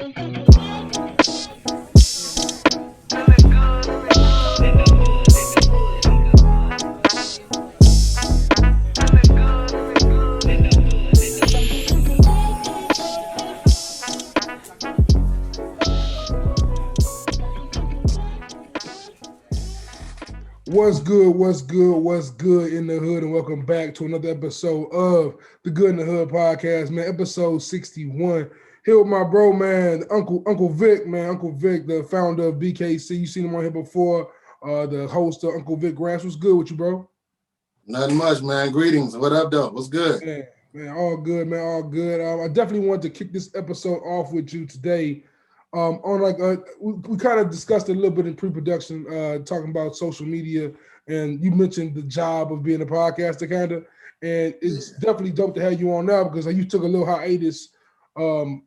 What's good? What's good? What's good in the hood? And welcome back to another episode of the Good in the Hood podcast, man. Episode 61. Here with my bro, man, Uncle Vick, man. Uncle Vick, the founder of BKC. You seen him on here before. The host of Uncle Vick Grants. What's good with you, bro? Nothing much, man. Greetings. What up, though? What's good? Man, all good, man. All good. I definitely wanted to kick this episode off with you today. We kind of discussed it a little bit in pre-production, talking about social media, and you mentioned the job of being a podcaster, kind of, and it's definitely dope to have you on now because you took a little hiatus from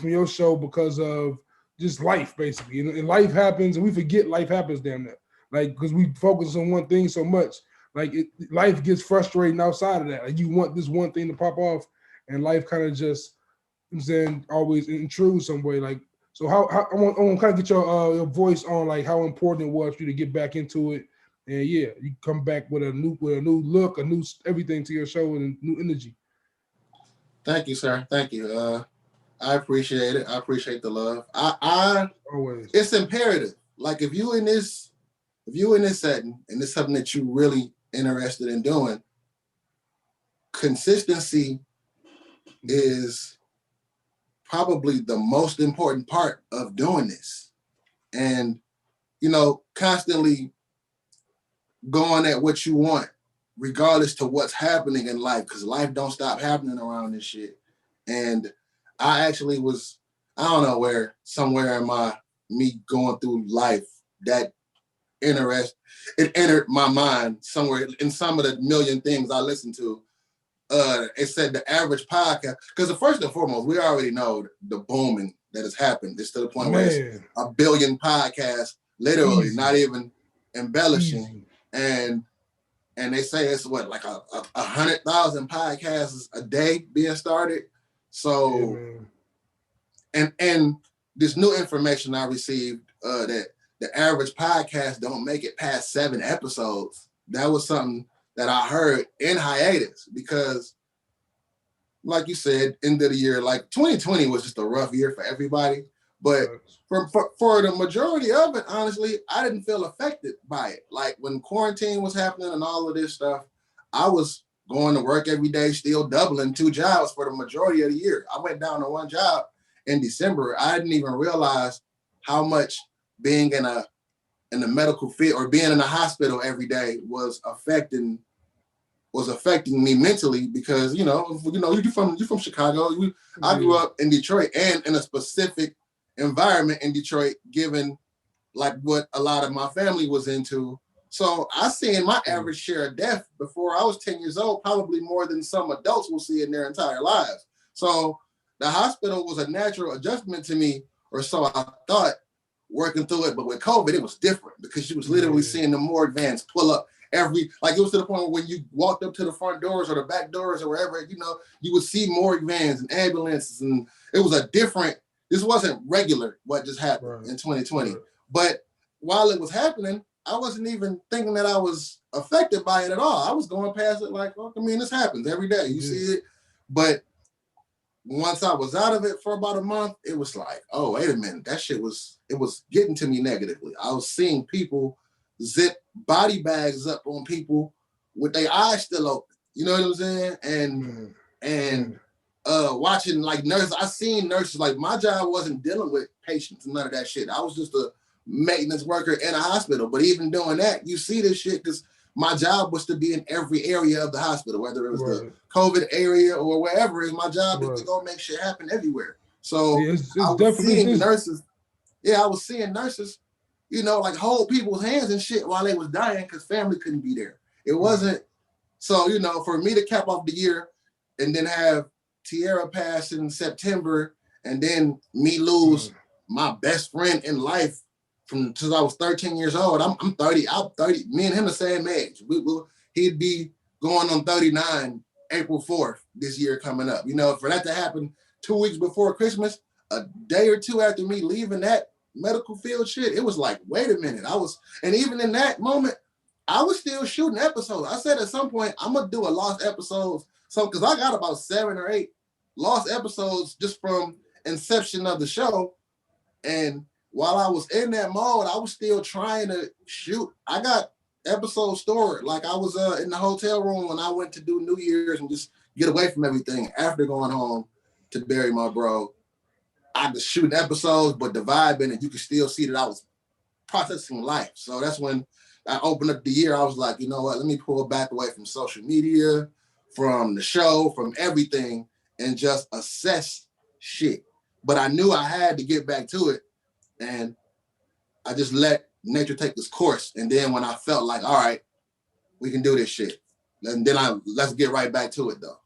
your show because of just life, basically, and life happens, and we forget life happens, damn near, like because we focus on one thing so much, life gets frustrating outside of that. Like you want this one thing to pop off, and life kind of just, I'm saying, always intrudes some way, like. So how I want to kind of get your voice on like how important it was for you to get back into it, and yeah, you come back with a new look, a new everything to your show and new energy. Thank you, sir. Thank you. I appreciate it. I appreciate the love. I always. It's imperative. Like if you in this setting and it's something that you really interested in doing, consistency is probably the most important part of doing this. And, constantly going at what you want, regardless to what's happening in life, because life don't stop happening around this shit. And I actually was, I don't know where, somewhere in me going through life, that it entered my mind somewhere in some of the million things I listened to. It said the average podcast, because first and foremost, we already know the booming that has happened. It's to the point where it's 1 billion podcasts, literally, not even embellishing. And they say it's what, like 100,000 podcasts a day being started. So, and this new information I received, that the average podcast don't make it past 7 episodes. That was something that I heard in hiatus because, like you said, end of the year, like 2020 was just a rough year for everybody. But for the majority of it, honestly, I didn't feel affected by it. Like when quarantine was happening and all of this stuff, I was going to work every day, still doubling 2 jobs for the majority of the year. I went down to 1 job in December. I didn't even realize how much being in the medical field or being in a hospital every day was affecting me mentally because you're from Chicago. I grew up in Detroit and in a specific environment in Detroit, given like what a lot of my family was into. So I seen my average share of death before I was 10 years old, probably more than some adults will see in their entire lives. So the hospital was a natural adjustment to me, or so I thought, working through it. But with COVID, it was different because you was literally seeing the morgue vans pull up it was to the point where when you walked up to the front doors or the back doors or wherever, you would see morgue vans and ambulances, and it was this wasn't regular what just happened in 2020. But while it was happening, I wasn't even thinking that I was affected by it at all. I was going past it like, this happens every day. You see it. But once I was out of it for about a month, it was like, oh, wait a minute. That shit it was getting to me negatively. I was seeing people zip body bags up on people with their eyes still open. You know what I'm saying? And watching like nurses. I seen nurses, like my job wasn't dealing with patients and none of that shit. I was just a maintenance worker in a hospital. But even doing that, you see this shit because my job was to be in every area of the hospital, whether it was the COVID area or wherever it is. My job is to go make shit happen everywhere. So I was seeing nurses. Yeah, I was seeing nurses, like hold people's hands and shit while they was dying because family couldn't be there. It wasn't. So, for me to cap off the year and then have Tierra pass in September and then me lose my best friend in life since I was 13 years old. I'm 30. I'm 30. Me and him the same age. He'd be going on 39 April 4th this year coming up. For that to happen 2 weeks before Christmas, a day or two after me leaving that medical field shit, it was like, wait a minute. And even in that moment, I was still shooting episodes. I said at some point, I'm going to do a lost episodes. So, because I got about 7 or 8 lost episodes just from inception of the show. And while I was in that mode, I was still trying to shoot. I got episodes stored. Like I was in the hotel room when I went to do New Year's and just get away from everything after going home to bury my bro. I was shooting episodes, but the vibe in it, you could still see that I was processing life. So that's when I opened up the year. I was like, you know what? Let me pull back away from social media, from the show, from everything, and just assess shit. But I knew I had to get back to it. And I just let nature take its course. And then when I felt like, all right, we can do this shit. And then let's get right back to it though.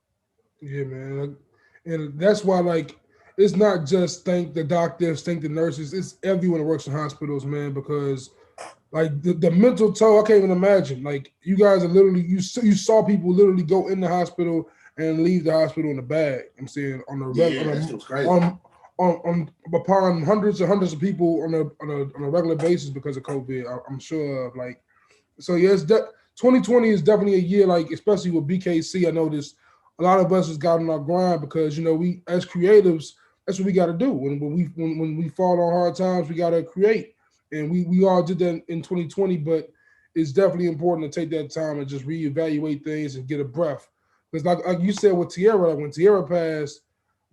Yeah, man. And that's why, like, it's not just thank the doctors, thank the nurses, it's everyone that works in hospitals, man, because like the mental toll, I can't even imagine. Like you guys are literally, you saw people literally go in the hospital and leave the hospital in a bag. I'm saying on upon hundreds and hundreds of people on a regular basis because of COVID. I'm sure of, like, so yes, 2020 is definitely a year, like especially with BKC. I noticed a lot of us has gotten our grind because we as creatives, that's what we got to do. When we fall on hard times, we got to create, and we all did that in 2020. But it's definitely important to take that time and just reevaluate things and get a breath. Because like you said with Tierra, like when Tierra passed,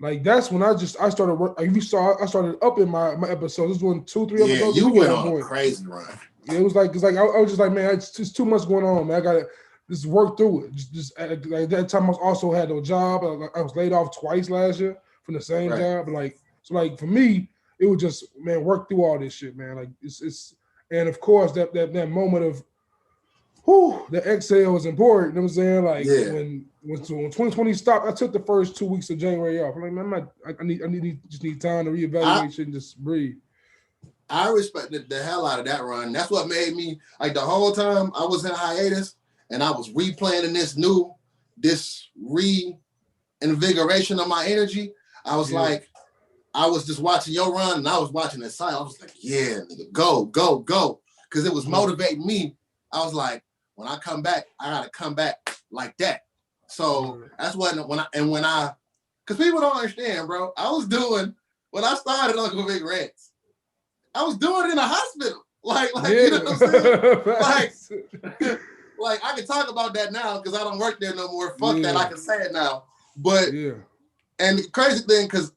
like that's when I started work. Like you saw, I started up in my episodes. I was doing 2-3 episodes. Yeah, you went on a crazy run. Yeah, it was like I was just like, man, it's just too much going on, man. I gotta just work through it. Just like that time, I also had no job. I was laid off twice last year from the same job. Like so, for me, it was just, man, work through all this shit, man. Like it's and of course that moment of, the exhale is important. You know what I'm saying? Like when 2020 stopped, I took the first 2 weeks of January off. I'm like, man, I need time to reevaluate shit and just breathe. I respected the hell out of that run. That's what made me, like, the whole time I was in hiatus and I was replanning this reinvigoration of my energy. I was like, I was just watching your run and I was watching that side. I was like, yeah, nigga, go, go, go. Because it was motivating me. I was like, when I come back, I got to come back like that. So that's because people don't understand, bro. I was doing, when I started Uncle Vick Rants, I was doing it in a hospital. Like you know what I'm saying? like I can talk about that now because I don't work there no more. Fuck that, I can say it now. But and the crazy thing, because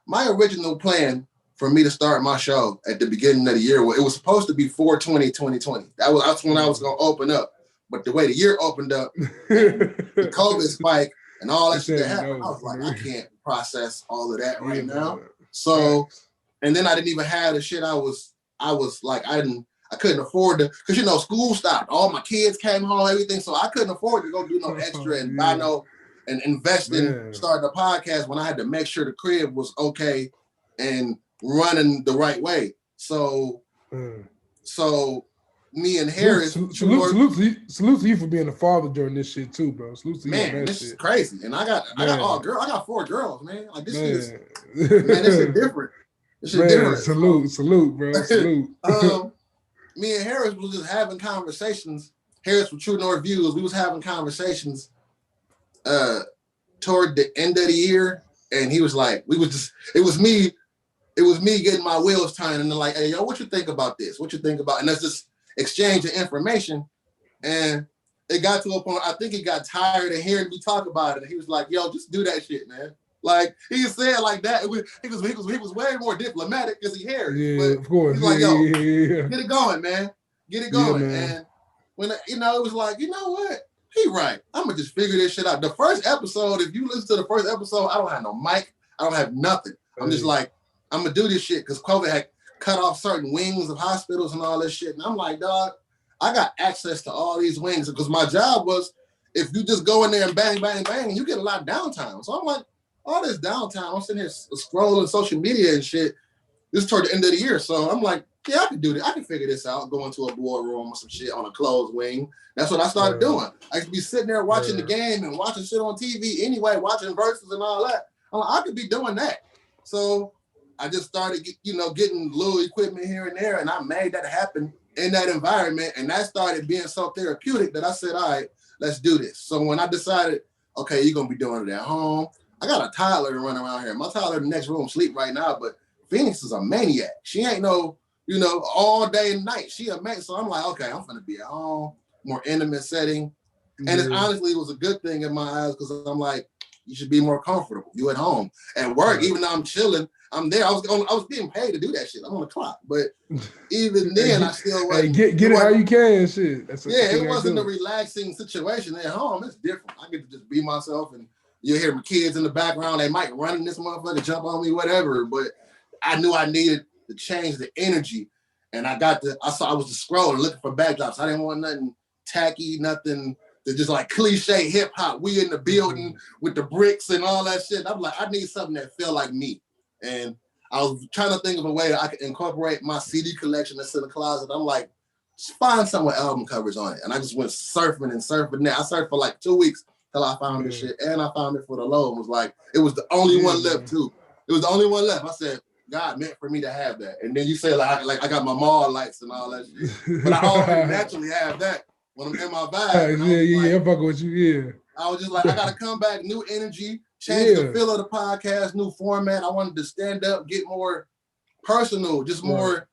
my original plan for me to start my show at the beginning of the year, it was supposed to be 4/20/2020. That's when I was gonna open up. But the way the year opened up, the COVID spike and all that shit that happened, I was like, I can't process all of that right now. So. And then I didn't even have the shit I was like, I couldn't afford to, because school stopped. All my kids came home, everything. So I couldn't afford to go do no extra and buy and invest in starting a podcast when I had to make sure the crib was okay and running the right way. So me and Harris. Salute to you for being a father during this shit too, bro. Salute to you. Man, this is crazy. And I got 4 girls, man. Like this shit is, man, this shit different. Man, salute, bro. Salute. Me and Harris was just having conversations. Harris from True North Views, we was having conversations toward the end of the year, and he was like, it was me getting my wheels turning, and they're like, hey, yo, what you think about this? What you think about? And that's just exchange of information. And it got to a point, I think he got tired of hearing me talk about it. And he was like, yo, just do that shit, man. Like he said like that. He was way more diplomatic because he heard it. Yeah, but of course. He's like, yo, get it going, man. Get it going. And when it was like, you know what? He right. I'm gonna just figure this shit out. The first episode, if you listen to the first episode, I don't have no mic. I don't have nothing. I'm just like, I'm gonna do this shit because COVID had cut off certain wings of hospitals and all this shit. And I'm like, dog, I got access to all these wings because my job was, if you just go in there and bang, bang, bang, you get a lot of downtime. So I'm like, all this downtime, I'm sitting here scrolling social media and shit. This is toward the end of the year. So I'm like, yeah, I can do this. I can figure this out. Go into a boardroom or some shit on a closed wing. That's what I started doing. I used to be sitting there watching the game and watching shit on TV anyway, watching verses and all that. I'm like, I could be doing that. So I just started, getting little equipment here and there, and I made that happen in that environment, and that started being so therapeutic that I said, all right, let's do this. So when I decided, okay, you're gonna be doing it at home, I got a toddler running around here. My toddler in the next room sleep right now, but Phoenix is a maniac. She ain't no, all day and night. She a maniac. So I'm like, okay, I'm gonna be at home, more intimate setting. And it honestly was a good thing in my eyes because I'm like, you should be more comfortable. You at home. At work, even though I'm chilling, I'm there. I was getting paid to do that shit. I'm on the clock. But even then, I still wasn't. Get it how you can, shit. It wasn't a relaxing situation at home. It's different. I get to just be myself, and you hear my kids in the background. They might run in this motherfucker, jump on me, whatever. But I knew I needed to change the energy, and I was just scrolling, looking for backdrops. I didn't want nothing tacky, nothing. They're just like cliche hip hop. We in the building with the bricks and all that shit. I'm like, I need something that feel like me. And I was trying to think of a way that I could incorporate my CD collection that's in the closet. I'm like, just find some with album covers on it. And I just went surfing there. I surfed for like 2 weeks till I found this shit. And I found it for the low and was like, it was the only one left too. It was the only one left. I said, God meant for me to have that. And then you say like I got my mall lights and all that shit. But I already naturally have that. When I'm in my vibe, I'm fucking with you. Yeah, I was just like, I gotta come back, new energy, change the feel of the podcast, new format. I wanted to stand up, get more personal, just more.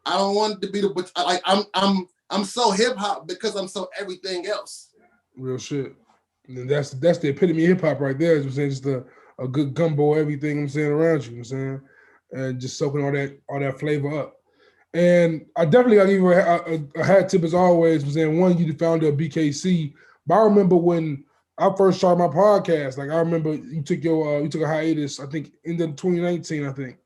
I don't want it to be like I'm so hip hop because I'm so everything else. Real shit. And that's the epitome of hip hop right there. I'm saying, just a good gumbo of everything I'm saying around you. I'm saying, and just soaking all that flavor up. And I definitely got to give you a hat tip as always. Was saying, one, you the founder of BKC. But I remember when I first started my podcast. Like I remember you took a hiatus. I think end of 2019. I think,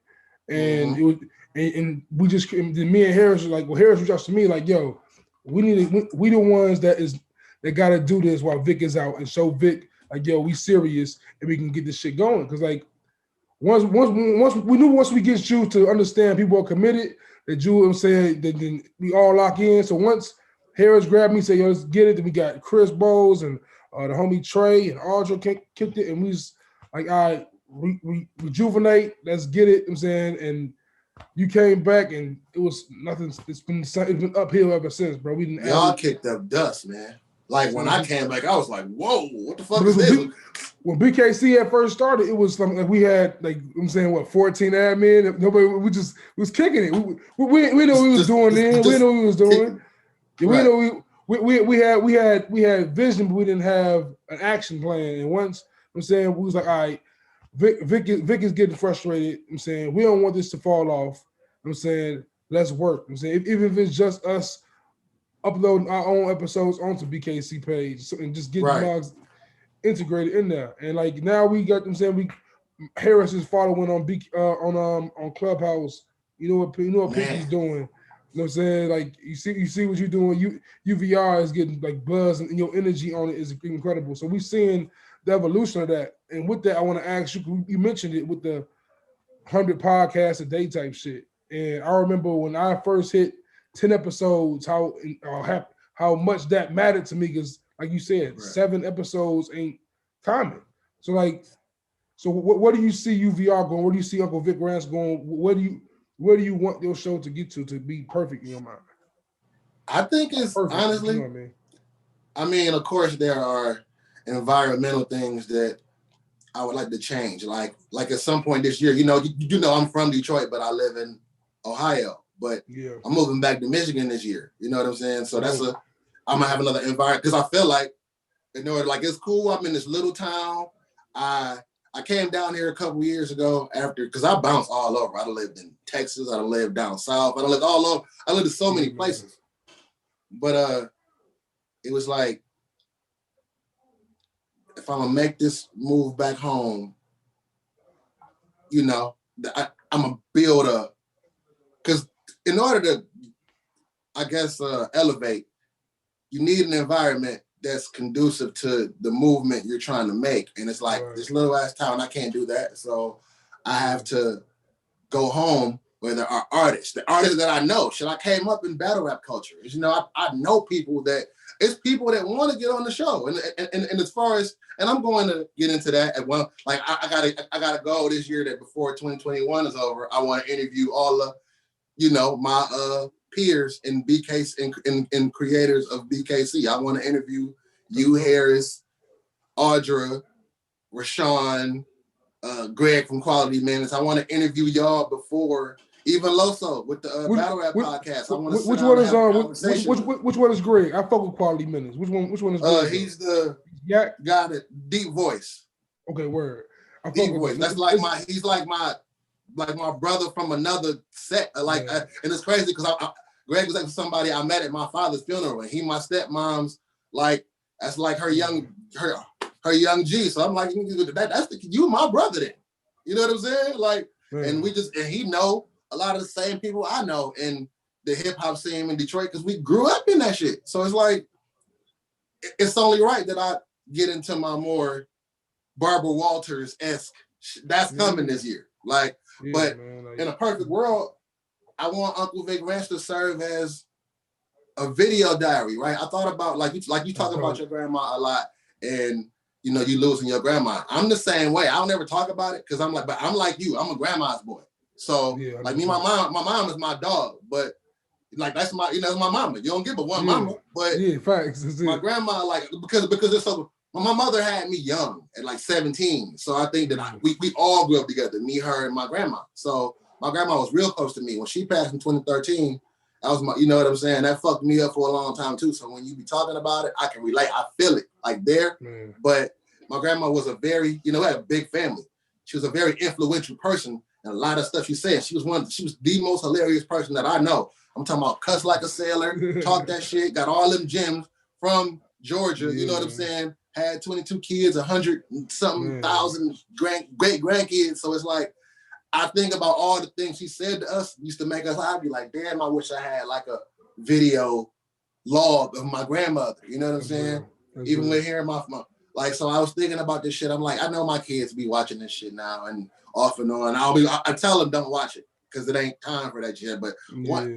and it was and we just me and Harris was like, well, Harris reached out to me like, yo, we the ones that got to do this while Vic is out and show Vic like, yo, we serious and we can get this shit going. Because like once we get you to understand people are committed. That you, I'm saying, then we all lock in. So once Harris grabbed me, said, yo, let's get it. Then we got Chris Bowles and the homie Trey and Audra kicked it. And we was like, all right, rejuvenate. Let's get it. I'm saying, and you came back and it was nothing. It's been uphill ever since, bro. We didn't. Y'all kicked up dust, man. Like when I came back, I was like, whoa, what the fuck is this? When BKC at first started, it was something like we had, like, I'm saying, 14 admin. Nobody, we was kicking it. We know what we was doing then. We know what we was doing. Right. We know we had vision, but we didn't have an action plan. And once I'm saying, we was like, all right, Vic is getting frustrated. I'm saying, we don't want this to fall off. I'm saying, let's work. I'm saying, even if it's just us uploading our own episodes onto BKC page and just get blogs integrated in there. And like now we got them saying Harris is following on Clubhouse. You know what Pinky's doing. You know what I'm saying? Like you see what you're doing. UVR is getting like buzz and your energy on it is incredible. So we're seeing the evolution of that. And with that, I want to ask you, you mentioned it with the 100 podcasts a day type shit. And I remember when I first hit 10 episodes, how much that mattered to me, because like you said, 7 episodes ain't common. So what do you see UVR going? Where do you see Uncle Vick Rants going? Where do you want your show to get to be perfect in your mind? I think it's perfect, honestly. You know what I mean, of course, there are environmental things that I would like to change. Like at some point this year, you know, I'm from Detroit, but I live in Ohio. But I'm moving back to Michigan this year. You know what I'm saying? So I'm gonna have another environment because I feel like, like it's cool. I'm in this little town. I came down here a couple years ago because I bounced all over. I lived in Texas. I lived down south. I lived all over. I lived in so many places. But it was like, if I'm gonna make this move back home, I'm gonna build because in order to, I guess, elevate, you need an environment that's conducive to the movement you're trying to make. And it's like this little ass town, I can't do that. So I have to go home whether are artists, the artists that I know. Shit, I came up in battle rap culture. You know, I know people that it's people that want to get on the show, and as far as, and I'm going to get into that as well. Like I gotta go this year that before 2021 is over, I want to interview all the, you know, my peers in BKC and creators of BKC. I want to interview you, Harris, Audra, Rashawn, Greg from Quality Minutes. I want to interview y'all before even Loso with the Battle Rap podcast. I want to which one is Greg? I fuck with Quality Minutes. Which one is Greg? He's the got it. Deep voice. Okay, word. Deep voice. That's like he's like my brother from another set. And it's crazy because Greg was like somebody I met at my father's funeral, and he my stepmom's that's like her young G. So I'm like, you my brother then. You know what I'm saying? Like, and he know a lot of the same people I know in the hip hop scene in Detroit because we grew up in that shit. So it's like, it's only right that I get into my more Barbara Walters-esque. That's coming this year. Like, but in a perfect world, I want Uncle Vick Ranch to serve as a video diary, right? I thought about like you talk about your grandma a lot, and you know you losing your grandma. I'm the same way. I'll never talk about it because I'm like you. I'm a grandma's boy. So like me, my mom is my dog, but like that's my my mama. You don't give a one mama, but facts. My grandma because it's so. My mother had me young at like 17, so I think that we all grew up together, me, her, and my grandma. So my grandma was real close to me. When she passed in 2013, that was my, you know what I'm saying? That fucked me up for a long time too. So when you be talking about it, I can relate. I feel it like there. But my grandma was a very, had a big family. She was a very influential person, and a lot of stuff she said. She was the most hilarious person that I know. I'm talking about cuss like a sailor, talk that shit, got all them gems from Georgia. You know what I'm saying? Had 22 kids, 100-something thousand great grandkids. So it's like, I think about all the things she said to us, used to make us, I'd be like, damn, I wish I had like a video log of my grandmother. You know what I'm saying? Even with hearing my so I was thinking about this shit. I'm like, I know my kids be watching this shit now and off and on. I tell them don't watch it because it ain't time for that shit. But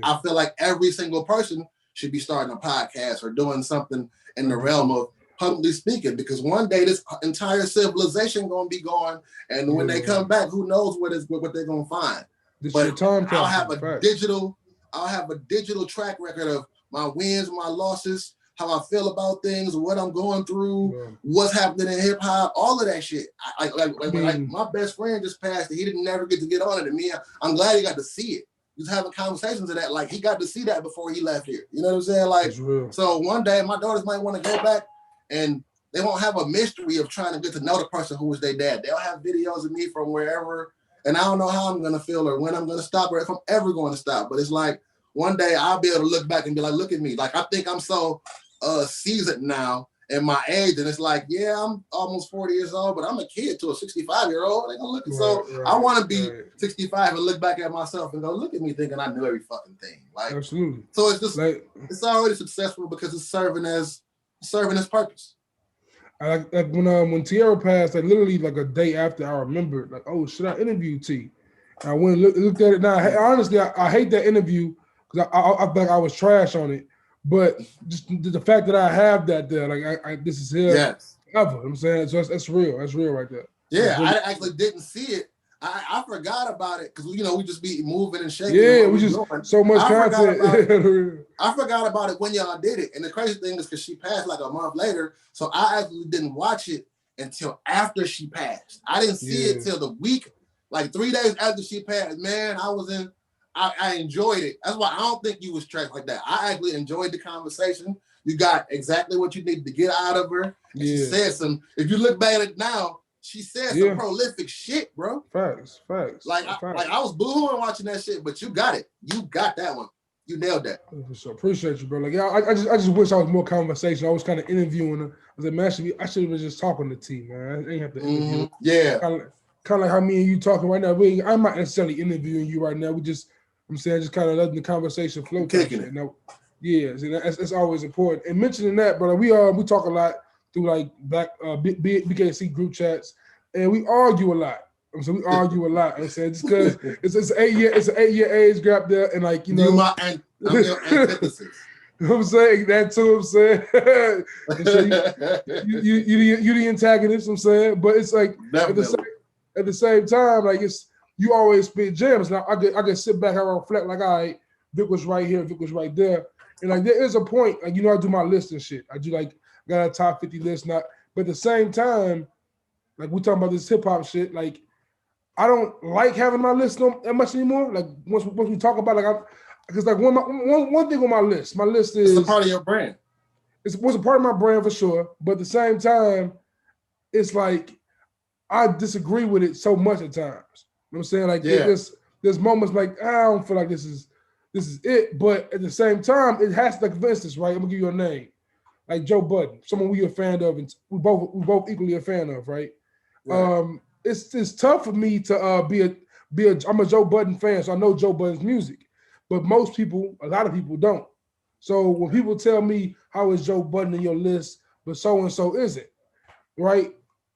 I feel like every single person should be starting a podcast or doing something in the realm of publicly speaking, because one day this entire civilization gonna be gone, and when they come back, who knows what they're gonna find. But I'll have a digital track record of my wins, my losses, how I feel about things, what I'm going through, what's happening in hip hop, all of that shit. Like my best friend just passed, and he didn't never get to get on it. And me, I'm glad he got to see it. He was having conversations of that, like he got to see that before he left here. You know what I'm saying? Like, so one day my daughters might want to go back, and they won't have a mystery of trying to get to know the person who was their dad. They'll have videos of me from wherever, and I don't know how I'm gonna feel or when I'm gonna stop or if I'm ever going to stop. But it's like one day I'll be able to look back and be like, look at me. Like I think I'm so seasoned now in my age, and it's like, yeah, I'm almost 40 years old, but I'm a kid to a 65-year-old. They gonna look at I want to be 65 and look back at myself and go, look at me thinking I knew every fucking thing. Like, absolutely. So it's just it's already successful because it's serving its purpose. Like when Tierra passed, literally like a day after, I remembered, like, oh, should I interview T? And I went and looked at it. Now, honestly, I hate that interview because I feel like I was trash on it. But just the fact that I have that there, like this is here ever. I'm saying, so that's real. That's real right there. Yeah, I actually didn't see it. I forgot about it because we just be moving and shaking. Yeah, we just doing. So much content. I forgot about it when y'all did it. And the crazy thing is because she passed like a month later, so I actually didn't watch it until after she passed. I didn't see it till the week, like 3 days after she passed. Man, I enjoyed it. That's why I don't think you was trash like that. I actually enjoyed the conversation. You got exactly what you needed to get out of her. And she said some. If you look back at it now, she said some prolific shit, bro. Facts. Like I was boohooing watching that shit, but you got it. You got that one. You nailed that. So appreciate you, bro. Like, I just wish I was more conversation. I was kind of interviewing her. I was like, man, I should have been just talking to T, man. I ain't have to interview. Yeah. Kind of like how me and you talking right now. I'm not necessarily interviewing you right now. I'm saying just kind of letting the conversation flow. Kicking it. Now, that's always important. And mentioning that, brother, we talk a lot through like BKC group chats, and we argue a lot. So we argue a lot. I'm saying just because it's an 8-year age gap there, and like I'm your antithesis. You know what I'm saying? That too, I'm saying. So you the antagonist, I'm saying. But it's like at the same time, like it's you always spit gems. Now I get sit back and reflect like, all right, Vic was right here, Vic was right there. And like there is a point, like I do my list and shit. I do like got a top 50 list, but at the same time, like we talking about this hip hop shit, like I don't like having my list that much anymore. Like once we talk about because like one thing on my list is it's a part of your brand. It was a part of my brand for sure, but at the same time, it's like I disagree with it so much at times. You know what I'm saying? Like there's moments like I don't feel like this is it, but at the same time, it has to, like for instance, right? I'm gonna give you a name, like Joe Budden, someone we a fan of, and we both equally a fan of, right? It's tough for me to be a I'm a Joe Budden fan, so I know Joe Budden's music, but a lot of people don't. So when people tell me how is Joe Budden in your list, but so and so isn't, right?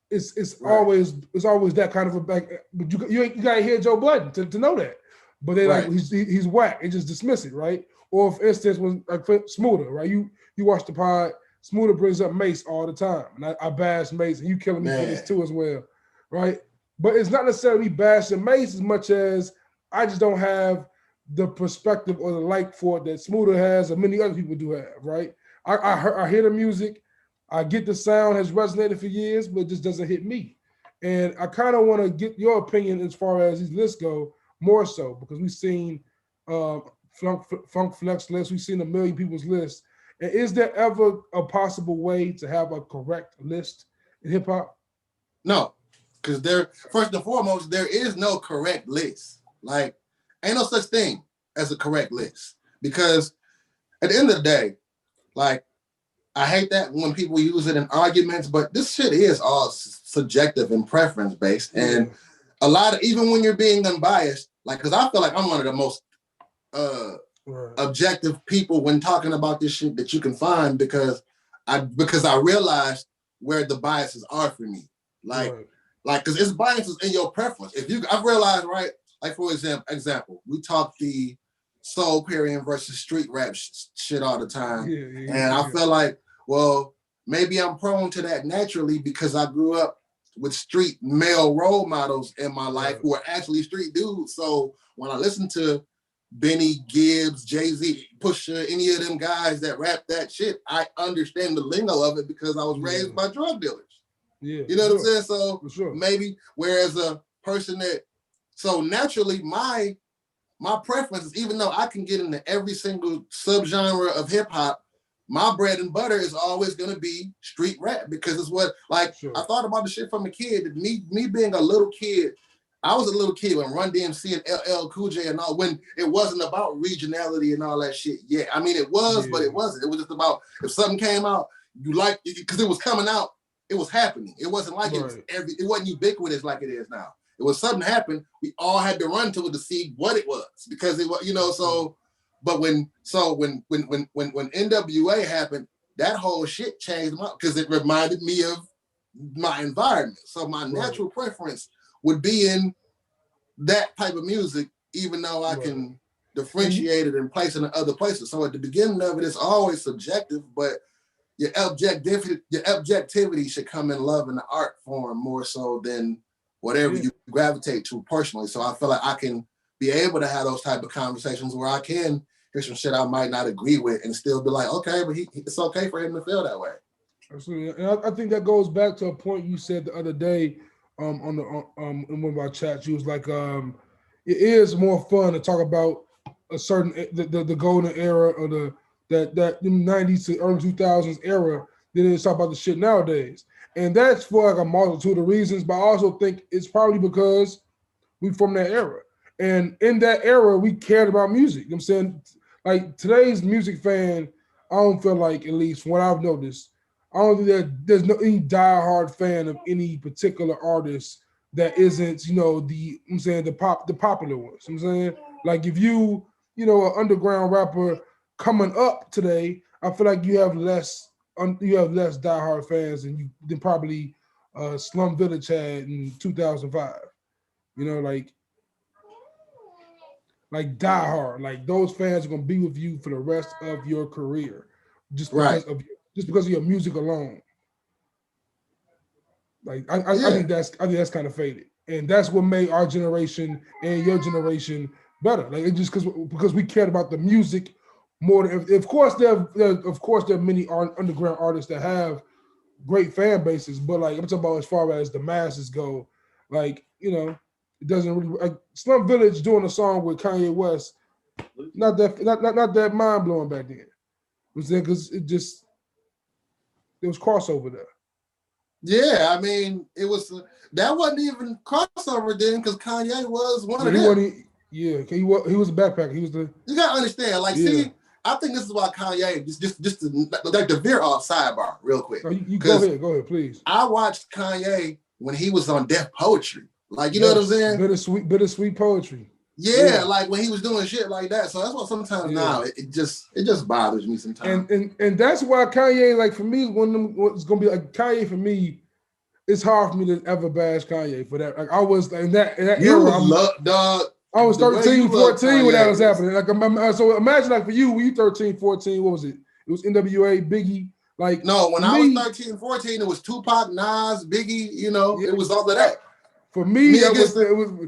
It's always that kind of a back. But you gotta hear Joe Budden to know that. But they like he's whack. They just dismiss it, right? Or for instance, when like Smoother, right? You watch the pod. Smoother brings up Mace all the time, and I bash Mace, and you killing me for this too as well, right? But it's not necessarily bashing Mace as much as I just don't have the perspective or the like for it that Smoother has, or many other people do have, right? I hear the music, I get the sound has resonated for years, but it just doesn't hit me. And I kind of want to get your opinion as far as these lists go, more so because we've seen Funk Flex lists, we've seen a million people's lists. And is there ever a possible way to have a correct list in hip hop? No, because first and foremost, there is no correct list. Like, ain't no such thing as a correct list. Because at the end of the day, like, I hate that when people use it in arguments, but this shit is all subjective and preference based. And a lot of, even when you're being unbiased, like, because I feel like I'm one of the most objective people when talking about this shit that you can find because I realized where the biases are for me. Like, because it's biases in your preference. I've realized, right? Like, for example, we talk the soul carrying versus street rap shit all the time. And I feel like, well, maybe I'm prone to that naturally because I grew up with street male role models in my life who are actually street dudes. So when I listen to Benny, Gibbs, Jay-Z, Pusha, any of them guys that rap that shit, I understand the lingo of it because I was raised by drug dealers. You know what I'm saying? So maybe, whereas a person so naturally my preference is, even though I can get into every single subgenre of hip hop, my bread and butter is always going to be street rap because it's what, like, I thought about the shit from a kid. Me being a little kid, I was a little kid when Run DMC and LL Cool J and all, when it wasn't about regionality and all that shit. Yeah, I mean, it was, but it wasn't. It was just about, if something came out, you liked it because it was coming out, it was happening. It wasn't like it wasn't ubiquitous like it is now. It was something happened, we all had to run to it to see what it was because it was, so. But when NWA happened, that whole shit changed because it reminded me of my environment. So my natural preference would be in that type of music, even though I can differentiate it and place it in other places. So at the beginning of it, it's always subjective, but your objectivity should come in love in the art form more so than whatever you gravitate to personally. So I feel like I can be able to have those type of conversations where I can hear some shit I might not agree with and still be like, okay, but it's okay for him to feel that way. Absolutely. And I think that goes back to a point you said the other day in one of our chats. You was like, it is more fun to talk about a certain the golden era or the 90s to early 2000s era than it is talk about the shit nowadays. And that's for like a multitude of reasons, but I also think it's probably because we from that era. And in that era, we cared about music. You know what I'm saying? Like today's music fan, I don't feel like, at least from what I've noticed, I don't think that there's any diehard fan of any particular artist that isn't, the popular ones. You know what I'm saying? Like if you, an underground rapper coming up today, I feel like you have less diehard fans than probably Slum Village had in 2005. You know, like die hard. Like those fans are gonna be with you for the rest of your career, just Right. because of your music alone. Like I Yeah. think that's kind of faded, and that's what made our generation and your generation better. Like it just because we cared about the music more. Than, of course, there are many underground artists that have great fan bases, but like I'm talking about as far as the masses go, like it doesn't really. Like Slum Village doing a song with Kanye West, not that mind blowing back then. It was there because there was crossover there. Yeah, I mean, that wasn't even crossover then because Kanye was one Yeah, of them. he was a backpacker. He was the. You gotta understand, like, Yeah. see, I think this is why Kanye just to veer off sidebar real quick. No, you go ahead, please. I watched Kanye when he was on Deaf Poetry. Like, you know what I'm saying? Bittersweet poetry. Yeah, like when he was doing shit like that. So that's why sometimes now it just bothers me sometimes. And that's why Kanye, like for me, one of them was gonna be like Kanye for me. It's hard for me to ever bash Kanye for that. Like I was in that era. Dog. I was 13, 14 when that was happening. Like so imagine like for you, when you 13, 14, what was it? It was NWA, Biggie. Like no, when I was 13, 14, it was Tupac, Nas, Biggie, it was all of that. For me, it was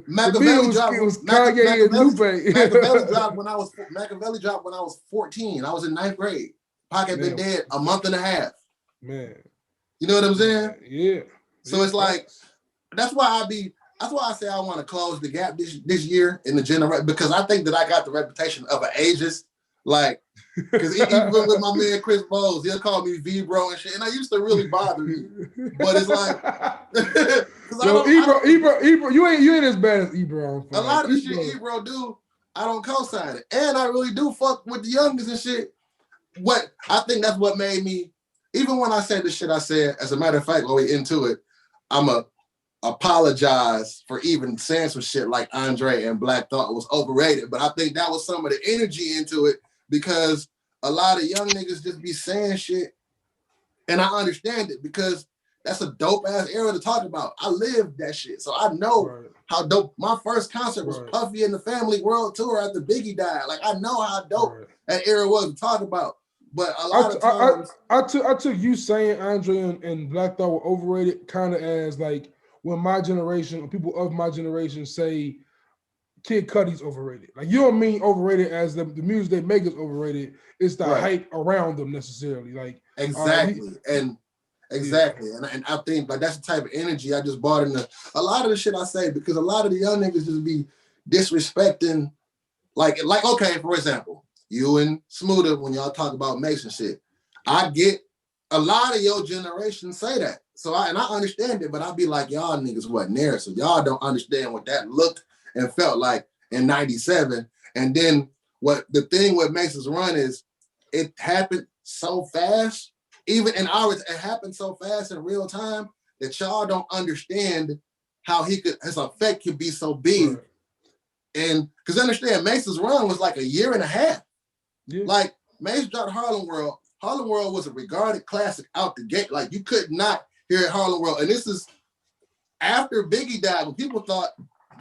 Machiavelli dropped. It was Kanye and Lupe. Machiavelli dropped when I was 14. I was in 9th grade. Pac had been dead a month and a half. Man. You know what I'm saying? Yeah. So it's like that's why I say I want to close the gap this year in the generation because I think that I got the reputation of an ageist. Like, because even with my man Chris Bowles, he'll call me V-bro and shit, and I used to really bother me. But it's like, Ebro, you ain't as bad as Ebro. A lot of the shit Ebro do, I don't co-sign it, and I really do fuck with the youngest and shit. What I think that's what made me, even when I said the shit I said. As a matter of fact, when we into it, I'ma apologize for even saying some shit like Andre and Black Thought was overrated, but I think that was some of the energy into it because a lot of young niggas just be saying shit, and I understand it because that's a dope ass era to talk about. I lived that shit, so I know how dope. My first concert was Puffy and the Family World Tour after Biggie died. Like I know how dope that era was to talk about. But a lot of times, I took you saying Andre and Black Thought were overrated kind of as like when my generation or people of my generation say Kid Cudi's overrated. Like you don't mean overrated as the music they make is overrated. It's the hype around them necessarily. Like exactly. And I think like that's the type of energy I just brought in a lot of the shit I say because a lot of the young niggas just be disrespecting like okay, for example, you and Smoother when y'all talk about Mason shit. I get a lot of your generation say that. So I understand it, but I'll be like, y'all niggas wasn't there. So y'all don't understand what that looked and felt like in 97. And then what makes us run is it happened so fast, even in ours, it happened so fast in real time that y'all don't understand how his effect could be so big. Right. And because understand, Mason's run was like a year and a half. Yeah. Like Mace dropped Harlem World. Harlem World was a regarded classic out the gate. Like you could not hear Harlem World. And this is after Biggie died, when people thought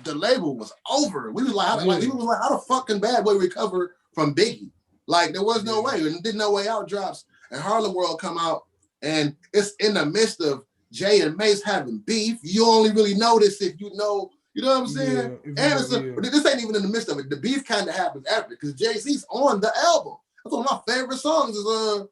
the label was over. We was like, people was like, how the fucking Bad Boy recover from Biggie? Like there was no way. And then No Way Out drops and Harlem World come out. And it's in the midst of Jay and Mace having beef. You only really notice if you know what I'm saying? But this ain't even in the midst of it. The beef kind of happens after because Jay-Z's on the album. That's one of my favorite songs is the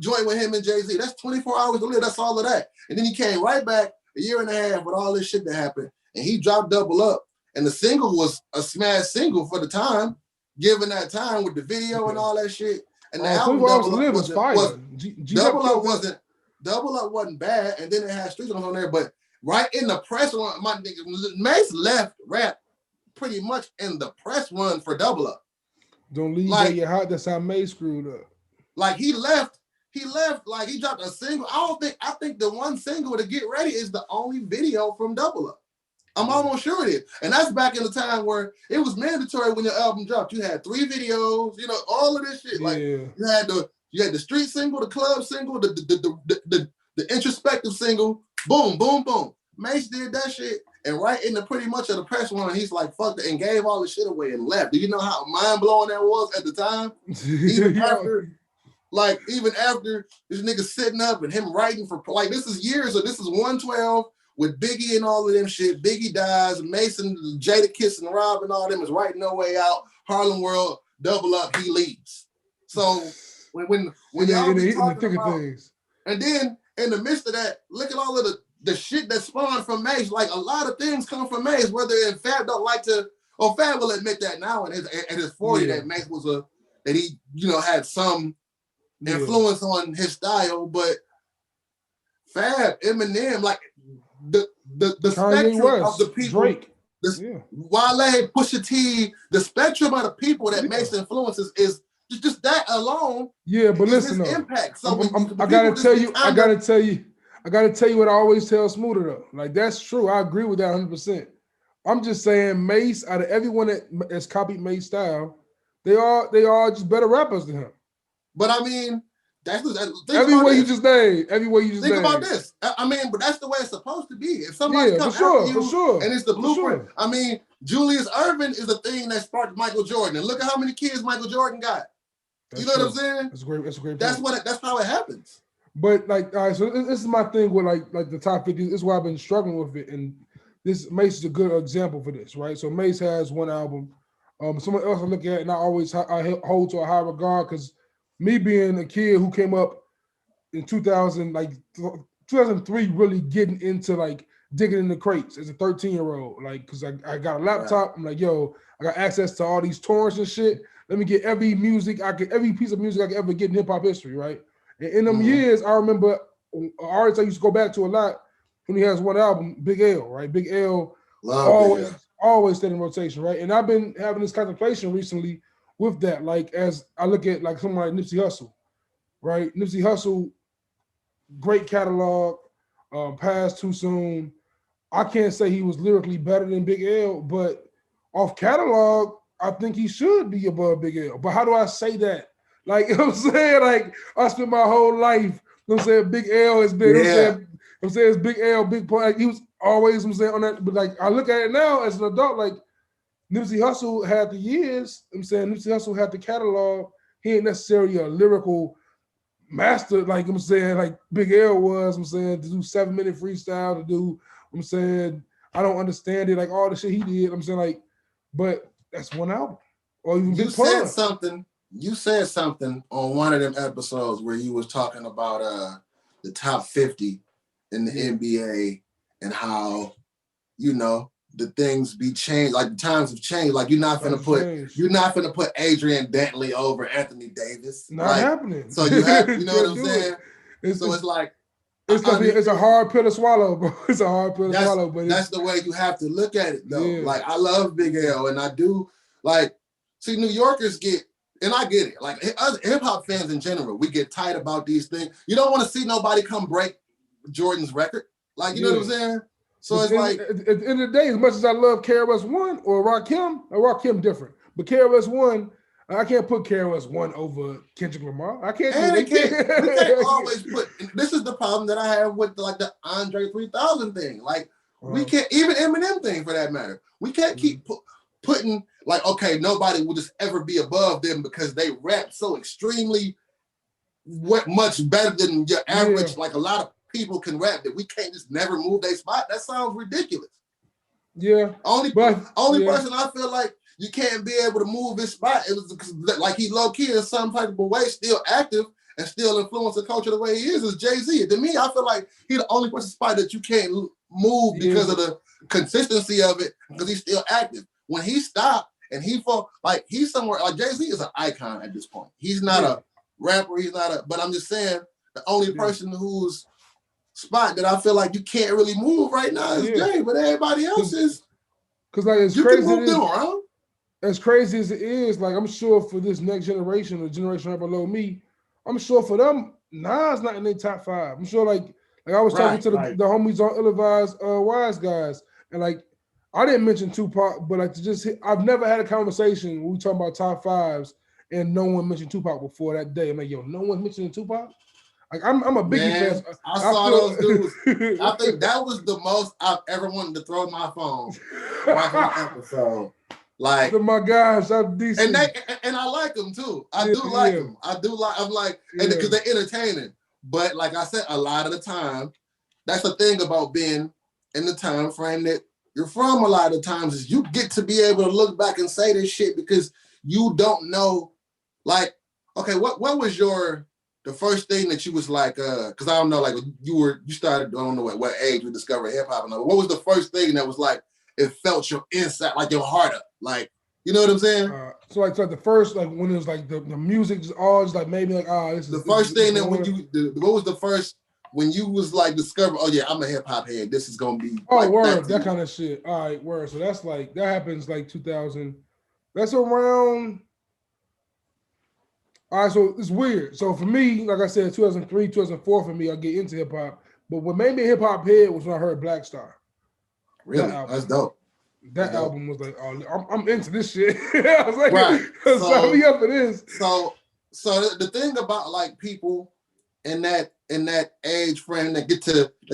joint with him and Jay-Z. That's 24 Hours to Live. That's all of that. And then he came right back a year and a half with all this shit that happened. And he dropped Double Up. And the single was a smash single for the time, given that time with the video and all that shit. And the album Double Up wasn't bad. And then it had Street Songs on there. But right in the press run, my nigga Mace left rap pretty much in the press run for Double Up. Don't leave like, your heart. That's how Mace screwed up. Like he left, like he dropped a single. I think the one single to Get Ready is the only video from Double Up. I'm almost sure it is. And that's back in the time where it was mandatory when your album dropped. You had 3 videos, all of this shit. Like you had the street single, the club single, the introspective single, boom, boom, boom. Mace did that shit. And right in the pretty much of the press one, he's like, fuck it, and gave all the shit away and left. Do you know how mind-blowing that was at the time? Even after this nigga sitting up and him writing for, like, this is years, so this is 112 with Biggie and all of them shit. Biggie dies, Mason, Jadakiss and Rob and all them is writing No Way Out, Harlem World, double up, he leaves. So when y'all be talking about things. And then in the midst of that, look at all of the shit that spawned from Mace. Like, a lot of things come from Mace, whether in Fab don't like to, or Fab will admit that now at his 40 that Mace was that he, had some influence on his style, but Fab, Eminem, like the spectrum West, of the people, Drake. Wale, Pusha T, the spectrum of the people that Mace influences is just that alone. Yeah, but listen, his impact. So I gotta tell you what I always tell Smoother though. Like, that's true. I agree with that 100%. I'm just saying, Mace, out of everyone that has copied Mace's style, they are just better rappers than him. But I mean, every way you just named. Think about this. I mean, but that's the way it's supposed to be. If somebody comes after you, and it's the blueprint. I mean, Julius Erving is the thing that sparked Michael Jordan. And look at how many kids Michael Jordan got. That's you know what I'm saying? That's great. That's a great. That's how it happens. But like, all right, so this is my thing with like the top 50. This is why I've been struggling with it, and this Mace is a good example for this, right? So Mace has one album. Someone else I look at, and I always hold to a high regard because me being a kid who came up in 2003, really getting into like digging in the crates as a 13-year-old, like, because I got a laptop. I'm like, yo, I got access to all these torrents and shit. Let me get every piece of music I could ever get in hip hop history, right? And in them years, I remember an artist I used to go back to a lot when he has one album, Big L, right? Big L always stayed in rotation, right? And I've been having this contemplation recently with that, like, as I look at like someone like Nipsey Hussle, right? Nipsey Hussle, great catalog, passed too soon. I can't say he was lyrically better than Big L, but off catalog, I think he should be above Big L. But how do I say that? Like, you know what I'm saying? Like, I spent my whole life, you know what I'm saying, Big L has been, I'm saying it's Big L, big point. Like, he was always, I'm saying, on that, but like, I look at it now as an adult, like, Nipsey Hussle had the years, I'm saying, Nipsey Hussle had the catalog. He ain't necessarily a lyrical master, like, I'm saying, like Big L was, I'm saying, to do 7-minute freestyle, to do, I'm saying, I don't understand it, like, all the shit he did, I'm saying, like, but that's one album. Or even You said something on one of them episodes where you was talking about the top 50 in the NBA and how, the things be changed, like the times have changed. Like, you're not gonna put Adrian Dantley over Anthony Davis. Not happening. So you have, you know what I'm saying? It's like it's a hard pill to swallow, bro. It's a hard pill to swallow, but that's the way you have to look at it, though. Yeah. Like, I love Big L, and I do, like, see, New Yorkers get, and I get it, like, hip hop fans in general, we get tight about these things. You don't want to see nobody come break Jordan's record. Like, you know what I'm saying? So it's like, at the end of the day, as much as I love KRS-One or Rakim different, but KRS-One, I can't put KRS-One over Kendrick Lamar. I can't. We can't always put. This is the problem that I have with like the Andre 3000 thing. Like, we can't, even Eminem thing for that matter. We can't keep putting like, okay, nobody will just ever be above them because they rap so extremely much better than your average. Like, a lot of people can rap that we can't just never move their spot. That sounds ridiculous. Yeah. Only person I feel like you can't be able to move his spot, it was because, like, he low key in some type of way still active and still influence the culture the way he is Jay-Z. To me, I feel like he's the only person spot that you can't move because of the consistency of it, because he's still active. When he stopped and he fought, like, he's somewhere, like, Jay-Z is an icon at this point. He's not a rapper, but I'm just saying the only person who's spot that I feel like you can't really move right now is Jay, but everybody else is. Because, like, you can move them around. As crazy as it is, like, I'm sure for this next generation, the generation right below me, I'm sure for them, Nas not in their top 5. I'm sure, like I was talking to the homies on Ill-Advised Wise Guys, and like, I didn't mention Tupac, but like, I've never had a conversation when we talking about top 5s and no one mentioned Tupac before that day. I'm like, yo, no one mentioned Tupac? Like I'm a Biggie fan. I saw those dudes. I think that was the most I've ever wanted to throw my phone watching the episode. Like, my gosh, I'm decent. And I like them too. I do like them. I'm like, because they're entertaining. But like I said, a lot of the time, that's the thing about being in the time frame that you're from. A lot of times is you get to be able to look back and say this shit because you don't know. Like, okay, what was the first thing that you was like? Because I don't know, like you started. I don't know what age you discovered hip hop. What was the first thing that was like? It felt your inside, like your heart up, like, you know what I'm saying? So like the first, like when it was like the music is all just like maybe like this is the first thing that when what was the first when you was like discover? Oh yeah, I'm a hip hop head. This is gonna be. Oh like word, that kind of shit. All right, word. So that's like that happens like 2000. That's around. All right, so it's weird. So for me, like I said, 2003, 2004 for me, I get into hip hop. But what made me a hip hop head was when I heard Black Star. Really? That's dope. That album was like, oh, I'm into this shit. I was like, right. Sign me up for this. So the thing about like people in that age frame that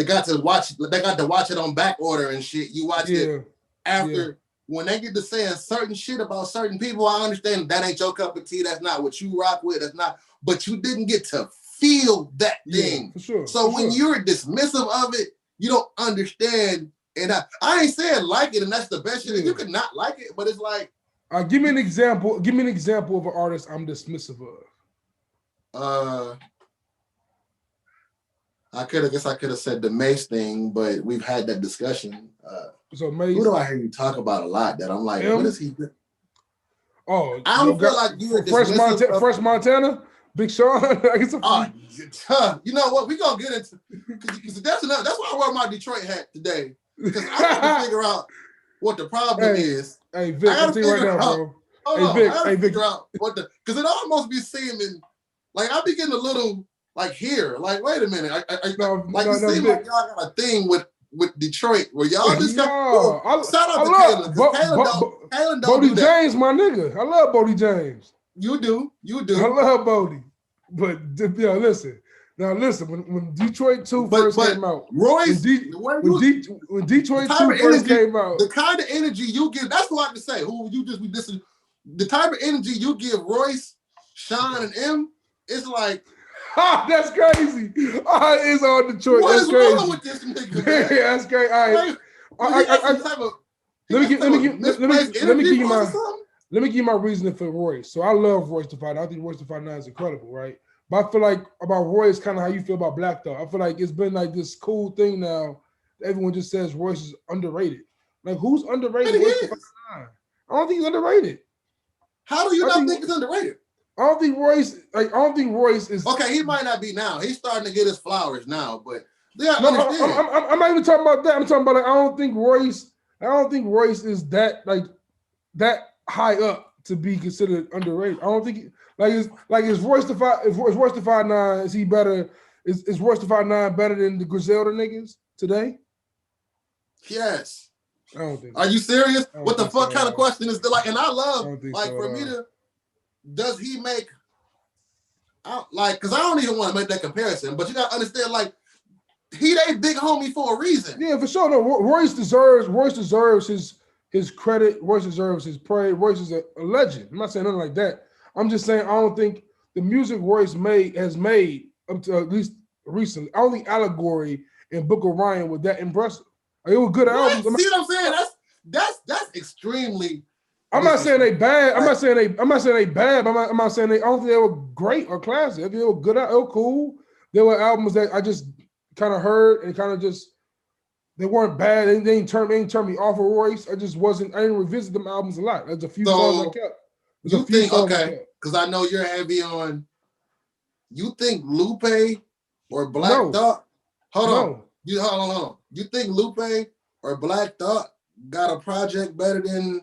got to watch it on back order and shit. You watch it after when they get to saying certain shit about certain people. I understand that ain't your cup of tea. That's not what you rock with. That's not. But you didn't get to feel that thing. For sure. So when you're dismissive of it, you don't understand. And I ain't saying like it, and that's the best shit. You could not like it, but it's like. Give me an example. Give me an example of an artist I'm dismissive of. I could have said the Mace thing, but we've had that discussion. So Mace, who do I hear you talk about a lot? That I'm like, what is he? Oh, I don't feel like you were Fresh Montana, Big Sean. You know what? We gonna get into because that's why I wore my Detroit hat today. Because I got to figure out what the problem is. Hey, Vic, I'm telling you right now, bro. I gotta figure out what because it almost be seeming like I be getting a little like here. Like, wait a minute. It seems like y'all got a thing with Detroit where y'all just got shout out to Kalen. Kalen don't Bodie do that. James, my nigga. I love Bodie James. You do. I love Bodie. But listen. Now listen, when Detroit 2 first came out, Royce, when Detroit 2 first came out, the kind of energy you give, that's what I can say. Who you just be listening, the type of energy you give Royce, Sean, and M, it's like, that's crazy. It's on Detroit. What that's is crazy. wrong with this nigga? Man? That's crazy. All right. Let me give you my reasoning for Royce. So I love Royce the Five. I think Royce the 5'9" is incredible, right? But I feel like about Royce, kind of how you feel about Black Thought. I feel like it's been like this cool thing now. Everyone just says Royce is underrated. Like, who's underrated? Royce the 5'9"? I don't think he's underrated. How do you not think he's underrated? I don't think Royce is. Okay, he might not be now. He's starting to get his flowers now, but I'm not even talking about that. I'm talking about like, I don't think Royce is that high up to be considered underrated. I don't think is Royce the 5'9", is he better? Is Royce the 5'9" better than the Griselda niggas today? Yes. I don't think. Are you serious? What the fuck kind of question is that? Like, and I love like for me to. Does he make? Because I don't even want to make that comparison, but you gotta understand, like, he they big homie for a reason. Yeah, for sure. No, Royce deserves his credit. Royce deserves his praise. Royce is a legend. I'm not saying nothing like that. I'm just saying I don't think the music Royce has made up to at least recently. I don't think Allegory and Book of Ryan were that impressive. Like, it were good albums. See what I'm saying? That's extremely. I'm not saying they bad. I'm not saying they bad. I'm not saying they. I don't think they were great or classic. They were good. They were cool. There were albums that I just kind of heard and kind of just. They weren't bad. They didn't turn me off of Royce. I didn't revisit them albums a lot. There's a few songs I kept. You think, okay, because I know you're heavy on. You think Lupe or Black Thought? Hold on. You think Lupe or Black Thought got a project better than,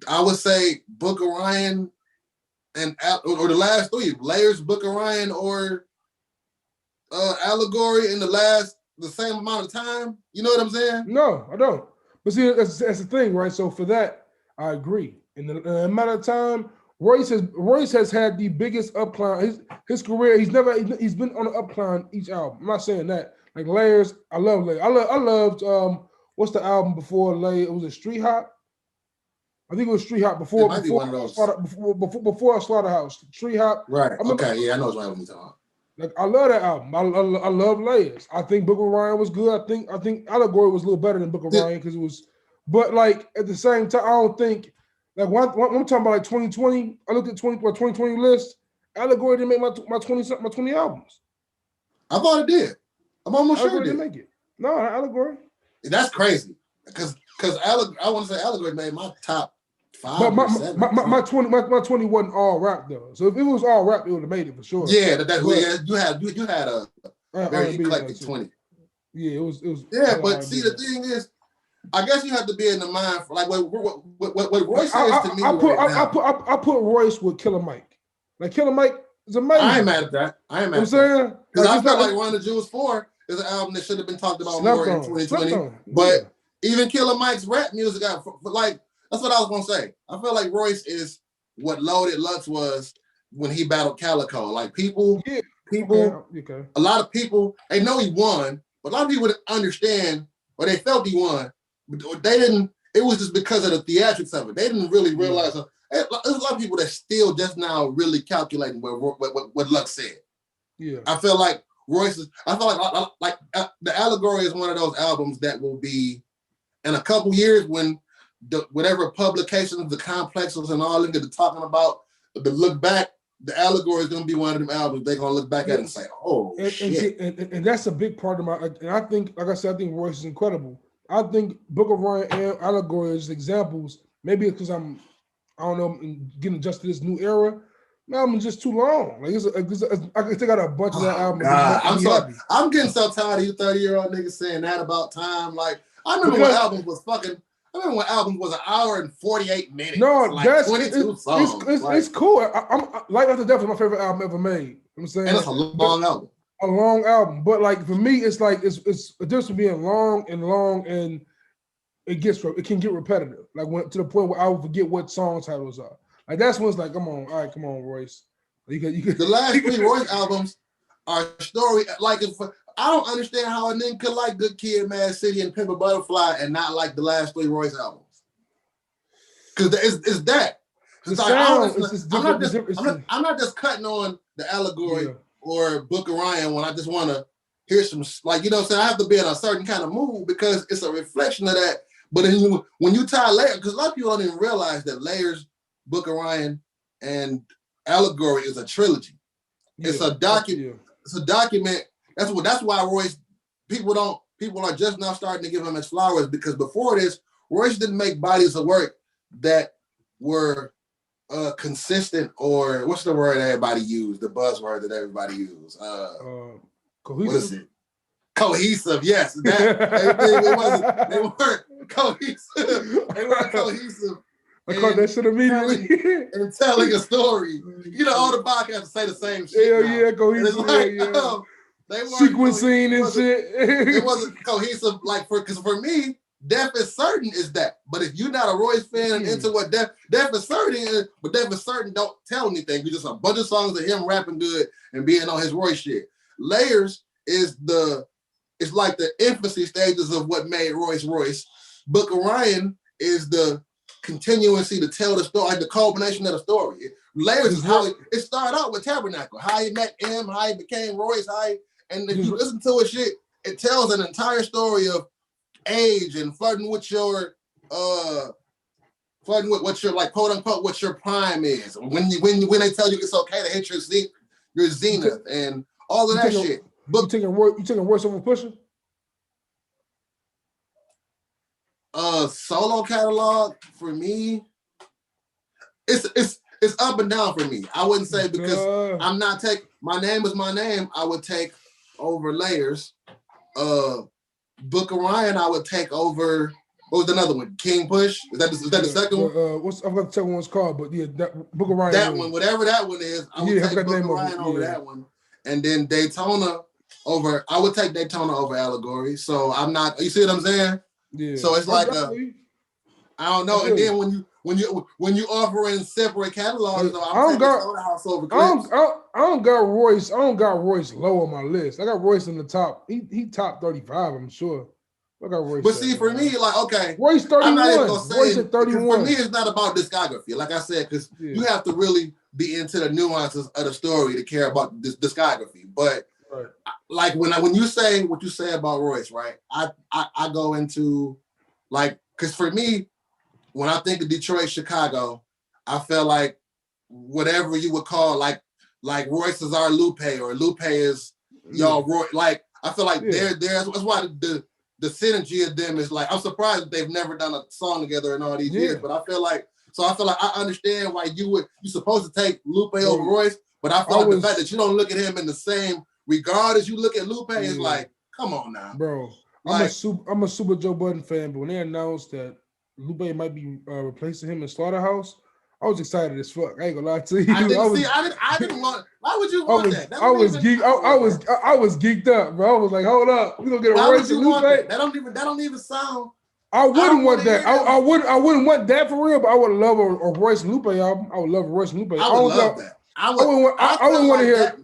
I would say, Book of Ryan or the last three, Layers, Book of Ryan, or Allegory in the same amount of time? You know what I'm saying? No, I don't. But see, that's the thing, right? So for that, I agree. In the amount of time, Royce has had the biggest upcline. His career, he's been on the upcline each album. I'm not saying that. Like Layers, I love Layers. I loved what's the album before Layers? Was it Street Hop? I think it was Street Hop before before Slaughterhouse. Street Hop. Right. Okay. Yeah, I know what album you're talking about. Like I love that album. I love Layers. I think Book of Ryan was good. I think Allegory was a little better than Book of Ryan because it was. But like at the same time, I don't think. Like when I'm talking about like 2020, I looked at 2020 list. Allegory didn't make my 20 albums. I thought it did. I'm almost sure it did. Didn't make it. No, Allegory. That's crazy because I want to say Allegory made my top 5. But my 20 wasn't all rap though. So if it was all rap, it would have made it for sure. Yeah, you had a very eclectic 20. Yeah, it was. Yeah, but see, the thing is, I guess you have to be in the mind for like what Royce says to me. I put Royce with Killer Mike. Like Killer Mike is amazing. I ain't mad at that. I'm saying because I felt like Run the Jewels 4 is an album that should have been talked about more in 2020. But even Killer Mike's rap music, like that's what I was gonna say. I feel like Royce is what Loaded Lux was when he battled Calico. Like people, a lot of people, they know he won, but a lot of people didn't understand or they felt he won. But they didn't. It was just because of the theatrics of it. They didn't really realize. There's a lot of people that still just now really calculating what Lux said. Yeah, I feel like Royce is. I feel like the Allegory is one of those albums that will be in a couple years when whatever publications, the complexes, and all them get to talking about the look back. The Allegory is going to be one of them albums they're going to look back at and say, "Oh shit!" And that's a big part of my. And I think, like I said, I think Royce is incredible. I think Book of Ryan and Allegory is examples. Maybe it's because I don't know, getting adjusted to this new era. My album is just too long. Like I could take out a bunch of that album. God. I'm getting so tired of you 30-year-old niggas saying that about time. Like I remember when albums was an hour and 48 minutes. No, like that's 22 songs. It's cool. I'm Life After Death is my favorite album ever made. You know what I'm saying? And it's a long album. A long album, but like for me, it's like it's a difference between being long, and it can get repetitive. Like to the point where I will forget what song titles are. Like that's when it's like, come on, Royce. You could. The last 3 Royce albums are story. Like I don't understand how a nigga could like Good Kid, Mad City, and Pimp a Butterfly and not like the last 3 Royce albums. Because it's that. I'm not just cutting on the Allegory. Yeah. Or Book of Ryan when I just want to hear some, like, you know what I'm saying? I have to be in a certain kind of mood because it's a reflection of that. But then when you tie Layers, because a lot of people don't even realize that Layers, Book of Ryan, and Allegory is a trilogy. Yeah. It's a document. It's a document. That's why Royce, people are just now starting to give him his flowers because before this, Royce didn't make bodies of work that were consistent, or what's the word everybody use? The buzzword that everybody use. Cohesive. What is it? Cohesive. Yes, that they weren't cohesive. They weren't cohesive. I caught that shit immediately. And telling a story. You know, all the podcasts say the same shit. Yeah, cohesive. Like, they weren't sequencing and shit. It wasn't cohesive. Like because for me, Death is Certain is that. But if you're not a Royce fan and into what Death is Certain is, but Death is Certain don't tell anything. It's just a bunch of songs of him rapping good and being on his Royce shit. Layers is it's like the infancy stages of what made Royce. Book of Ryan is the continuancy to tell the story, like the culmination of the story. Layers is how it started out with Tabernacle, how he met him, how he became Royce, and if you listen to his shit, it tells an entire story of age and flirting with what your like quote unquote what your prime is. When they tell you it's okay to hit your zenith and all of that shit. But you taking Royce over Pusha? Solo catalog for me, it's up and down for me. I wouldn't say because I'm not take My Name Is My Name. I would take over Layers. Book of Ryan, I would take over. What was another one? King Push. Is that the second one? I'm going to tell you what it's called, but yeah, that Book of Ryan. That one, whatever that one is, I would take Book of Ryan over that one, and then Daytona over. I would take Daytona over Allegory. So I'm not. You see what I'm saying? Yeah. So it's like I don't know. And then when you offering separate catalogs, I don't got Royce. I don't got Royce low on my list. I got Royce in the top. He top 35, I'm sure. I got Royce. But see, for me, like, okay, Royce 31. I'm not even gonna say Royce at 31. For me, it's not about discography. Like I said, because you have to really be into the nuances of the story to care about this discography. But like when you say what you say about Royce, right? I go into like, because for me, when I think of Detroit, Chicago, I feel like whatever you would call like Royce is our Lupe or Lupe is y'all Roy. Like I feel like that's why the synergy of them is like, I'm surprised that they've never done a song together in all these years. But I feel like I understand why you're supposed to take Lupe over Royce, but I feel like the fact that you don't look at him in the same regard as you look at Lupe is like, come on now, bro. Like, I'm a super Joe Budden fan, but when they announced that Lupe might be replacing him in Slaughterhouse, I was excited as fuck. I ain't gonna lie to you. I didn't want. Why would you want that? I was geeked up, bro. I was like, hold up, we gonna get a Royce and Lupe. That don't even sound. I wouldn't want that. I wouldn't want that for real, but I would love a Royce and Lupe album. I would love a Royce and Lupe. I would love that. I wouldn't want to hear.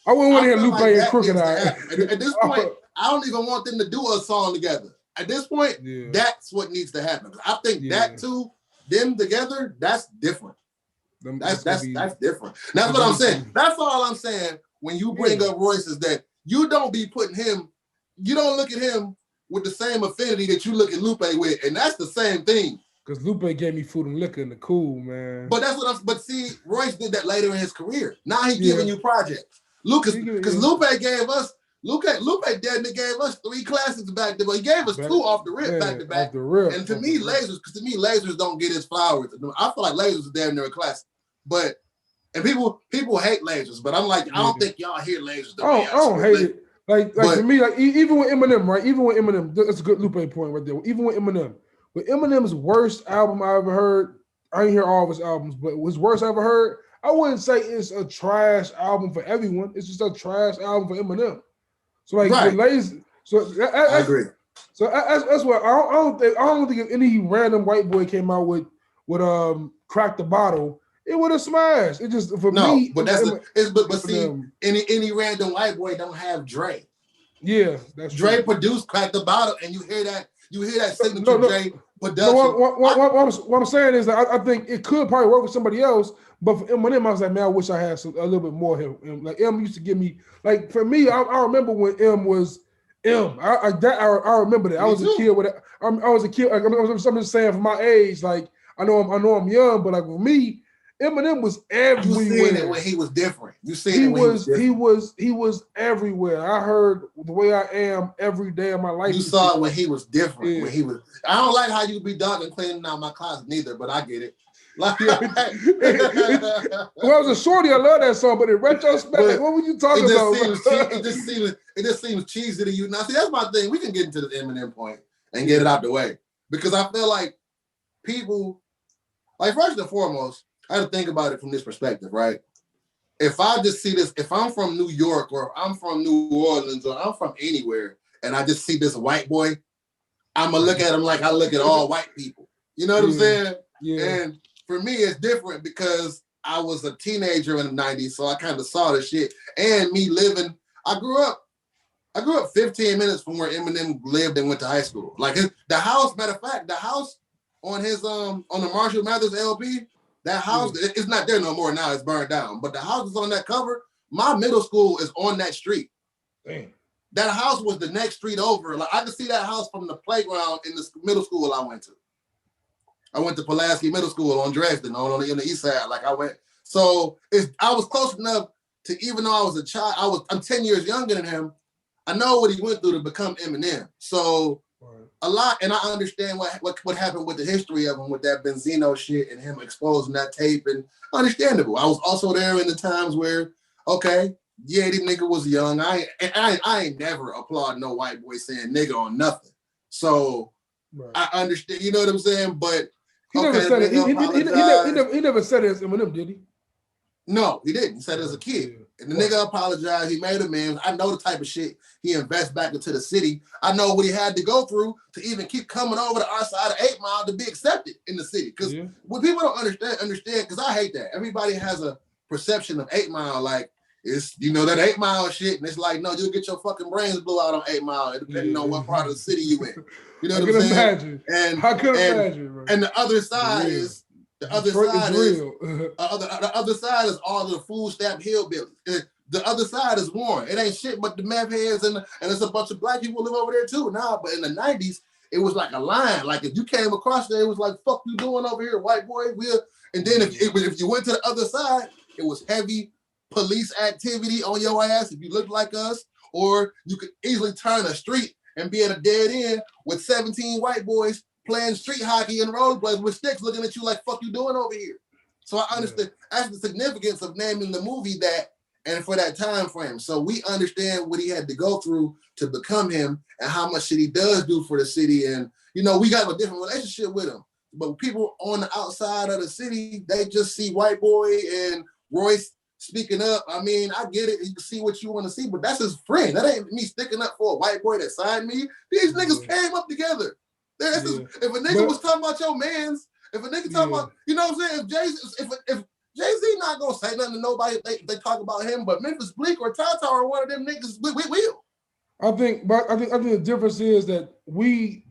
I wouldn't want to hear Lupe and Crooked Eye. At this point, I don't even want them to do a song together. At this point, that's what needs to happen. I think that too, them together, that's different. That's different. That's what I'm saying. That's all I'm saying. When you bring up Royce, is that you don't be putting him. You don't look at him with the same affinity that you look at Lupe with, and that's the same thing. Because Lupe gave me Food and Liquor in the Cool, man. But that's what I'm. But see, Royce did that later in his career. Now he's giving you projects. Because Lupe gave us. Lupe definitely gave us 3 classics back to back. He gave us 2 off the rip back to back. And to me, Lasers don't get his flowers. I feel like Lasers is damn near a classic. But and people hate Lasers, but I'm like, I don't think y'all hear Lasers. I don't hate it. Like for me, like even with Eminem, right? Even with Eminem, that's a good Lupe point right there. Even with Eminem's worst album I ever heard, I didn't hear all of his albums, but his worst I ever heard, I wouldn't say it's a trash album for everyone. It's just a trash album for Eminem. So like the Lasers, I agree. So that's what I don't think if any random white boy came out with Crack the Bottle, it would have smashed. It just for me. But any random white boy don't have Dre. Yeah, that's Dre true. produced Crack the Bottle, and you hear that signature Dre production. What I'm saying is that I think it could probably work with somebody else, but for Eminem, I was like, man, I wish I had a little bit more of him. Like M used to give me, like for me, I remember when M was M. I remember that. I was a kid with it. I was a kid. I'm just saying for my age, like I know I'm young, but like for me, Eminem was everywhere. You seen it when he was different. You seen he was everywhere. I heard The Way I Am every day of my life. You saw it when he was different. Yeah. When he was. I don't like how you be done and cleaning out my closet neither, but I get it. Like, when I was a shorty, I love that song, but in retrospect, like, what were you talking about? It just seems cheesy to you. Now, see, that's my thing. We can get into the Eminem point and get it out the way because I feel like people, like first and foremost, I had to think about it from this perspective, right? If I just see this, if I'm from New York or I'm from New Orleans or I'm from anywhere, and I just see this white boy, I'm gonna look at him like I look at all white people. You know what I'm saying? Yeah. And for me, it's different because I was a teenager in the 90s, so I kind of saw the shit. And me living, I grew up 15 minutes from where Eminem lived and went to high school. Like the house, matter of fact, the house on his on the Marshall Mathers LP, that house, it's not there no more now, it's burned down. But the house is on that cover. My middle school is on that street. Damn. That house was the next street over. Like I could see that house from the playground in the middle school I went to. I went to Pulaski Middle School on Dresden, on the east side. Like I went, so I was close enough to, even though I was a child, I'm 10 years younger than him. I know what he went through to become Eminem. So a lot, and I understand what happened with the history of him with that Benzino shit and him exposing that tape, and understandable. I was also there in the times where, okay, yeah, this nigga was young. I ain't never applaud no white boy saying nigga on nothing. So I understand, you know what I'm saying? But he never said it. He never said it as Eminem, did he? No, he didn't. He said as a kid. And the nigga apologized. He made amends. I know the type of shit he invests back into the city. I know what he had to go through to even keep coming over to our side of 8 Mile to be accepted in the city. Because what people don't understand, because I hate that. Everybody has a perception of 8 Mile like it's, that 8 Mile shit. And it's like, no, you'll get your fucking brains blew out on 8 Mile, depending on what part of the city you in. You know what I'm saying? Imagine. I can imagine. Bro. And the other side is, the other side is all the food stamp hillbillies. The other side is Warren. It ain't shit but the meth heads and there's a bunch of black people live over there too now. But in the 90s, it was like a line. Like if you came across there, it was like, fuck you doing over here, white boy? And then if you went to the other side, it was heavy police activity on your ass if you looked like us, or you could easily turn a street and be at a dead end with 17 white boys playing street hockey and rollerblades with sticks looking at you like, fuck you doing over here? So I understand that's the significance of naming the movie that, and for that time frame. So we understand what he had to go through to become him and how much shit he does do for the city. And, we got a different relationship with him. But people on the outside of the city, they just see white boy and Royce speaking up. I mean, I get it. You can see what you want to see, but that's his friend. That ain't me sticking up for a white boy that signed me. These niggas came up together. If a nigga was talking about your mans, if a nigga talking about, you know what I'm saying? If Jay-Z not gonna say nothing to nobody, they talk about him, but Memphis Bleak or Tata or one of them niggas, we will. I think the difference is that we,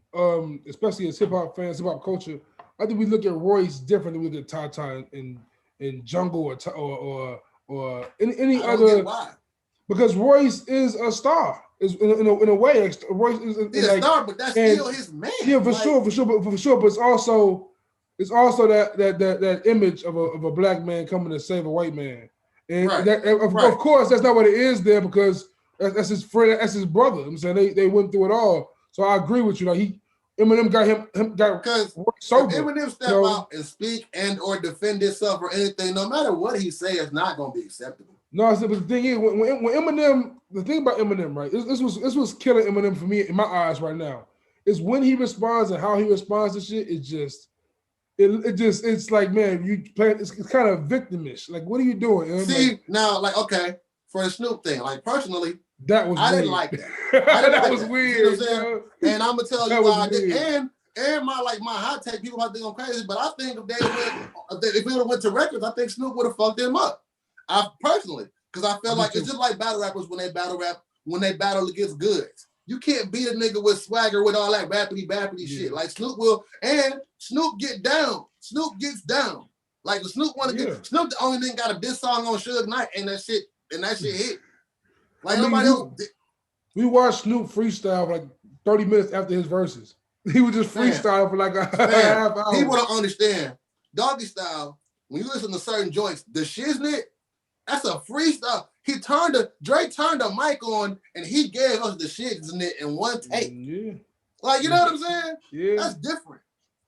especially as hip hop fans, hip hop culture, I think we look at Royce different than we look at Tata in Jungle or any other. Why? Because Royce is a star. Is in a way, Royce is a star, but that's still his man. Yeah, for sure. But it's also that image of a black man coming to save a white man, and of course that's not what it is there, because that's his friend, that's his brother. I'm saying they went through it all. So I agree with you. Like Eminem got because Eminem step out and speak and or defend himself or anything, no matter what he say, it's not going to be acceptable. No, but the thing is, when Eminem, the thing about Eminem, right? This was killing Eminem for me in my eyes right now. Is when he responds and how he responds to shit. It's like, man, you play. It's kind of victimish. Like, what are you doing? See, now, like, okay, for the Snoop thing, like personally, I didn't like that. That was weird. You know what I'm saying? And I'm gonna tell you why I did. And my hot take, people might think I'm crazy, but I think if we would have went to records, I think Snoop would have fucked them up. I personally, because I feel like it's just like battle rappers when they battle rap, when they battle against goods. You can't beat a nigga with swagger with all that rappity shit. Like Snoop will, and Snoop get down. Snoop gets down. Like the Snoop want to get. Snoop the only thing got a diss song on Suge Knight, and that shit hit. Like nobody else. We watched Snoop freestyle for like 30 minutes after his verses. He would just freestyle for like a half hour. People don't understand. Doggy Style, when you listen to certain joints, the shiznit, that's a freestyle. Dre turned the mic on and he gave us the shiznit in one take. Yeah. Like, you know what I'm saying? Yeah. That's different.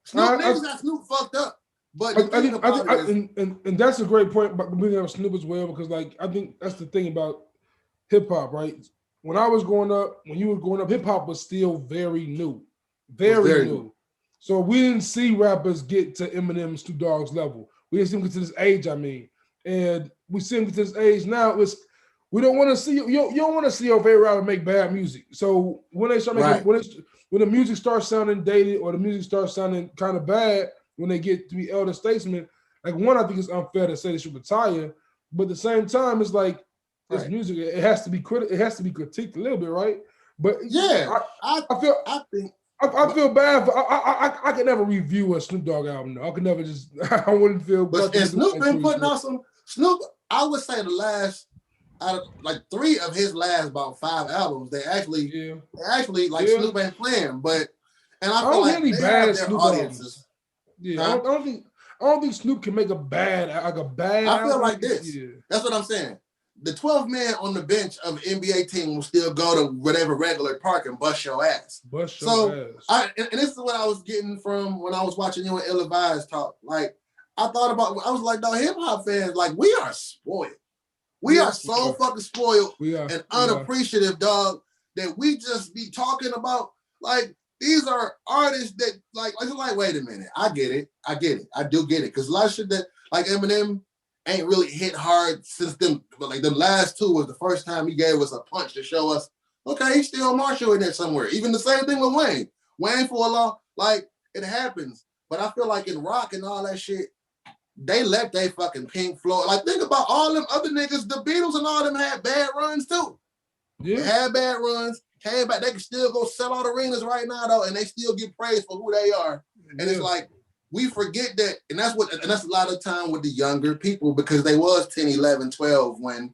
Niggas got Snoop fucked up. But and that's a great point about bringing up Snoop as well, because like I think that's the thing about hip hop, right? When I was growing up, when you were growing up, hip hop was still very new. Very new. So we didn't see rappers get to Eminem, Snoop Dogg's level. We didn't see them get to this age, and we see them get to this age now. We don't want to see you don't want to see your favorite rapper make bad music. So when they start making when the music starts sounding dated or the music starts sounding kind of bad, when they get to be elder statesmen, like one, I think it's unfair to say they should retire, but at the same time, it's like this music, it has to be critiqued a little bit, right? But yeah, I feel bad for I could never review a Snoop Dogg album though. I could never just I wouldn't feel. But Snoop been putting out some Snoop. I would say the last out of like 3 of his last about 5 albums, they actually like Snoop ain't playing, but and I feel like they have their audiences. Yeah, I don't think Snoop can make a bad. I feel like this. Yeah. That's what I'm saying. The 12th man on the bench of NBA team will still go to whatever regular park and bust your ass. And this is what I was getting from when I was watching you and Ill Advised talk. Like, I was like, no, hip hop fans, like, we are spoiled. We are so fucking spoiled and unappreciative, dog, that we just be talking about, like, these are artists that, like, wait a minute. I get it. I do get it. Because a lot of shit that, like Eminem, ain't really hit hard since them. But like the last two was the first time he gave us a punch to show us, okay, he's still Marshall in there somewhere. Even the same thing with Wayne. Wayne for a long, like it happens. But I feel like in rock and all that shit, they let they fucking Pink Floyd. Like think about all them other niggas, the Beatles and all them had bad runs too. Yeah. They had bad runs, came back. They can still go sell out arenas right now though, and they still get praised for who they are. And it's like we forget that, and that's a lot of time with the younger people because they was 10, 11, 12 when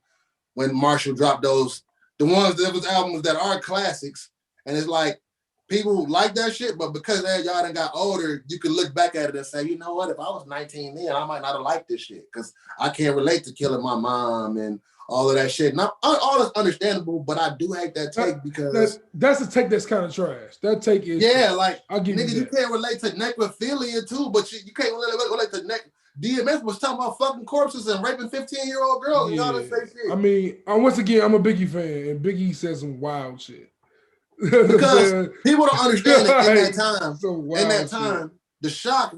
Marshall dropped those, the ones that was albums that are classics. And it's like people like that shit, but because y'all done got older, you can look back at it and say, you know what, if I was 19 then, I might not have liked this shit because I can't relate to killing my mom and all of that shit. Now, all is understandable, but I do hate that take because that's a take that's kind of trash. That take is like I'll give nigga, you can't relate to necrophilia too, but you can't relate to DMX was talking about fucking corpses and raping 15-year-old girls and all that same shit. I mean, once again, I'm a Biggie fan, and Biggie said some wild shit. Because people don't understand that in that time, the shock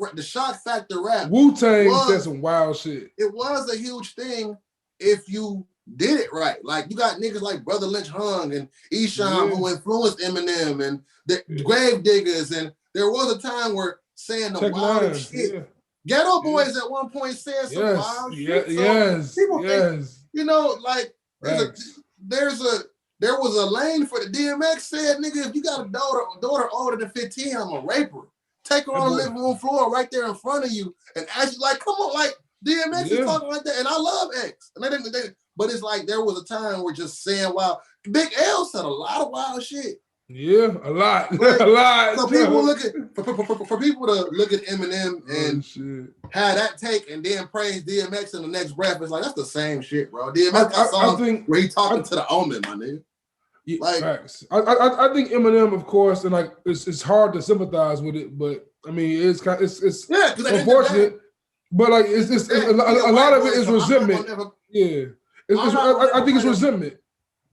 factor rap. Wu-Tang said some wild shit. It was a huge thing if you did it right. Like you got niggas like Brother Lynch Hung and Esham who influenced Eminem and the Grave Diggers, and there was a time where saying the wild shit. Yeah. Ghetto Boys at one point said some wild shit. So people think, you know, like there was a lane for the DMX said, nigga, if you got a daughter older than 15, I'm a raper. Take her on the living room floor right there in front of you and ask you, like, come on, like, DMX is talking like that. And I love X. But it's like there was a time where just saying wild. Big L said a lot of wild shit. Yeah, a lot. Like, a lot. So people for people to look at Eminem and have that take and then praise DMX in the next breath, it's like, that's the same shit, bro. DMX got songs where he talking to the Omen, my nigga. Like, I think Eminem, of course, and like it's hard to sympathize with it, but I mean it's unfortunate. But like it's a lot of it is resentment. I think it's resentment.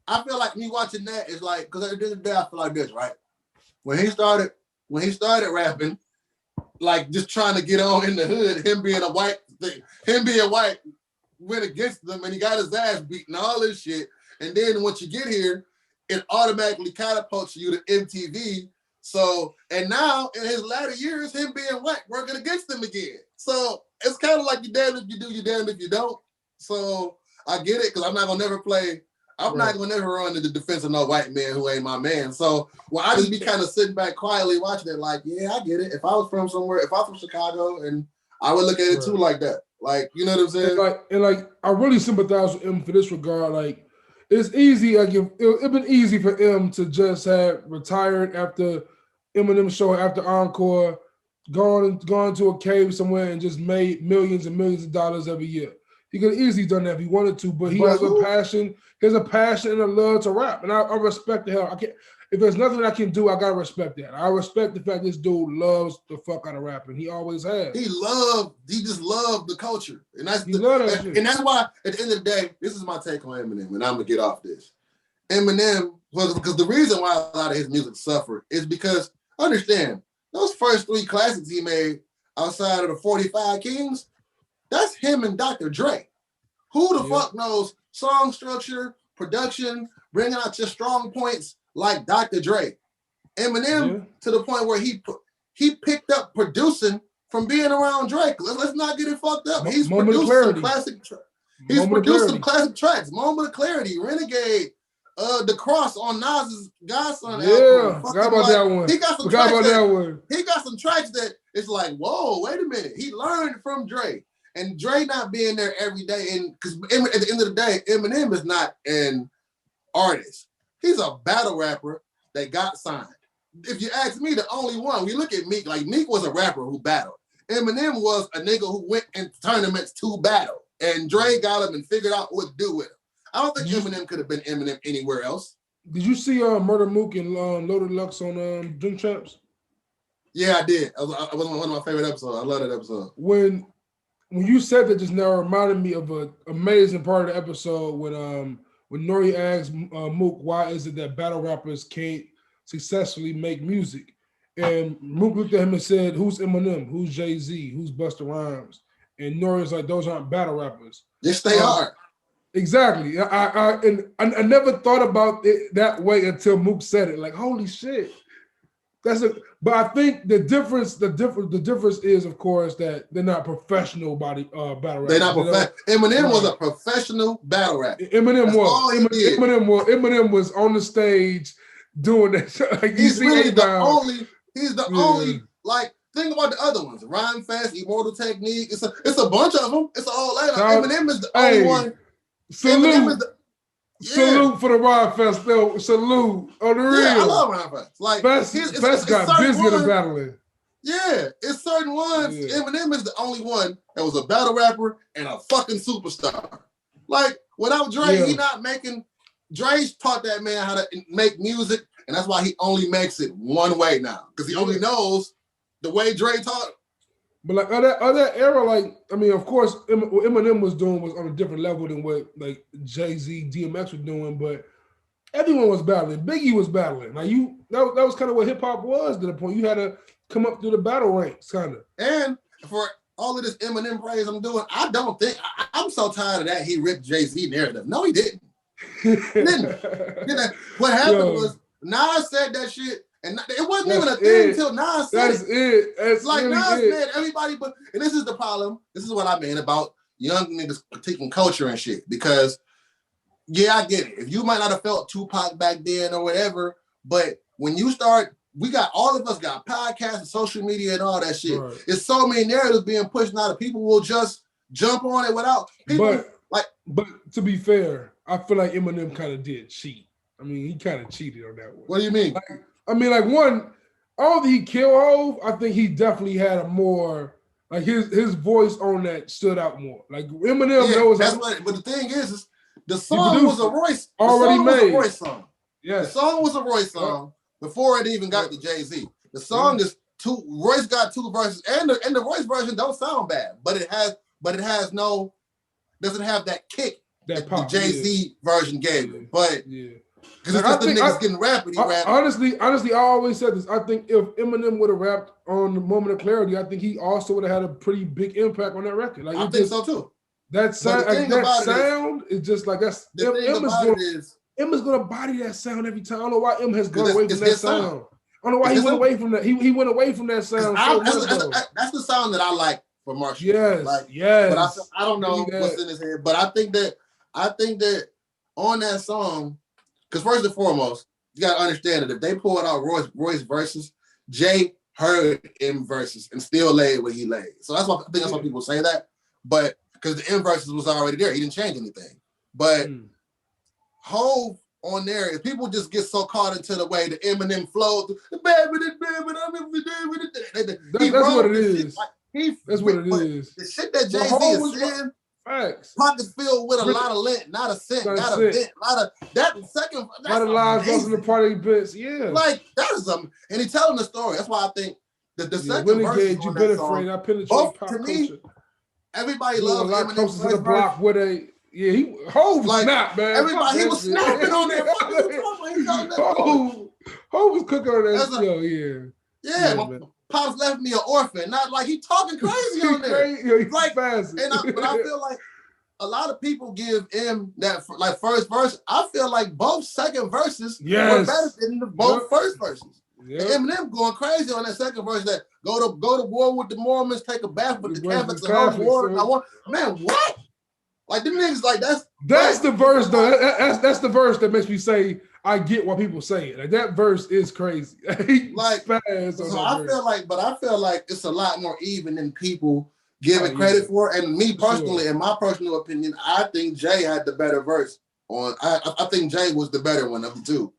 I feel like me watching that is like, because at the end of the day, I feel like this, right? When he started rapping, like just trying to get on in the hood, him being white went against them and he got his ass beaten, all this shit. And then once you get here, it automatically catapults you to MTV. So, and now in his latter years, him being white working against them again. So it's kind of like you damned if you do, you damned if you don't. So I get it, because I'm not gonna never run to the defense of no white man who ain't my man. So I just be kind of sitting back quietly watching it, like, yeah, I get it. If I was from somewhere, if I was from Chicago, and I would look at it too like that. Like, you know what I'm saying? And I really sympathize with him for this regard. Like, it's easy. Like, it'd been easy for him to just have retired after Eminem show, after Encore, gone to a cave somewhere and just made millions and millions of dollars every year. He could have easily done that if he wanted to, but he has a passion. He has a passion and a love to rap, and I respect the hell. I can't. If there's nothing I can do, I gotta respect that. I respect the fact this dude loves the fuck out of rapping. He always has. He just loved the culture, and that's why at the end of the day, this is my take on Eminem, and I'm gonna get off this. Eminem was because the reason why a lot of his music suffered is because understand those first three classics he made outside of the 45 Kings. That's him and Dr. Dre. Who the fuck knows song structure, production, bringing out your strong points like Dr. Dre? Eminem to the point where he picked up producing from being around Drake. Let's not get it fucked up. He's produced some classic tracks. Moment of Clarity, Renegade, The Cross on Nas's Godson album. Yeah, forgot about that one. He got some tracks that it's like, whoa, wait a minute. He learned from Dre. And Dre not being there every day, and because at the end of the day, Eminem is not an artist. He's a battle rapper that got signed. If you ask me, the only one, we look at Meek, like Meek was a rapper who battled. Eminem was a nigga who went in tournaments to battle. And Dre got him and figured out what to do with him. I don't think Eminem could have been Eminem anywhere else. Did you see Murder Mook and Loaded Lux on Drink Champs? Yeah, I did. It was one of my favorite episodes. I love that episode. When you said that just now, reminded me of an amazing part of the episode when Nori asked Mook, why is it that battle rappers can't successfully make music? And Mook looked at him and said, who's Eminem? Who's Jay-Z? Who's Busta Rhymes? and Nori's like, those aren't battle rappers. Yes, they are. Exactly. I never thought about it that way until Mook said it. Like, holy shit. But I think the difference is, of course, that they're not professional battle rappers. They're not professional. Eminem was a professional battle rapper. Eminem was on the stage doing that. Like, he's really the only. He's the only. Like, think about the other ones: Rhyme Fest, Immortal Technique. It's a bunch of them. It's all like Eminem is the only one. Salute for the Rhyme Fest, though. Salute on the real. Yeah, I love Rhyme Fest. Like, Fest got busy in the battling. Yeah, it's certain ones. Yeah. Eminem is the only one that was a battle rapper and a fucking superstar. Like, without Dre, he not making. Dre's taught that man how to make music, and that's why he only makes it one way now, because he only knows the way Dre taught. But like that era, like, I mean, of course, what Eminem was doing was on a different level than what like Jay-Z, DMX were doing, but everyone was battling. Biggie was battling. Like, that was kind of what hip hop was to the point. You had to come up through the battle ranks, kind of. And for all of this Eminem praise I'm doing, I don't think I'm so tired of that he ripped Jay-Z narrative. No, he didn't. What happened was Nas said that shit. And it wasn't even a thing until Nas said it. It's like really Nas made everybody, and this is the problem. This is what I mean about young niggas critiquing culture and shit. Because, yeah, I get it. If you might not have felt Tupac back then or whatever, but when you start, all of us got podcasts and social media and all that shit. Right. It's so many narratives being pushed now that people will just jump on it without people. But to be fair, I feel like Eminem kind of did cheat. I mean, he kind of cheated on that one. What do you mean? One, although he killed Hov, I think he definitely had a more, like, his voice on that stood out more. Like, Eminem knows how. But the thing is the song was a Royce. Already made. Was a Royce song. Yeah. The song was a Royce song before it even got to Jay-Z. The song is Royce got two verses, and the Royce version don't sound bad, but it doesn't have that kick that the Jay-Z version gave it. But because it's just the niggas getting rapping. Honestly, I always said this. I think if Eminem would have rapped on The Moment of Clarity, I think he also would have had a pretty big impact on that record. Like, I think so too. That sound is just like that's. Emma's gonna body that sound every time. I don't know why M has gone away from that sound. I don't know why he went away from that. He went away from that sound. That's the sound that I like for Marshall. Yes. But I don't know what's in his head. But I think that on that song, because first and foremost, you gotta understand that if they pulled out Royce verses, Jay heard M verses and still laid what he laid. So that's why I think that's why people say that. But because the M verses was already there, he didn't change anything. But Hov on there, if people just get so caught into the way the Eminem flowed, that's what it is. That's what it is. The shit that Jay-Z is saying, facts. Pockets filled with a lot of lint, not a cent, not a bit, a lot of that second. A lot of lies lost in the party bits, Like, that is something. And he's telling the story. That's why I think that the second verse on that song, I penetrate pop culture. Everybody loves Eminem. Closer to the block with a Hov snap, man. Everybody, he was snapping on that. Hov was cooking on that show, Yeah, Pops left me an orphan. Not like he talking crazy on there. But I feel like a lot of people give him that like first verse. I feel like both second verses were better than both first verses. Eminem going crazy on that second verse. That go to war with the Mormons, take a bath with the Catholics, and hold water. Man, what? Like, them niggas, like, that's the verse though. That's the verse that makes me say I get why people say it. Like, that verse is crazy. Like, so I feel like it's a lot more even than people give it credit for. And me personally, in my personal opinion, I think Jay had the better verse on. I think Jay was the better one of the two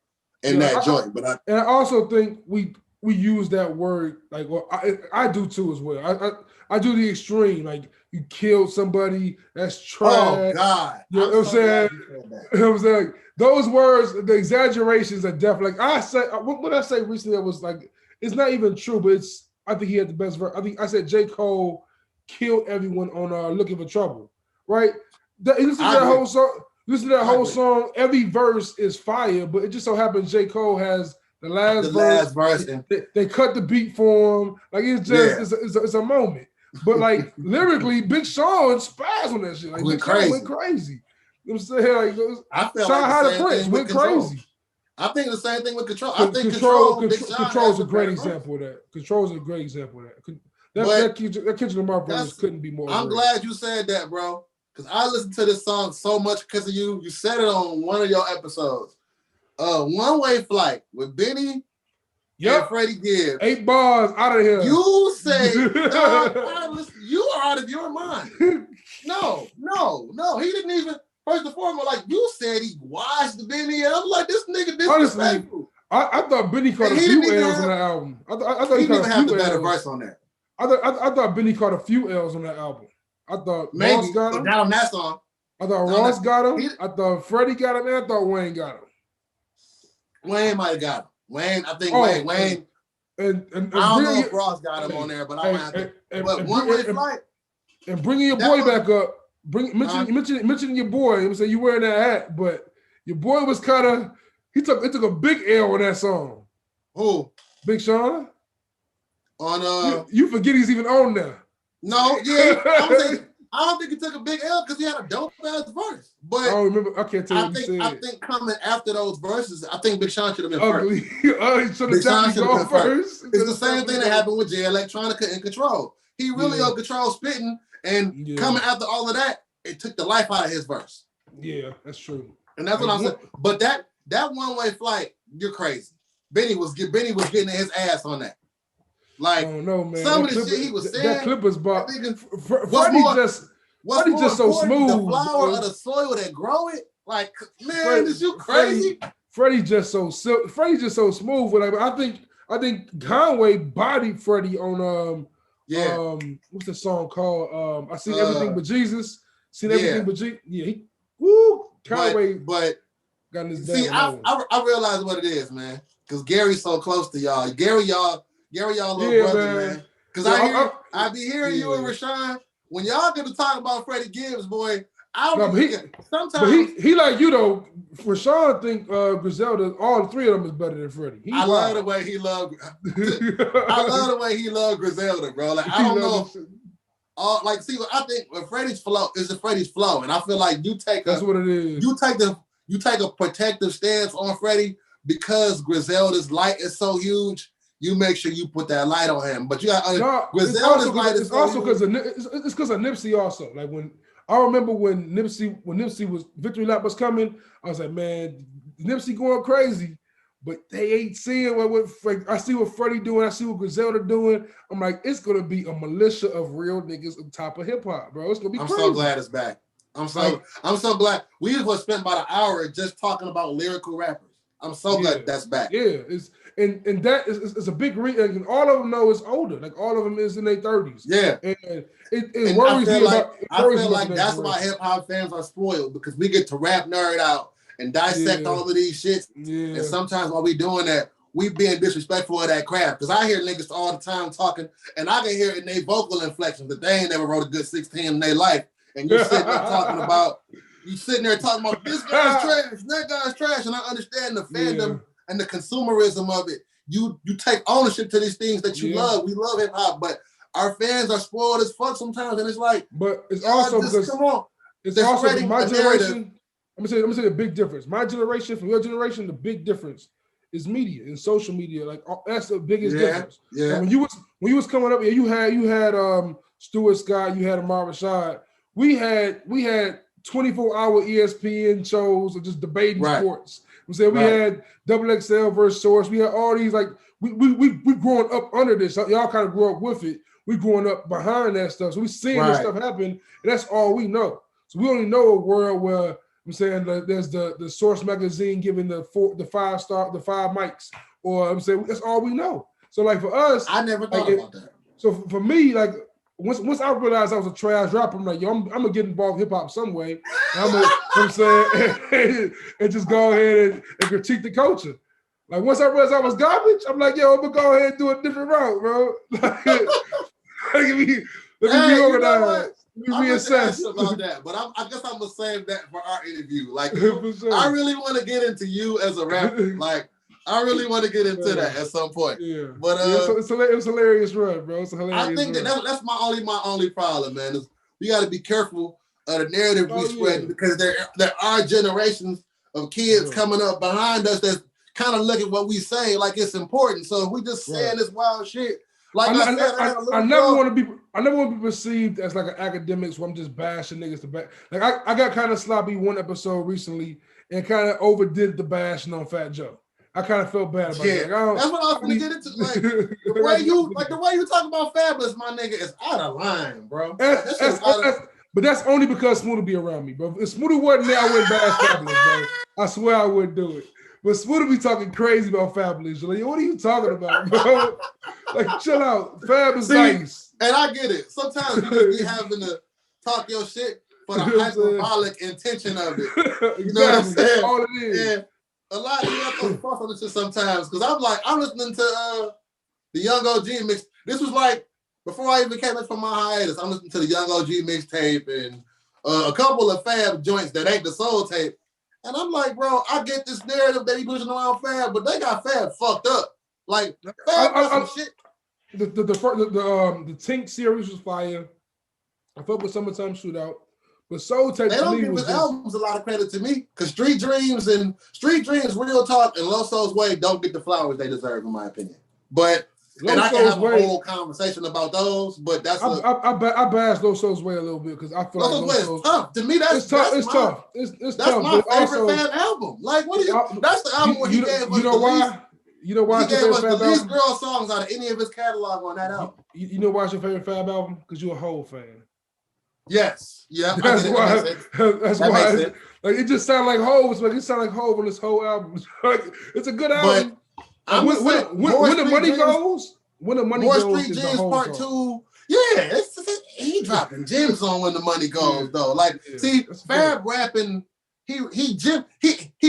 in that joint. But I also think we use that word like, well, I do too as well. I do the extreme, like, you killed somebody, that's trash. Oh God. You know what I'm saying? You know what I'm saying? Those words, the exaggerations are definitely, like, I said, what I say recently, I was like, it's not even true, but I think he had the best verse. I think I said J. Cole killed everyone on Looking for Trouble, right? Listen to that whole song. Listen to that whole song. Every verse is fire, but it just so happens J. Cole has the last verse. And they cut the beat for him. Like, it's just it's a moment. But like lyrically, Big Sean spazzed on that shit. Like Went Big Sean crazy. went crazy. You know what I'm saying? Like, I feel Sean like How the the same Prince thing went with Control. crazy. I think the same thing with Control. I think Big Sean Control's a great better example of that. Control's a great example of that. But That Kendrick Lamar verse couldn't be more. I'm glad you said that, bro, because I listened to this song so much because of you. You said it on one of your episodes. One Way Flight with Benny and Freddie Gibbs. 8 bars out of here. You say, you are out of your mind. No. He didn't even, first and foremost, like you said, he washed Benny. And I'm like, this nigga disrespectful. Honestly, I thought Benny caught a few L's on that album. I thought he didn't even have the better better verse on that. I thought Benny caught a few L's on that album. I thought Ross got him. Not on that song. I thought Ross got him. I thought Freddie got him. And I thought Wayne got him. Wayne might have got him. Wayne. And I don't know if Ross got him on there, but I might have to. But One Way Flight. And bringing your boy back up. Mentioning your boy. I'm saying you wearing that hat, but your boy was kind of. It took a big L on that song. Who? Big Sean. On you forget he's even on there. No, yeah. I don't think he took a big L because he had a dope ass verse. But I don't remember. I can't tell you what you said. I think coming after those verses, I think Big Sean should have been ugly. First. Big Sean should have been first. It's the same thing that happened with Jay Electronica and Control. He really on Control spitting and coming after all of that, it took the life out of his verse. Yeah, that's true. And that's what I'm saying. But that One Way Flight, you're crazy. Benny was getting his ass on that. Like, I don't know, man. Some of the shit he was saying. That clip was about. Freddie just so smooth. The flower of the soil that grow it. Like, man, is you crazy? Freddie just so smooth. Like, I think Conway bodied Freddie on what's the song called? I seen everything but Jesus. Seen everything but Jesus. Yeah, Conway. But got his I realize what it is, man. Because Gary's so close to y'all. Gary, y'all little brother, man. Because I be hearing you and Rashawn. When y'all get to talk about Freddie Gibbs, boy, sometimes he like you though. Rashawn think Griselda, all three of them is better than Freddie. I love the way he loved. I love the way he loved Griselda, bro. Like I don't know. I think Freddie's flow is Freddie's flow, and I feel like that's what it is. You take a protective stance on Freddie because Griselda's light is so huge. You make sure you put that light on him, but you got Griselda's light is also because it's because of Nipsey also. Like when I remember when Nipsey was Victory Lap was coming, I was like, man, Nipsey going crazy, but they ain't seeing what I see what Freddie doing, I see what Griselda doing. I'm like, it's gonna be a militia of real niggas on top of hip hop, bro. It's gonna be. I'm crazy. So glad it's back. I'm so glad. We just spent about an hour just talking about lyrical rappers. I'm so glad that's back. Yeah, and that is a big reason. And all of them know it's older. Like all of them is in their 30s. Yeah, and it worries me about. I feel like that's why hip hop fans are spoiled because we get to rap nerd out and dissect all of these shits. Yeah. And sometimes while we doing that, we being disrespectful of that craft. Because I hear niggas all the time talking, and I can hear it in their vocal inflections that they ain't never wrote a good 16 in their life. And you sitting there talking about. You sitting there talking about this guy's trash, that guy's trash, and I understand the fandom and the consumerism of it. You take ownership to these things that you love. We love hip hop, but our fans are spoiled as fuck sometimes, and it's like. But it's also because it's also my generation. I'm gonna say the big difference. My generation from your generation, the big difference is media and social media. Like that's the biggest difference. Yeah. And when you was coming up, you had Stuart Scott, you had Amar Rashad. We had 24-hour ESPN shows of just debating sports. We had Double XL versus Source. We had all these we growing up under this. Y'all kind of grew up with it. We growing up behind that stuff. So we seeing this stuff happen, and that's all we know. So we only know a world where there's the Source magazine giving the 5 mics, or that's all we know. So like for us, I never thought about that. So for me, like. Once I realized I was a trash rapper, I'm like, yo, I'm gonna get involved in hip hop some way. And and just go ahead and critique the culture. Like once I realized I was garbage, I'm like, yo, I'm gonna go ahead and do a different route, bro. Let me reorganize. Let me reassess about that. But I guess I'm gonna save that for our interview. Like, sure. I really want to get into you as a rapper. Like, I really want to get into that at some point. Yeah, but it's a hilarious run, bro. It's a hilarious. I think that's my only problem, man. Is we got to be careful of the narrative we spread because there are generations of kids coming up behind us that kind of look at what we say like it's important. So if we just saying this wild shit, like I never want to be perceived as like an academic, so I'm just bashing niggas to back. Like I got kind of sloppy one episode recently and kind of overdid the bashing on Fat Joe. I kind of felt bad about it. Like, that's what I was gonna get into. Like the way you talk about Fabulous, my nigga, is out of line, bro. But that's only because Smoothie be around me, bro. If Smoothie wasn't there, I wouldn't bash Fabulous, bro. I swear I wouldn't do it. But Smoothie be talking crazy about Fabulous. Like, what are you talking about, bro? Like, chill out. Fab is nice. And I get it. Sometimes you just be having to talk your shit for the hyperbolic intention of it. You know what I'm saying? All it is. And a lot of you have to fuck on this shit sometimes because I'm listening to the Young OG mix. This was like before I even came back from my hiatus. I'm listening to the Young OG mixtape and a couple of Fab joints that ain't the Soul Tape. And I'm like, bro, I get this narrative that he pushing around Fab, but they got Fab fucked up. Like Fab some shit. The Tink series was fire. I fuck with Summertime Shootout. But Soul Tape they don't give his albums a lot of credit to me because Street Dreams, Real Talk, and Low Soul's Way don't get the flowers they deserve, in my opinion. But and I can have a whole conversation about those, but that's I bash Low Soul's Way a little bit because I feel like Low Soul's Way is tough. To me, it's tough. It's tough. That's my favorite Fab album. Like, what do you? That's the album where he gave us You know why? He gave us the least girl songs out of any of his catalog on that album. You know why it's your favorite Fab album? Because you're a whole fan. Yes. Yeah. That's why. That's why. Like it just sounds like Hov. Like it sounds like Hov on this whole album. Like it's a good album. But when the money goes, More Street Dreams Part 2. Yeah, he dropping gems on when the money goes though. Like, see, Fab rapping. He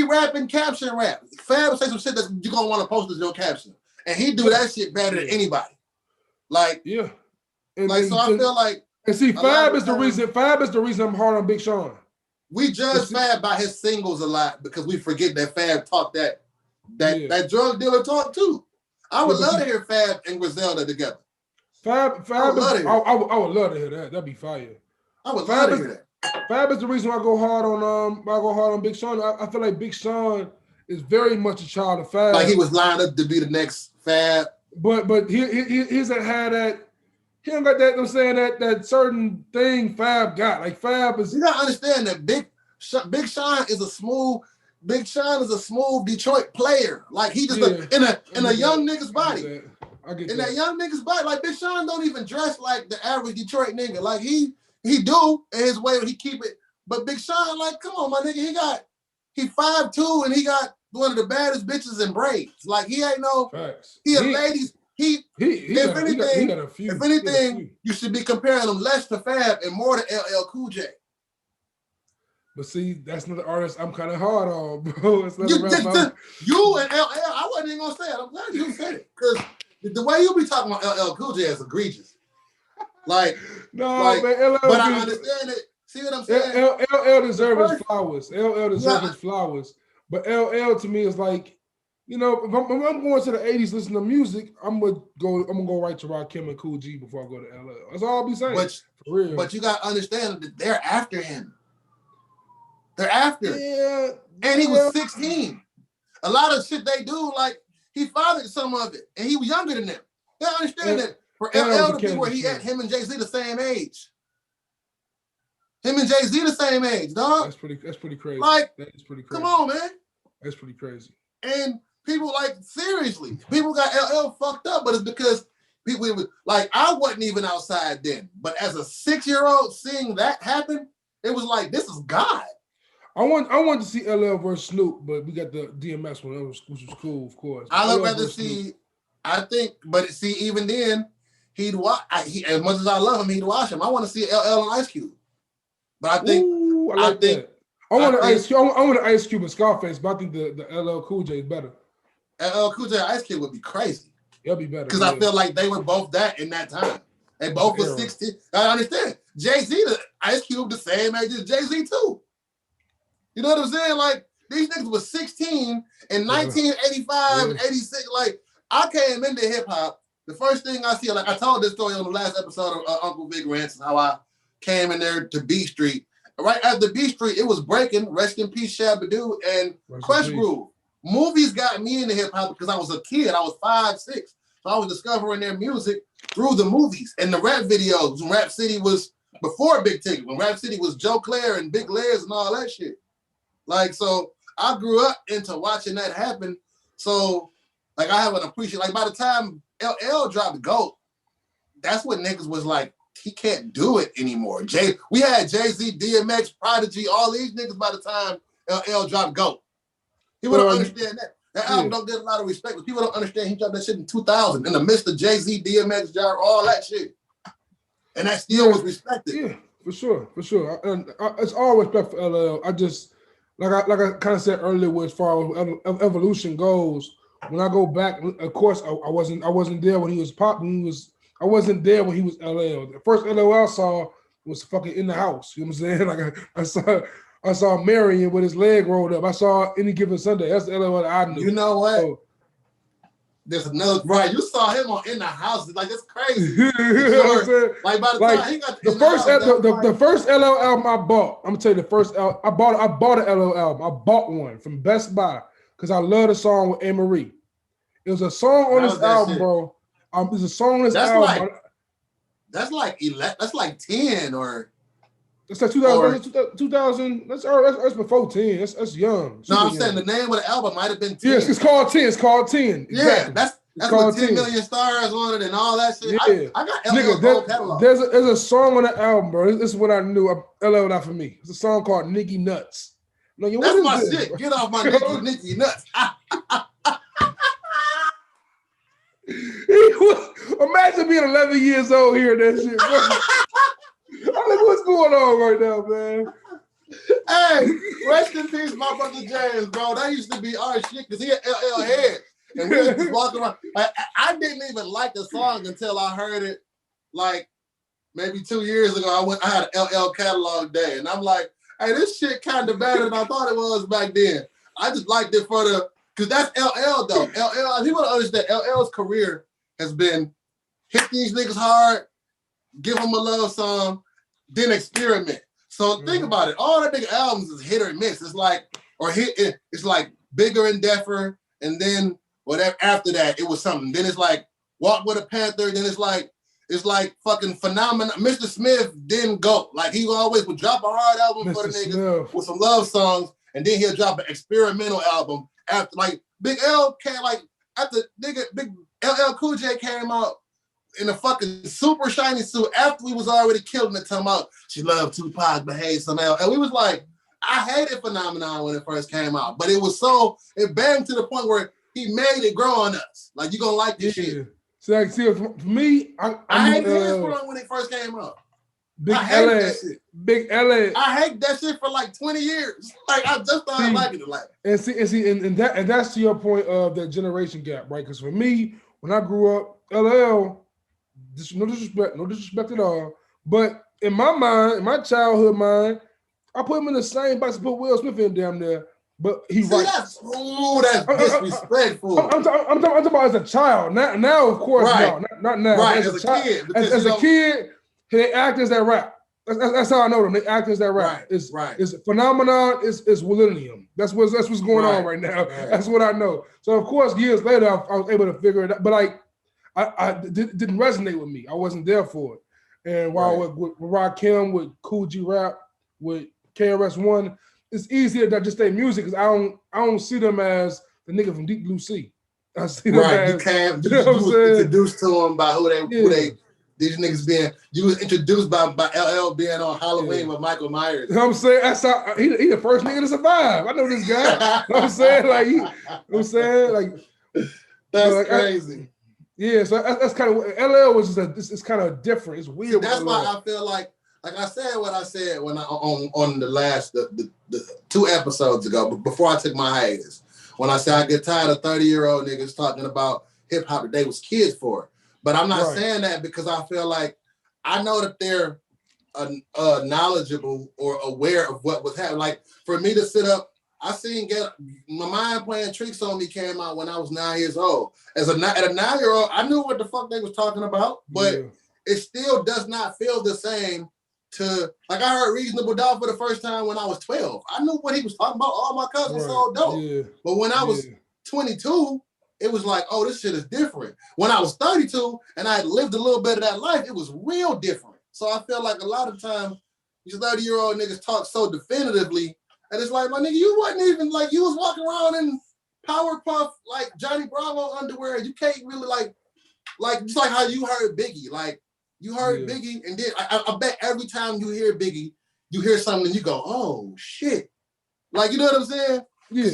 rapping caption rap. Fab say some shit that you gonna want to post as your caption, and he do that shit better than anybody. Like, I feel like. And see, Fab is the reason I'm hard on Big Sean. We judge Fab by his singles a lot because we forget that Fab talked that drug dealer talk too. I would love to hear Fab and Griselda together. I would love to hear that. That'd be fire. I would love to hear that. Fab is the reason why I go hard on Big Sean. I feel like Big Sean is very much a child of Fab. Like he was lined up to be the next Fab. But he hasn't had that. He don't got that. I'm saying that certain thing Fab got. Like Fab is. You gotta understand that Big Sean is a smooth Detroit player. Like he just in a young nigga's body. I get that young nigga's body. Like Big Sean don't even dress like the average Detroit nigga. Like he do in his way he keep it. But Big Sean, like, come on, my nigga, he 5'2" and he got one of the baddest bitches in braids. Like he ain't no. Facts. He a ladies. If anything, you should be comparing him less to Fab and more to LL Cool J. But see, that's not the artist I'm kind of hard on, bro. It's not you and LL, I wasn't even gonna say it. I'm glad you said it because the way you be talking about LL Cool J is egregious. Like, man, LL. But I understand it. See what I'm saying? LL deserves his flowers. LL deserves his flowers. But LL to me is like. You know, if I'm going to the 80s listening to music, I'm gonna go right to Rakim and Cool G before I go to LL. That's all I'll be saying. For real. But you gotta understand that they're after him. They're after. Yeah. And he was 16. A lot of shit they do, like he fathered some of it, and he was younger than them. You gotta understand that for LL to be where he at, him and Jay-Z the same age. Him and Jay-Z the same age, dog. That's pretty crazy. Like, that is pretty crazy. Come on, man. That's pretty crazy. And people seriously, people got LL fucked up, but it's because people I wasn't even outside then. But as a 6-year-old seeing that happen, it was like, this is God. I want to see LL versus Snoop, but we got the DMX one, which was cool, of course. I would rather see, even then, as much as I love him, he'd watch him. I want to see LL and Ice Cube. But I think, I want an Ice Cube and Scarface, but I think the LL Cool J is better. LL Cool J and Ice Cube would be crazy. It'll be better. Because I feel like they were both that in that time. They both were 16. I understand. Jay-Z, the Ice Cube, the same age as Jay-Z too. You know what I'm saying? Like, These niggas was 16 in 1985 and 86. Like, I came into hip hop. The first thing I see, like I told this story on the last episode of Uncle Vick Rants, how I came in there to B Street. Right after B Street, it was breaking. Rest in peace, Shabba-Doo and Crush Groove. Movies got me into hip hop because I was a kid. I was 5, 6. So I was discovering their music through the movies and the rap videos. When Rap City was before Big Ticket, when Rap City was Joe Claire and Big Lez and all that shit. Like, so I grew up into watching that happen. So, like, I have an appreciation. Like, by the time LL dropped GOAT, that's what niggas was like, he can't do it anymore. We had Jay-Z, DMX, Prodigy, all these niggas by the time LL dropped GOAT. People don't understand that. That album don't get a lot of respect, but people don't understand he dropped that shit in 2000 in the midst of Jay-Z, DMX, Jar, all that shit. And that still was respected. Yeah, for sure. It's all respect for LL. I just, like I kind of said earlier, as far as evolution goes, when I go back, of course, I wasn't there when he was popping. I wasn't there when he was LL. The first LL I saw was fucking In the House. You know what I'm saying? Like I saw Marion with his leg rolled up. I saw Any Given Sunday. That's the LL I knew. You know what? So, there's another, right? You saw him on In the House. Like, it's crazy. Sure. Like, by the time he got the first LL album I bought, I'm gonna tell you the first album I bought an LL album. I bought one from Best Buy because I love the song with A-Marie. It was a song on this album, bro. There's a song on this album. That's like 10 or. It's like 2000. That's before 10. That's young. No, I'm saying the name of the album might have been 10. Yes, it's called 10. It's called 10. Exactly. Yeah, that's with 10 million stars on it and all that shit. Yeah. I got LL's whole catalog. There's a song on the album, bro. This is what I knew. LL not for me. It's a song called Nicky Nuts. No, that's my shit. Get off my Nicky Nuts. Imagine being 11 years old hearing that shit, bro. I'm like, what's going on right now, man? Hey, rest in peace, my brother James, bro. That used to be our shit because he had LL head. And we was just walking around. I didn't even like the song until I heard it like maybe 2 years ago. I had an LL catalog day. And I'm like, hey, this shit kind of better than I thought it was back then. I just liked it because that's LL though. LL, people don't understand LL's career has been hit these niggas hard, give them a love song, then experiment. So think about it. All the nigga albums is hit or miss. It's like, it's like Bigger and Deffer, and then whatever after that, it was something. Then it's like Walk with a Panther, then it's like fucking Phenomenon. Mr. Smith didn't go. Like he always would drop a hard album for the niggas with some love songs, and then he'll drop an experimental album after like Big L came like after Big LL Cool J came out in a fucking super shiny suit after we was already killing it, talking about she loved Tupac, but hey, some L. And we was like, I hated Phenomenon when it first came out, but it banged to the point where he made it grow on us. Like, you gonna like this shit. So, for me, I hated his song when it first came out. Big LA. I hate that shit for like 20 years. Like, I just started liking it. Like, and that's to your point of that generation gap, right? Because for me, when I grew up, LL, no disrespect at all, but in my mind, in my childhood mind, I put him in the same box. I put Will Smith in damn there, but he writes. That's disrespectful. I'm talking about as a child. Now, of course, right. no, not now. Right, as a kid. As a kid, they actors that rap. That's how I know them. They actors that rap. Right. It's Phenomenon. It's Millennium. That's what's going on right now. Right. That's what I know. So of course, years later, I was able to figure it out. But like, I didn't resonate with me. I wasn't there for it. And while with Rakim, with Cool G Rap, with KRS-One, it's easier to just say music because I don't see them as the nigga from Deep Blue Sea. I see them as, you was introduced to them by who they these niggas being. You was introduced by LL being on Halloween with Michael Myers. You know what I'm saying? That's how he the first nigga to survive. I know this guy. You know what I'm saying? Like you know what I'm saying? Like that's crazy. Yeah, so that's kind of LL was just it's kind of different. It's weird. That's why I feel like I said what I said when I on the last the 2 episodes ago, before I took my hiatus. When I said I get tired of 30-year-old niggas talking about hip hop that they was kids for. But I'm not saying that because I feel like I know that they're knowledgeable or aware of what was happening. Like for me to sit up I seen My Mind Playing Tricks on Me came out when I was 9 years old. At a 9-year-old, I knew what the fuck they was talking about, but it still does not feel the same to, like, I heard Reasonable Doubt for the first time when I was 12. I knew what he was talking about. All my cousins so dope. Yeah. But when I was 22, it was like, oh, this shit is different. When I was 32 and I had lived a little bit of that life, it was real different. So I feel like a lot of times these 30-year-old niggas talk so definitively, and it's like, my nigga, you wasn't even, like, you was walking around in Powerpuff, like, Johnny Bravo underwear, and you can't really, like, just like how you heard Biggie. Like, you heard Biggie, and then I bet every time you hear Biggie, you hear something and you go, oh, shit. Like, you know what I'm saying? Yeah,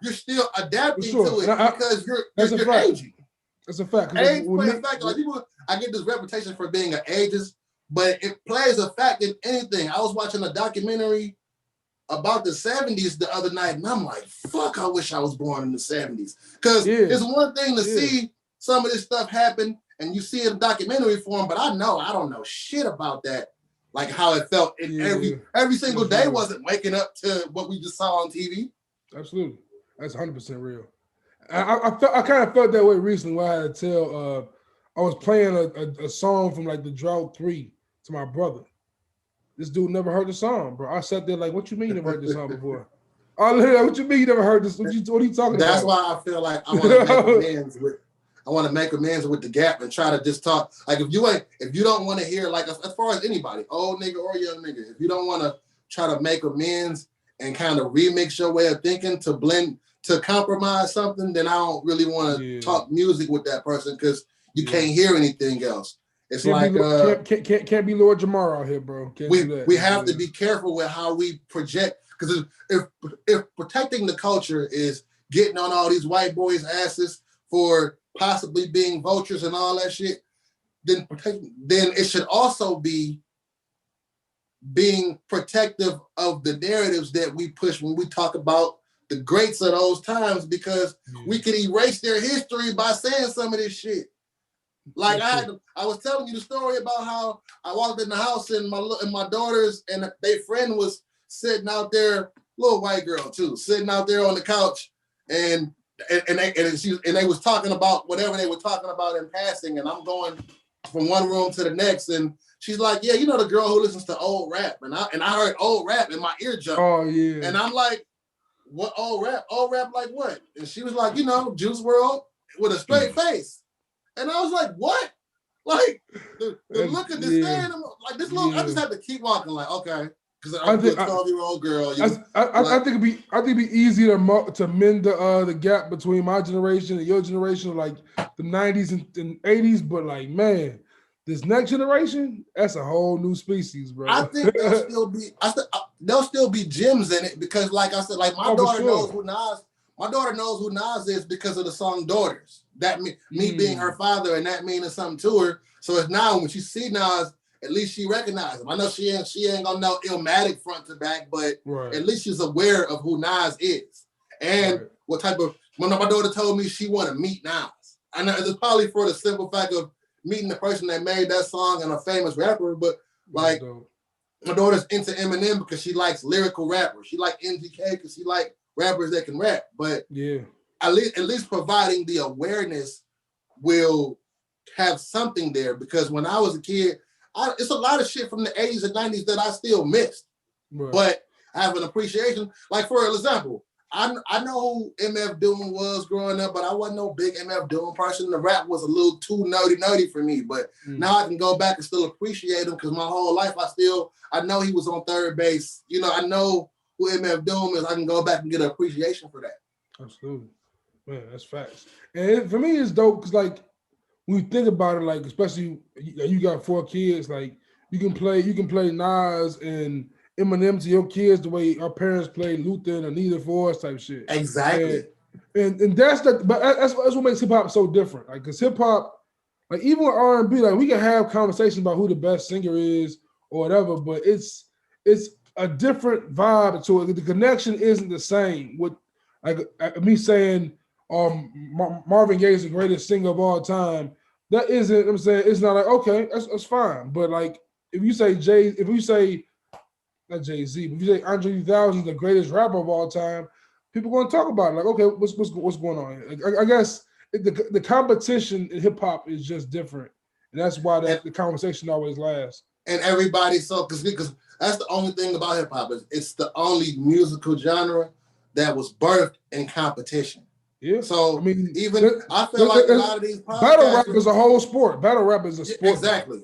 you're still adapting to it because you're aging. That's a fact. Age plays a factor. Like, people, I get this reputation for being an ageist, but it plays a fact in anything. I was watching a documentary about the 70s the other night, and I'm like, fuck, I wish I was born in the 70s. Because it's one thing to see some of this stuff happen, and you see it in documentary form, but I don't know shit about that. Like how it felt in every single day wasn't waking up to what we just saw on TV. Absolutely. That's 100% real. I kind of felt that way recently when I had to tell, I was playing a song from like the Drought 3 to my brother. This dude never heard the song, bro. I sat there like, what you mean you never heard this song before? I literally like, what you mean you never heard this? What are you talking about? That's why I feel like I want to make amends with the Gap and try to just talk. Like if you don't want to hear, like as far as anybody, old nigga or young nigga, if you don't want to try to make amends and kind of remix your way of thinking to blend, to compromise something, then I don't really want to talk music with that person because you can't hear anything else. It's can't be Lord Jamar out here, bro. We have to be careful with how we project, because if protecting the culture is getting on all these white boys' asses for possibly being vultures and all that shit, then it should also be being protective of the narratives that we push when we talk about the greats of those times, because we could erase their history by saying some of this shit. Like I was telling you the story about how I walked in the house and my daughters and their friend was sitting out there, little white girl too, sitting out there on the couch, and they was talking about whatever they were talking about in passing, and I'm going from one room to the next, and she's like, yeah, you know the girl who listens to old rap, and I heard old rap and my ear jumped. Oh yeah. And I'm like, what old rap? Old rap like what? And she was like, you know, Juice WRLD with a straight face. And I was like, what? Like the look at this thing, like this little, I just had to keep walking, like, okay. Because I'm a 12-year-old girl. I think it'd be easy to mend the gap between my generation and your generation, like the 90s and 80s, but like, man, this next generation, that's a whole new species, bro. I think there'll still be gems in it, because like I said, like my daughter knows who Nas is because of the song Daughters. That me being her father and that meaning something to her. So it's now when she see Nas, at least she recognizes him. I know she ain't gonna know Illmatic front to back, but at least she's aware of who Nas is. And what type of, when my daughter told me she wanna meet Nas. I know it's probably for the simple fact of meeting the person that made that song and a famous rapper, but like my daughter's into Eminem because she likes lyrical rappers. She like MGK because she like rappers that can rap. But at least providing the awareness will have something there, because when I was a kid, it's a lot of shit from the 80s and 90s that I still missed. But I have an appreciation. Like, for example, I know who MF Doom was growing up, but I wasn't no big MF Doom person. The rap was a little too nerdy for me. But now I can go back and still appreciate him, because my whole life I know he was on third base. You know, I know who MF Doom is. I can go back and get an appreciation for that. Absolutely. Man, that's facts. And for me, it's dope because, like, when you think about it, like, especially you got 4 kids, like, you can play Nas and Eminem to your kids the way our parents played Luther and Anita for us type shit. Exactly. And that's what makes hip hop so different. Like, because hip hop, like, even with R&B, like, we can have conversations about who the best singer is or whatever, but it's a different vibe to it. The connection isn't the same. With like me saying Marvin Gaye is the greatest singer of all time, that isn't, I'm saying, it's not like, okay, that's fine. But like, if you say not Jay-Z, but if you say Andre 3000 is the greatest rapper of all time, people going to talk about it. Like, okay, what's going on? I guess the competition in hip hop is just different, and that's why the conversation always lasts. And everybody, because that's the only thing about hip hop is it's the only musical genre that was birthed in competition. Yeah. So I mean, I feel like a lot of these podcasts, battle rap is a whole sport. Battle rap is a sport. Exactly.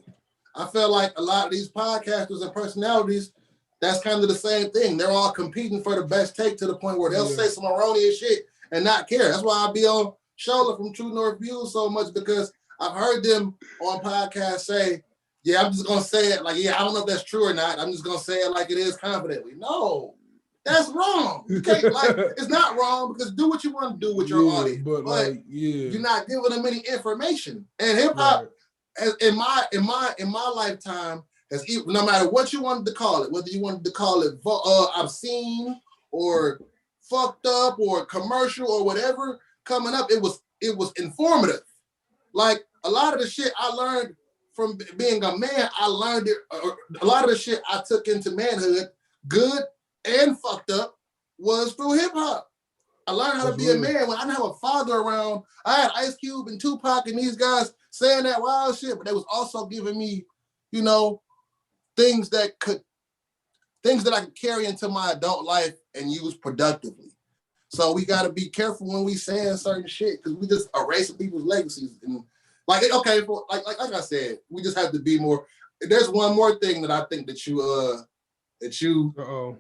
I feel like a lot of these podcasters and personalities, that's kind of the same thing. They're all competing for the best take to the point where they'll say some erroneous shit and not care. That's why I be on Shola from True North Views so much, because I've heard them on podcasts say, yeah, I'm just going to say it like, yeah, I don't know if that's true or not. I'm just going to say it like it is confidently. No, that's wrong. You can't, it's not wrong, because do what you want to do with your audience. But you're not giving them any information. And hip hop, in my lifetime, no matter what you wanted to call it, whether you wanted to call it obscene or fucked up or commercial or whatever, coming up, it was informative. Like a lot of the shit I learned from being a man, I learned it. A lot of the shit I took into manhood, good and fucked up, was through hip hop. I learned how to be a man when I didn't have a father around. I had Ice Cube and Tupac and these guys saying that wild shit, but they was also giving me, things that I could carry into my adult life and use productively. So we got to be careful when we saying certain shit, because we just erasing people's legacies. And like I said, we just have to be more. There's one more thing that I think that you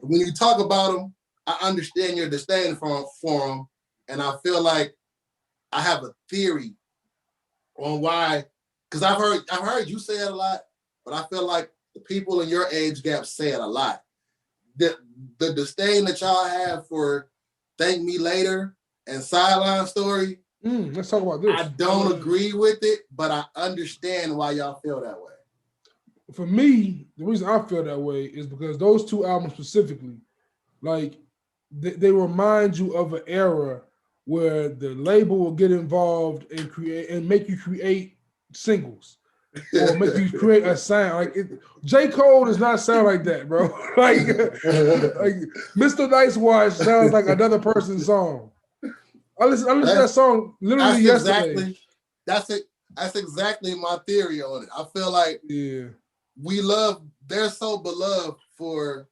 when you talk about them, I understand your disdain for them, and I feel like I have a theory on why. Because I've heard you say it a lot, but I feel like the people in your age gap say it a lot. The disdain that y'all have for Thank Me Later and Sideline Story. Let's talk about this. I don't agree with it, but I understand why y'all feel that way. For me, the reason I feel that way is because those two albums specifically, like they remind you of an era where the label will get involved and make you create singles. Or make you create a sound. Like J. Cole does not sound like that, bro. like Mr. Nice Watch sounds like another person's song. I listened to that song literally yesterday. That's exactly my theory on it. I feel like they're so beloved for,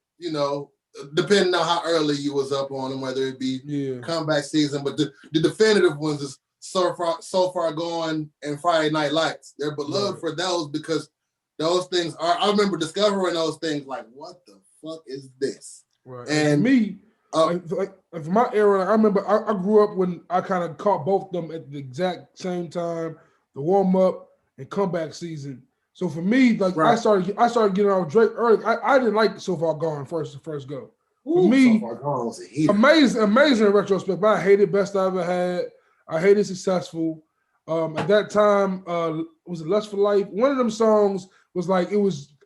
depending on how early you was up on them, whether it be comeback season, but the definitive ones is So Far Gone and Friday Night Lights. They're beloved for those because those things are. I remember discovering those things like, what the fuck is this? Right. And me, like for my era, I remember I grew up when I kind of caught both of them at the exact same time, the warm up and comeback season. So for me, like I started getting on Drake early. I didn't like So Far Gone first go. For me, So Far Gone was a heater. Amazing in retrospect, but I hated Best I Ever Had. I hated Successful. At that time, was it Lust for Life? One of them songs was like,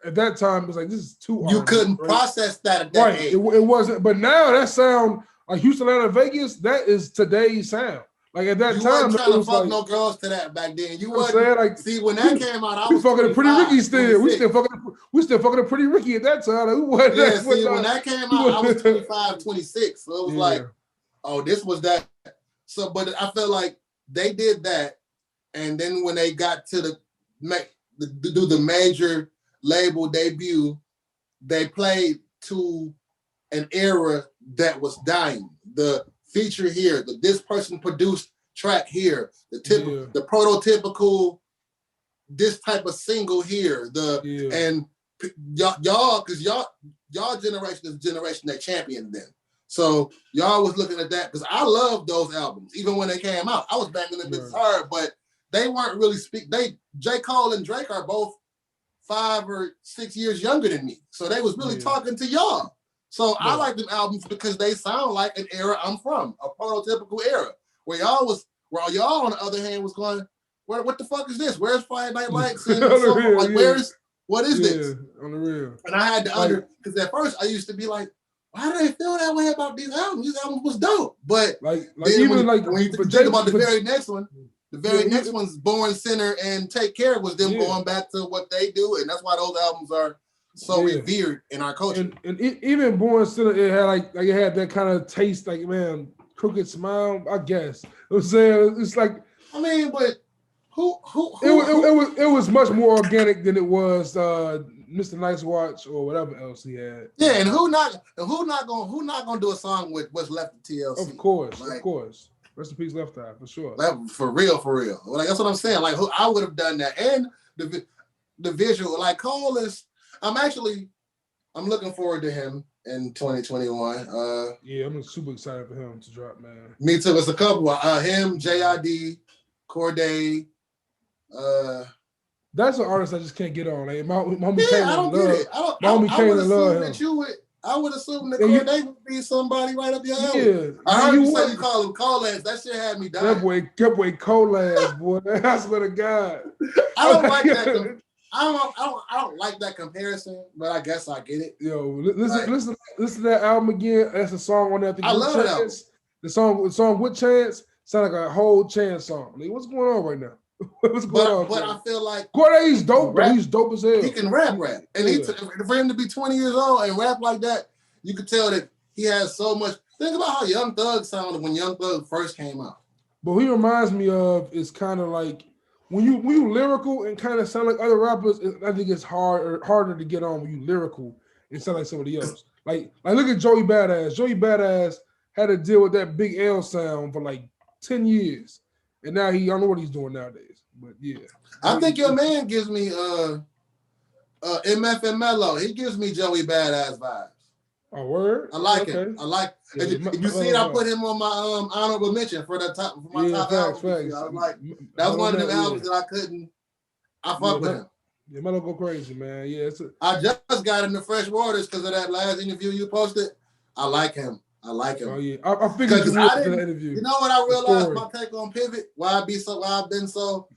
at that time, it was like, this is too You couldn't process that at that age. It wasn't, but now that sound, like Houston, Atlanta, Vegas, that is today's sound. Like at that time, you weren't trying to fuck no girls to that back then. You wasn't. Like, see, when that came out, I was fucking a Pretty Ricky still. We still fucking a Pretty Ricky at that time. Like, when that came out, I was 25, 26. So it was like, oh, this was that. So, but I feel like they did that, and then when they got to do the major label debut, they played to an era that was dying. The feature here, this person produced track here, the prototypical this type of single here, and y'all, because y'all generation is the generation that championed them. So y'all was looking at that because I love those albums. Even when they came out, I was banging them hard, but they weren't really J. Cole and Drake are both 5 or 6 years younger than me. So they was really talking to y'all. So I like them albums because they sound like an era I'm from, a prototypical era. Where y'all on the other hand was going, what the fuck is this? Where's Friday Night Lights? And what is this? On the real. And I had to because at first I used to be like, why do they feel that way about these albums? These albums was dope. But when you think about the very next one, next one's Born Sinner and Take Care was them going back to what they do. And that's why those albums are so revered in our culture. And even Born Sinner, it had like it had that kind of taste, like, man, crooked smile, I guess. I'm saying, it's like, I mean, but who it was much more organic than it was Mr. Nice Watch or whatever else he had. Yeah, and who not gonna do a song with what's left of TLC? Of course. Rest in peace, Left Eye, for sure. Like, for real. Like, that's what I'm saying. Like, I would have done that. And the visual, like, Cole is. I'm looking forward to him in 2021. Yeah, I'm super excited for him to drop, man. Me too. It's a couple. Him, JID, Corday. That's an artist I just can't get on. Like, my homie I don't get it. I would assume that Corday would be somebody right up your alley. Yeah. I heard you say you call him Cole-ass. That shit had me dying. That boy Cole-ass, boy. I swear to God. I don't like that. I don't like that comparison, but I guess I get it. Yo, listen to that album again. That's a song on there. I love that album. The song with Chance sound like a whole Chance song. Like, what's going on right now? What's going on? But I feel like Corday's dope. He's dope as hell. He can rap, and for him to be 20 years old and rap like that, you could tell that he has so much. Think about how Young Thug sounded when Young Thug first came out. But he reminds me of is kind of like. When you lyrical and kind of sound like other rappers, I think it's harder to get on when you lyrical and sound like somebody else. Like look at Joey Badass. Joey Badass had to deal with that Big L sound for like 10 years. And now I don't know what he's doing nowadays. But yeah. I think your man gives me MF and Mello. He gives me Joey Badass vibes. Oh, word? I like him. I like. Yeah, you see it? I put him on my honorable mention for top album. Facts. I was like, that was one of them albums that I couldn't. I fuck with him. Yeah, Mello go crazy, man. Yeah, I just got into Fresh Waters because of that last interview you posted. I like him. Oh yeah, I figured that interview. You know what I realized? My take on Pivot. Why I've been so.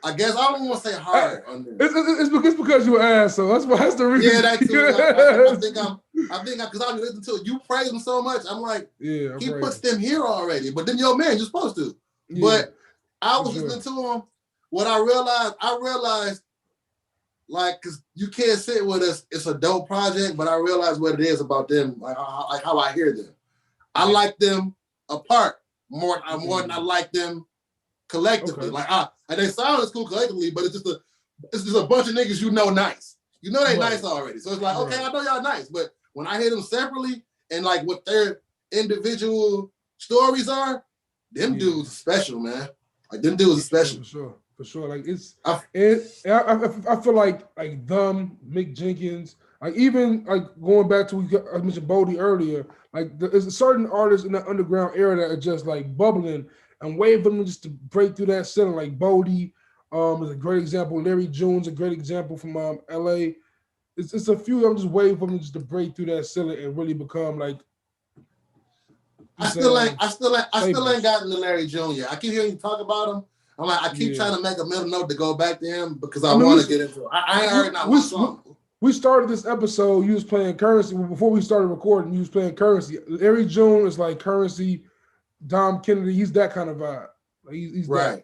I guess I don't want to say hard on this. It's because you're an asshole. That's the reason. Yeah, that too. I think because I listen to it. You praise him so much. I'm like, yeah, he puts them here already. But then your man, you're supposed to. Yeah, but I was listening to him. What I realized, like, because you can't sit with us. It's a dope project, but I realized what it is about them, like how I hear them. I like them apart more than I like them collectively. Okay. And they sound as cool collectively, but it's just a bunch of niggas nice. You know they nice already. So it's like, okay, I know y'all nice, but when I hear them separately and like what their individual stories are, them dudes are special, man. Like them dudes are special. For sure. Like I feel like them, Mick Jenkins, like even like going back to I mentioned Bodied earlier, like there's certain artists in the underground era that are just like bubbling and waiting for them just to break through that ceiling. Like Bodied is a great example. Larry June's a great example from LA. It's a few of them just waiting for them just to break through that ceiling and really become like. I still ain't gotten to Larry June yet. I keep hearing you talk about him. I'm like, I keep trying to make a middle note to go back to him because I want to get into it. I ain't heard not one song. We started this episode, you was playing Currency. Before we started recording, you was playing Currency. Larry June is like Currency, Dom Kennedy. He's that kind of vibe. Like he's right.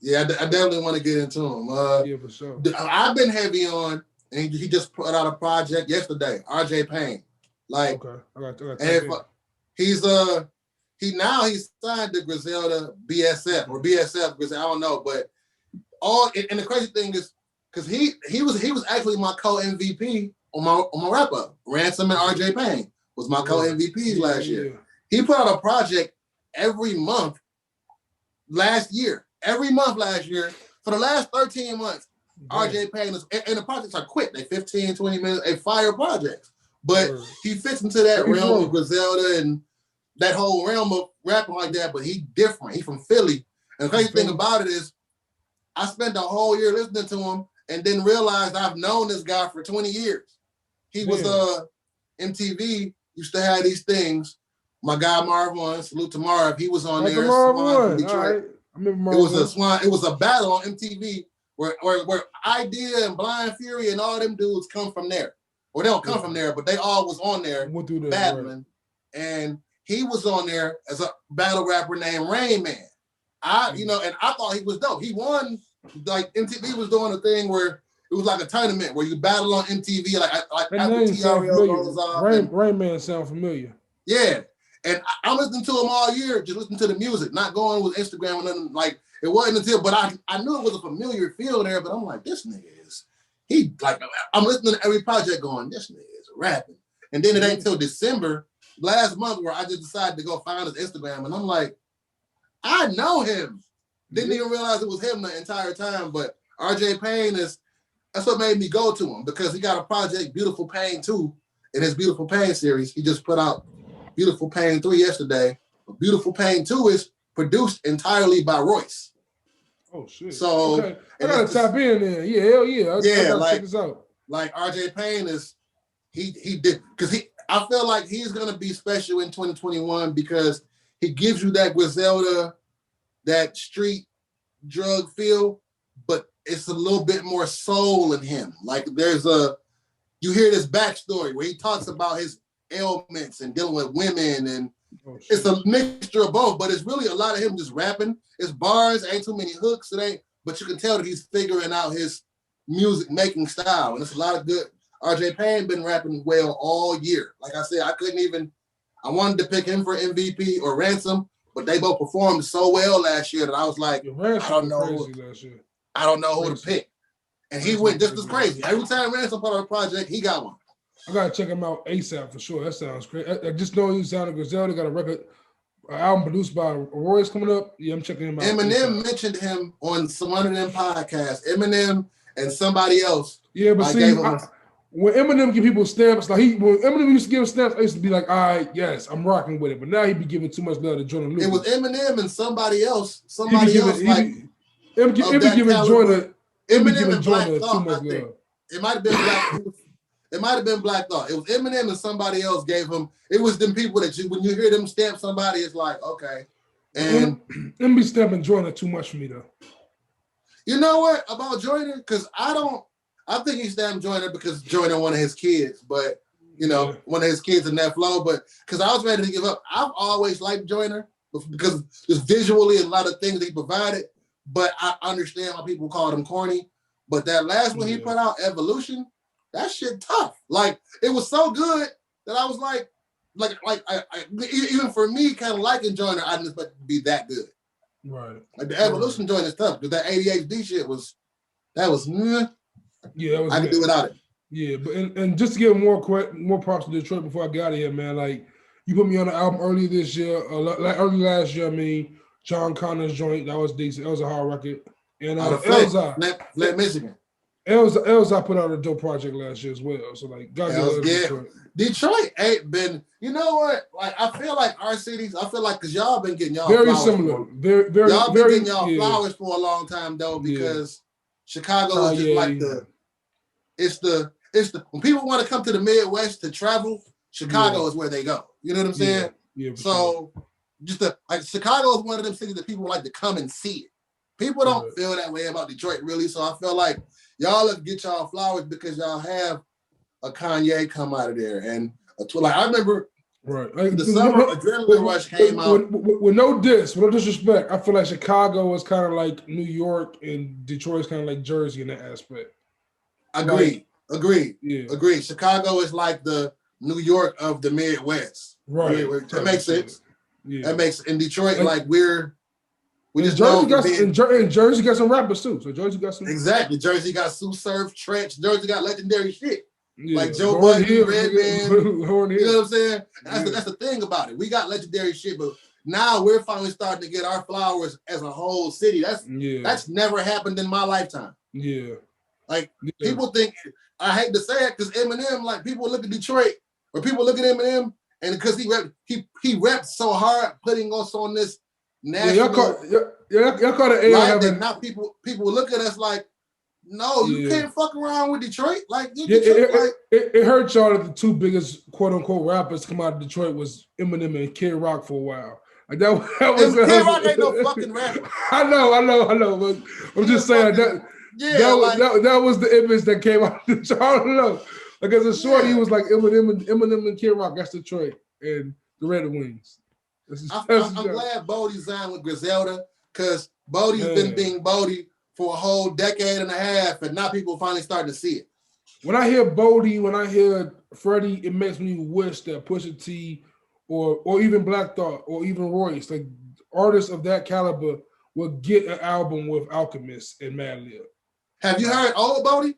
Yeah, I definitely want to get into him. Yeah, for sure. I've been heavy on, and he just put out a project yesterday, RJ Payne. Like, okay. I got and he's signed to Griselda BSF or BSF because I don't know, but and the crazy thing is because he was actually my co-MVP on my wrap up. Ransom and RJ Payne was my co-MVPs last year. He put out a project every month last year. Every month last year for the last 13 months. RJ Payne and the projects are quick. They 15, 20 minutes, a fire projects. But he fits into that realm of Griselda and that whole realm of rapping like that, but he different. He from Philly. And the crazy thing about it is I spent the whole year listening to him and then realized I've known this guy for 20 years. He was MTV used to have these things. My guy Marv, salute to Marv. He was on there. Swan, Detroit. Right. I remember Marv. It was a battle on MTV where Idea and Blind Fury and all them dudes come from there. Or they don't come from there, but they all was on there battling. Right. And he was on there as a battle rapper named Rain Man. And I thought he was dope. He won, like MTV was doing a thing where it was like a tournament where you battle on MTV, like That after name sound TRL familiar. goes off. Rain Man sound familiar. Yeah. And I'm listening to him all year, just listening to the music, not going with Instagram or nothing. Like, it wasn't until, but I knew it was a familiar feel there, but I'm like, this nigga is, I'm listening to every project going, this nigga is rapping. And then it ain't till December, last month, where I just decided to go find his Instagram, and I'm like, I know him. Didn't even realize it was him the entire time, but RJ Payne that's what made me go to him, because he got a project, Beautiful Pain 2, in his Beautiful Pain series. He just put out Beautiful Pain 3 yesterday. But Beautiful Pain 2 is produced entirely by Royce. Oh shit. So okay. I gotta tap in there. Yeah, hell yeah. I gotta check this out. Like RJ Payne is, he did, because I feel like he's gonna be special in 2021 because he gives you that Griselda, that street drug feel, but it's a little bit more soul in him. Like you hear this backstory where he talks about his ailments and dealing with women, and it's a mixture of both, but it's really a lot of him just rapping. It's bars, ain't too many hooks, but you can tell that he's figuring out his music making style, and it's a lot of good. RJ Payne been rapping well all year. Like I said, I wanted to pick him for MVP or Ransom, but they both performed so well last year that I was like, I don't know who to pick. And he went just as crazy. Every time Ransom put out a project, he got one. I gotta check him out ASAP for sure. That sounds great. I just know he sounded Griselda, got a record, album produced by Royce coming up. Yeah, I'm checking him out. Eminem mentioned him on one of them podcasts. Eminem and somebody else. Yeah, but see, when Eminem give people stamps, like when Eminem used to give stamps, I used to be like, all right, yes, I'm rocking with it. But now he be giving too much love to Jordan Lucas. It was Eminem and somebody else. Eminem and Black Thought, I think. It might have been Black. It might have been Black Thought. It was Eminem and somebody else gave him. It was them people that when you hear them stamp somebody, it's like, okay. And them be stamping Jordan too much for me though. You know what about Jordan? Because I think he stamped Jordan because Jordan one of his kids, but one of his kids in that flow. But because I was ready to give up, I've always liked Jordan because just visually a lot of things that he provided. But I understand why people called him corny. But that last one he put out, Evolution, that shit tough. Like, it was so good that I was like even for me, kind of liking Joyner, I didn't expect it to be that good. Right. Like the Evolution joint is tough because that ADHD shit was yeah, that was I could do without it. Yeah, but and just to give more props to Detroit before I got out of here, man. Like, you put me on the album early this year, early last year. I mean, John Connor's joint, that was decent. That was a hard record. And Elzai, Michigan. Elzai put out a dope project last year as well. So like, Detroit ain't been. You know what? Like, I feel like our cities. I feel like because y'all been getting y'all very flowers similar. Very y'all been very, getting y'all flowers for a long time though, because Chicago is just it's the when people want to come to the Midwest to travel, Chicago is where they go. You know what I'm saying? Yeah. So Chicago is one of them cities that people like to come and see it. People don't feel that way about Detroit, really. So I feel like y'all have get y'all flowers because y'all have a Kanye come out of there. And I remember the summer Adrenaline Rush came out. With no disrespect, I feel like Chicago is kind of like New York and Detroit's kind of like Jersey in that aspect. Agreed. Yeah. Agreed. Chicago is like the New York of the Midwest. Right. That makes sense. Yeah. That makes in Detroit we just Jersey got some rappers too. So Jersey got some exactly. Jersey got Sue Surf, Trench. Jersey got legendary shit like Joe Budden, Redman. You know what I'm saying? That's the thing about it. We got legendary shit, but now we're finally starting to get our flowers as a whole city. That's never happened in my lifetime. Yeah. Like people think, I hate to say it, because Eminem, like people look at Detroit or people look at Eminem, and because he repped so hard, putting us on this national. Y'all call it right, that now people look at us like, no, you can't fuck around with Detroit. Like, it hurt y'all that the two biggest quote unquote rappers come out of Detroit was Eminem and Kid Rock for a while. Like that was Kid Rock ain't no fucking rapper. I know. But I'm just saying that was the image that came out of Detroit. I don't know. Like as a shorty, he was like Eminem and Kid Rock. That's Detroit and the Red Wings. I'm glad Bodie signed with Griselda because Bodie's been being Bodie for a whole decade and a half, and now people finally starting to see it. When I hear Bodie, when I hear Freddie, it makes me wish that Pusha T or even Black Thought or even Royce, like artists of that caliber, would get an album with Alchemist and Madlib. Have you heard old Bodie?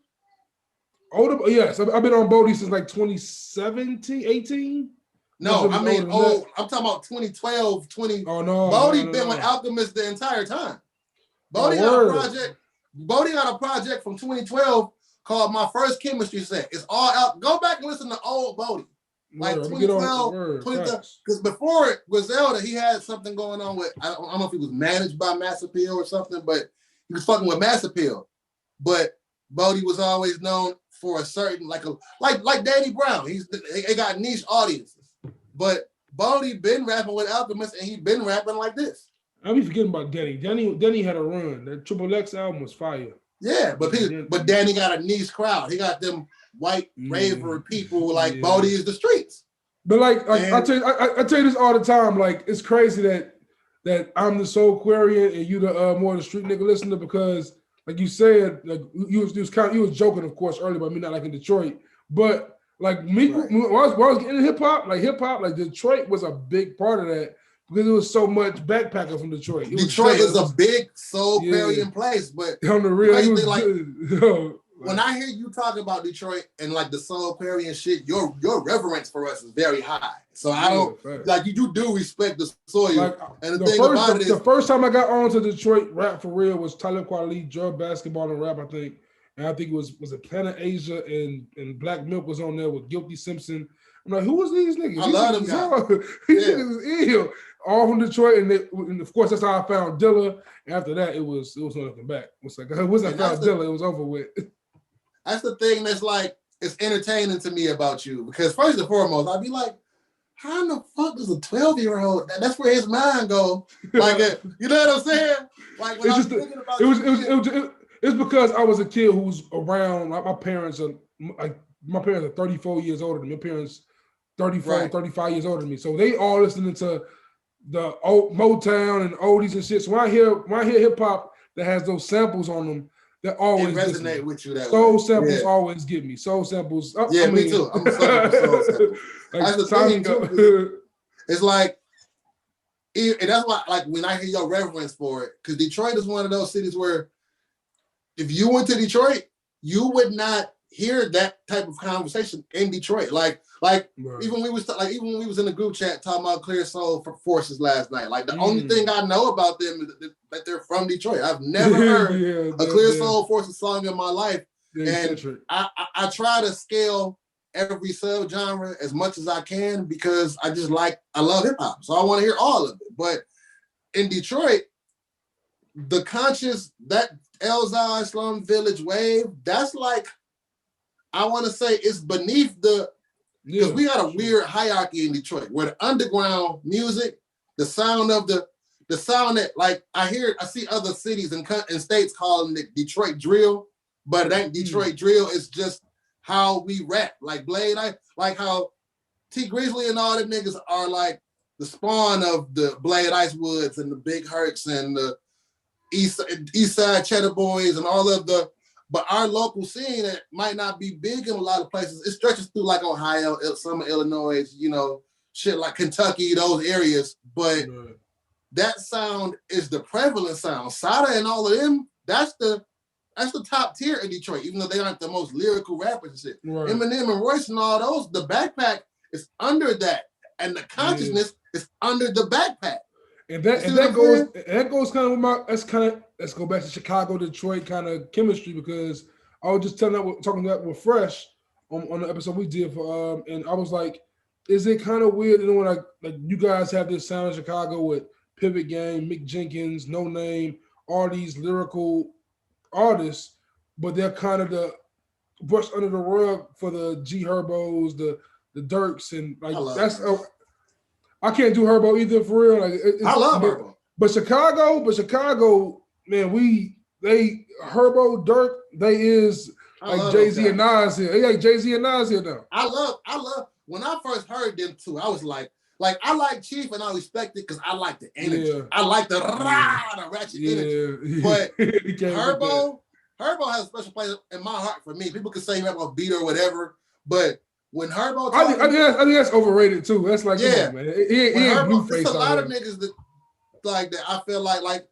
Older, yes. I've been on Bodie since like 2017, 18. No, I mean old. I'm talking about 2012, 20. Oh no, Bodie been with Alchemist the entire time. Bodie got a project. Bodie got a project from 2012 called My First Chemistry Set. It's all out. Go back and listen to old Bodie. Like 2012, because before it, Griselda, he had something going on with, I don't know if he was managed by Mass Appeal or something, but he was fucking with Mass Appeal. But Bodie was always known for a certain, like Danny Brown. They got niche audiences. But Bodie been rapping with Alchemist, and he been rapping like this. I be forgetting about Danny. Danny had a run. That Triple X album was fire. Yeah, but Danny got a niche crowd. He got them white raver people like Bodie is the streets. But like I tell you this all the time. Like it's crazy that I'm the Soul Quarian and you the more the street nigga listener, because like you said, like you was joking, of course, earlier about me not liking Detroit. But like me, when I was getting into hip hop, like Detroit was a big part of that. Because it was so much backpacker from Detroit. Detroit is a big soul carrying place, but on the real, when I hear you talk about Detroit and like the soul carrying shit, your reverence for us is very high. So I don't like you do respect the soil. Like, and the first time I got on to Detroit rap for real was Talib Kweli, Drug Basketball and Rap, I think. And I think it was a Planet Asia and Black Milk was on there with Guilty Simpson. I'm like, who was these niggas? I love them guys. These niggas is ill. All from Detroit, and of course that's how I found Dilla. After that, it was nothing back. It's like once I found Dilla, it was over with. That's the thing that's like it's entertaining to me about you, because first and foremost, I'd be like, how in the fuck does a 12-year-old? That's where his mind go. Like, you know what I'm saying? Like when I was thinking about it's because I was a kid who's around. Like my parents are 34 years older than me. My parents 35 years older than me. So they all listening to the old Motown and oldies and shit. So when I hear hip hop that has those samples on them, that always resonate with you. That soul samples always get me. Soul samples. Me too. I'm a sucker for soul samples. That's the thing too. It's like, and that's why, like, when I hear your reverence for it, because Detroit is one of those cities where if you went to Detroit, you would not hear that type of conversation in Detroit. Like even when we was in the group chat talking about Clear Soul Forces last night. Like the only thing I know about them is that they're from Detroit. I've never heard a Clear Soul Forces song in my life. And I try to scale every subgenre as much as I can because I love hip hop. So I want to hear all of it. But in Detroit, the conscious, that Elzai Slum Village wave, that's like, I want to say it's beneath because we got a weird hierarchy in Detroit where the underground music, the sound that like I see other cities and states calling it Detroit drill, but it ain't Detroit drill. It's just how we rap. Like Blade, like how T Grizzly and all them niggas are like the spawn of the Blade Icewoods and the Big Hurts and the East Side Cheddar Boys and all of but our local scene that might not be big in a lot of places, it stretches through like Ohio, some of Illinois, shit like Kentucky, those areas. But that sound is the prevalent sound. Sada and all of them, that's the top tier in Detroit, even though they aren't the most lyrical rappers and shit. Right. Eminem and Royce and all those, the backpack is under that. And the consciousness is under the backpack. And that goes kind of with let's go back to Chicago, Detroit kind of chemistry, because I was just talking that with Fresh on the episode we did for and I was like, is it kind of weird, when like you guys have this sound in Chicago with Pivot Gang, Mick Jenkins, No Name, all these lyrical artists, but they're kind of the brush under the rug for the G Herbos, the Dirks, and like that's I can't do Herbo either for real. Like I love Herbo, but Chicago, man, Herbo, Dirk, they is like Jay-Z and Nas here. They like Jay-Z and Nas here now. I love when I first heard them too. I was like, Like I like Chief and I respect it because I like the energy. Yeah. I like the ratchet energy. But Herbo has a special place in my heart for me. People can say Herbo beat or whatever, but when Herbo I think that's overrated too. That's like, come on, man. He ain't Blueface. There's a lot of niggas that like that. I feel like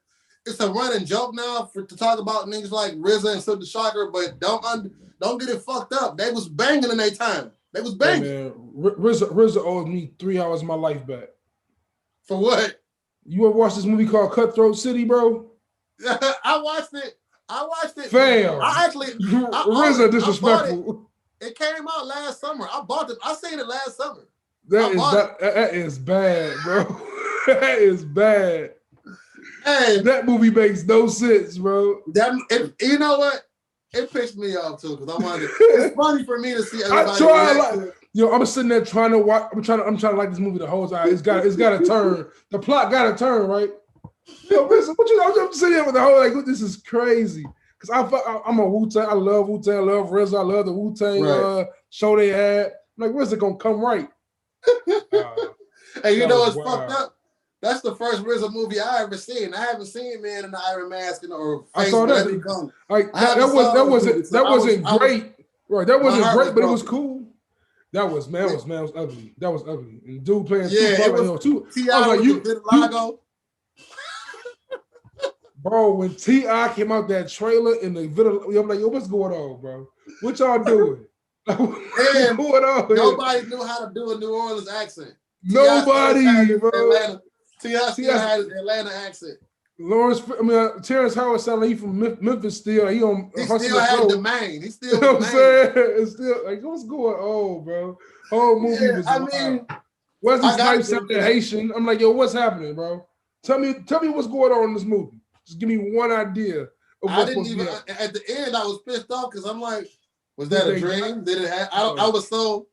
it's a running joke now to talk about niggas like RZA and Silk the Shocker, but don't get it fucked up. They was banging in their time. They was banging. Hey, man, RZA owes me 3 hours of my life back. For what? You ever watch this movie called Cutthroat City, bro? I watched it. Fam. RZA disrespectful. It came out last summer. I bought it. I seen it last summer. That is bad, bro. That is bad. Hey, that movie makes no sense, bro. You know what? It pissed me off too because I wanted. It's funny for me to see everybody. I'm sitting there trying to watch. I'm trying to like this movie the whole time. It's got to turn. The plot got to turn, right? Yo, listen, I'm sitting here with the whole like, this is crazy. Because I'm a Wu-Tang. I love Wu-Tang. I love RZA. I love the Wu-Tang show they had. I'm like, RZA gonna come right? Hey, you know what's fucked up? That's the first RZA movie I ever seen. I haven't seen Man in the Iron Mask or I saw that. That wasn't great. Right, that wasn't great, but it was cool. That was ugly. That was ugly. And dude playing two. I was like, bro, when T.I. came out that trailer in the video, I'm like, yo, what's going on, bro? What y'all doing? What's going on? Nobody knew how to do a New Orleans accent. Nobody, bro. T.I. still had his Atlanta accent. Terrence Howard sounded like he from Memphis still. He still had the main. He still, you know what I'm saying? It's still like, what's going on, bro? Whole movie was wild. Wesley Snipes sounded Haitian. I'm like, yo, what's happening, bro? Tell me what's going on in this movie. Just give me one idea of what's supposed to be. At the end, I was pissed off because I'm like, was that a dream? Did it have? I was so.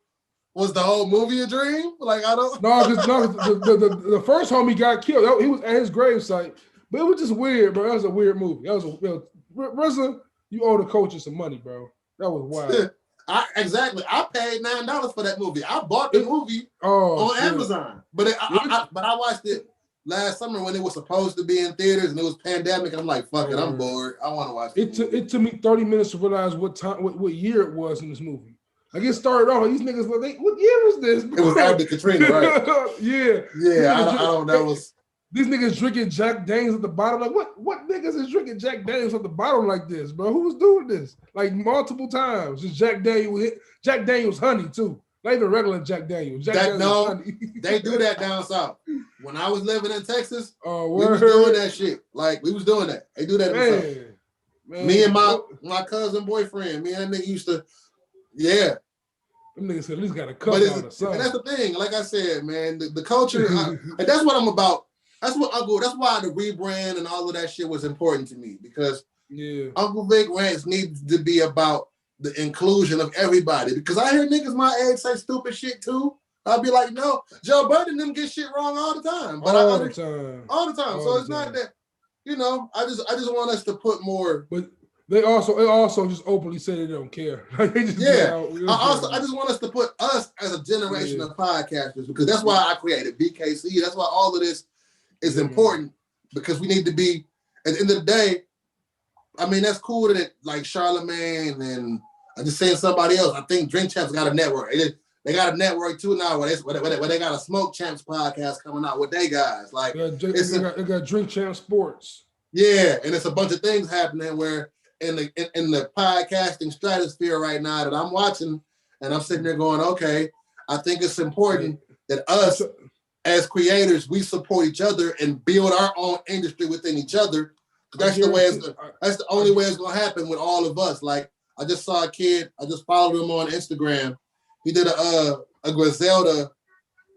Was the whole movie a dream? Like I don't. The first homie got killed. He was at his gravesite, but it was just weird, bro. That was a weird movie. That was RZA, you owe the coaches some money, bro. That was wild. I paid $9 for that movie. I bought the movie on Amazon, but I watched it last summer when it was supposed to be in theaters and it was pandemic. I'm like, fuck it, I'm bored. I want to watch it. It took me 30 minutes to realize what year it was in this movie. Like it started off, these niggas, what year was this? Bro? It was after Katrina, right? Yeah. I don't. That was. These niggas drinking Jack Daniels at the bottom. Like what niggas is drinking Jack Daniels at the bottom like this, bro? Who was doing this? Like multiple times. Just Jack Daniels honey too. Not even regular Jack Daniels. Honey. They do that down south. When I was living in Texas, we was doing that shit. Like we was doing that. They do that in the south. Me and my cousin boyfriend, me and that nigga used to. Yeah. Them niggas at least got a cup on the side. And that's the thing. Like I said, man, the culture, and that's what I'm about. That's why the rebrand and all of that shit was important to me because Uncle Vick rants needs to be about the inclusion of everybody. Because I hear niggas my age say stupid shit too. I'll be like, no, Joe Budden them get shit wrong all the time. But all the time. So it's not that, I just want us to put more. But they also just openly say they don't care. They just I just want us to put us as a generation of podcasters because that's why I created BKC. That's why all of this is important because we need to be at the end of the day. I mean, that's cool that it, like Charlemagne and I'm just saying somebody else. I think Drink Champs got a network. They got a network too now where they got a Smoke Champs podcast coming out with they guys. Like they got Drink Champs Sports. Yeah, and it's a bunch of things happening where in the podcasting stratosphere right now that I'm watching, and I'm sitting there going, okay, I think it's important that us as creators, we support each other and build our own industry within each other. That's the only way it's gonna happen with all of us. Like I just saw a kid, I just followed him on Instagram. He did a Griselda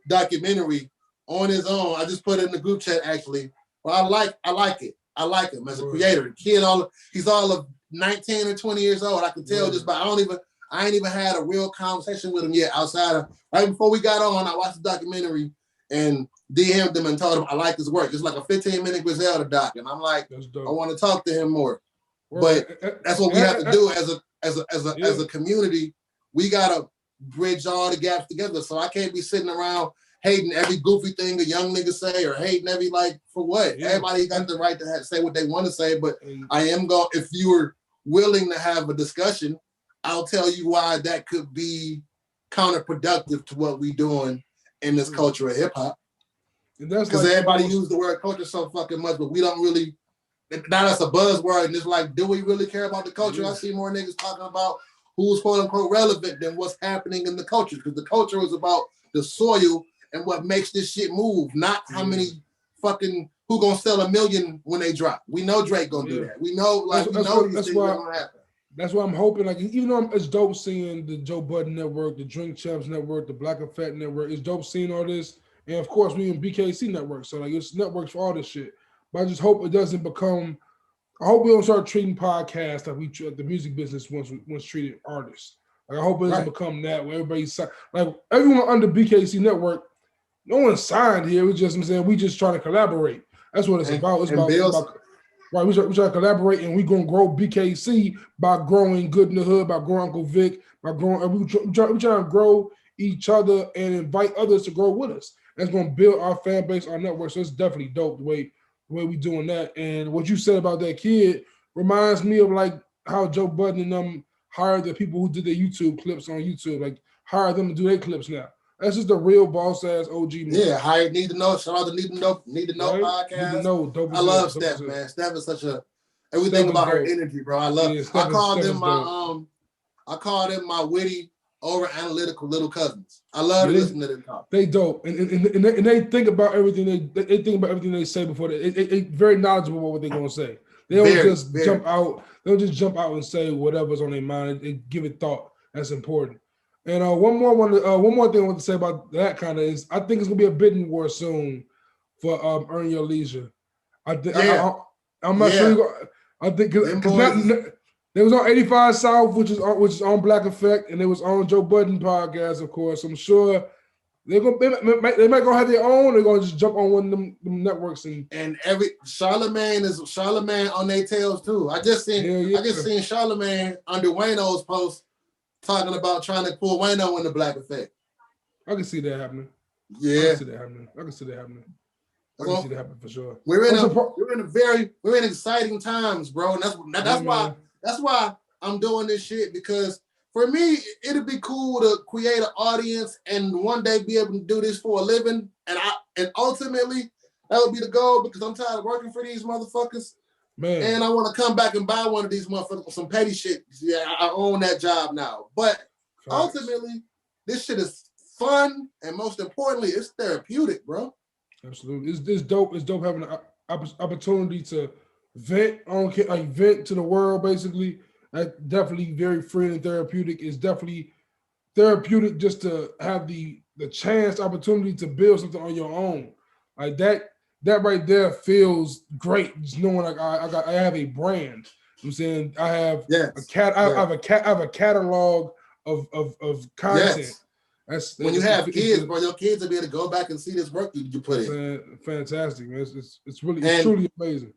documentary on his own. I just put it in the group chat actually. Well, I like it. I like him as a creator. The kid, he's all of 19 or 20 years old. I can tell just by I ain't even had a real conversation with him yet outside of right before we got on. I watched the documentary and DM'd him and told him I like his work. It's like a 15-minute Griselda doc, and I'm like, I want to talk to him more. But that's what we have to do as a community. We gotta bridge all the gaps together. So I can't be sitting around hating every goofy thing a young nigga say or hating every like for what? Yeah. Everybody got the right to say what they want to say, but I am going. If you were willing to have a discussion, I'll tell you why that could be counterproductive to what we doing in this culture of hip hop. Because like everybody uses the word culture so fucking much, but we don't really. Now that's a buzzword, and it's like, do we really care about the culture? I see more niggas talking about who's quote unquote relevant than what's happening in the culture, because the culture is about the soil and what makes this shit move, not how many fucking who gonna sell 1 million when they drop. We know Drake gonna do that. We know these things are gonna happen. That's why I'm hoping, like, even though it's dope seeing the Joe Budden Network, the Drink Champs Network, the Black Effect Network, it's dope seeing all this. And of course, we in BKC Network, so like it's networks for all this shit. But I just hope it doesn't become. I hope we don't start treating podcasts like we the music business once treated artists. Like I hope it doesn't become that where everybody's like everyone under BKC Network. No one's signed here. We just trying to collaborate. That's what it's about. It's about right. We try to collaborate, and we're gonna grow BKC by growing Good in the Hood, by growing Uncle Vick, by growing. We trying to grow each other and invite others to grow with us. That's gonna build our fan base, our network. So it's definitely dope the way we doing that. And what you said about that kid reminds me of like how Joe Budden and them hired the people who did their YouTube clips on YouTube, like hire them to do their clips now. That's just a real boss ass OG movie. Yeah, hired Need to Know. Shout out to Need to Know podcast. Need to Know. I love Steph, man. Steph is such a everything about her energy, bro. I love. Yeah, I call them my witty, over analytical little cousins. I love to listen to them talk. They dope, and they think about everything. They think about everything they say before they very knowledgeable about what they're gonna say. They don't jump out. They don't just jump out and say whatever's on their mind. They give it thought. That's important. And one more thing I want to say about that kind of is I think it's gonna be a bidding war soon for Earn Your Leisure. I'm not sure. I think because they was on 85 South, which is on Black Effect, and it was on Joe Budden podcast, of course. I'm sure they might go have their own. They're gonna just jump on one of them networks and every Charlemagne on their tails too. I just seen Charlemagne under Wayno's post talking about trying to pull Wayno in the Black Effect. I can see that happening. Yeah, I can see that happening. I can see that happening for sure. We're in exciting times, bro, and that's why I'm doing this shit, because for me, it'd be cool to create an audience and one day be able to do this for a living. And ultimately, that would be the goal, because I'm tired of working for these motherfuckers. Man. And I want to come back and buy one of these motherfuckers with some petty shit. Yeah, I own that job now. But ultimately, this shit is fun, and most importantly, it's therapeutic, bro. Absolutely. It's dope. It's dope having an opportunity to vent to the world, basically. That's definitely very free and therapeutic. It's definitely therapeutic just to have the opportunity to build something on your own. Like that right there feels great. Just knowing like I have a brand. You know what I'm saying? I have I have a catalog of content. Yes. That's when you have kids, bro. Your kids will be able to go back and see this work you put in. Fantastic, man. It's truly amazing.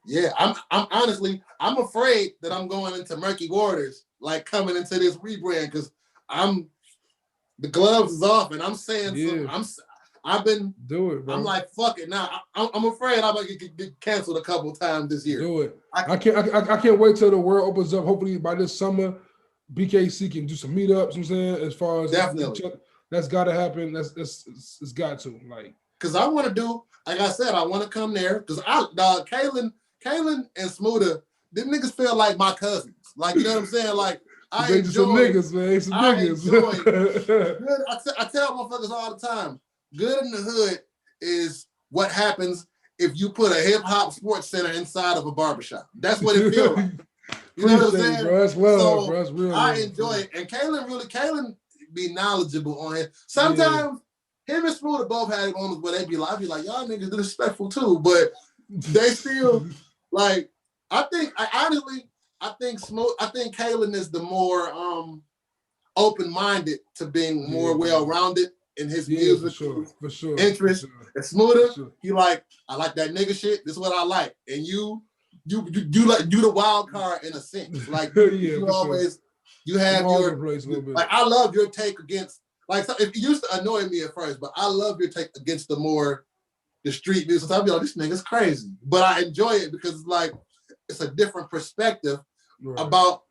Yeah, I'm honestly afraid that I'm going into murky waters, like coming into this rebrand, because the gloves is off, and I'm saying I'm like, fuck it now. I'm afraid I'm gonna get canceled a couple times this year. Do it. I can't wait till the world opens up. Hopefully by this summer, BKC can do some meetups. You know what I'm saying, as far as definitely that's got to happen. It's got to, like, because I want to do, like I said, I want to come there, because Kalen and Smoother, them niggas feel like my cousins. Like, you know what I'm saying? Like, I enjoy some niggas, man. Some niggas. I tell motherfuckers all the time, Good in the Hood is what happens if you put a hip hop sports center inside of a barbershop. That's what it feels like. You know what I'm saying? Bro. That's love, bro. That's real. I enjoy it. And Kalen be knowledgeable on it. Sometimes him and Smoother both had moments where I'd be like, y'all niggas disrespectful too, but they still like, I think Kalen is the more open-minded to being more well-rounded in his music for sure. interest. And Smoother, he like, I like that nigga shit. This is what I like. And you the wild card in a sense. Like you always you have your like, I love your take against Like so it used to annoy me at first, but I love your take against the street music. So I'll be like, this nigga's crazy. But I enjoy it because it's like it's a different perspective about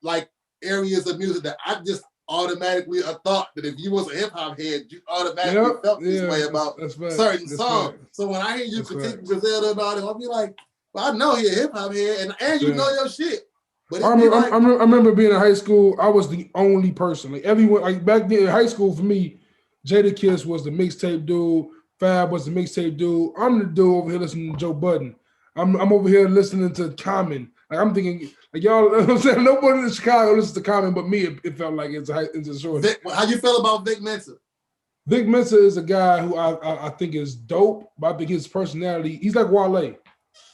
like areas of music that I just automatically thought that if you was a hip hop head, you automatically felt this way about certain songs. So when I hear you critique Griselda about it, I'll be like, well, I know you're a hip hop head and you know your shit. But I remember being in high school. I was the only person. Like everyone, like back then in high school for me, Jadakiss was the mixtape dude. Fab was the mixtape dude. I'm the dude over here listening to Joe Budden. I'm over here listening to Common. Like I'm thinking, like y'all, I'm saying nobody in Chicago listens to Common but me. It felt like it's a short. How you feel about Vic Mensa? Vic Mensa is a guy who I think is dope, but I think his personality, he's like Wale.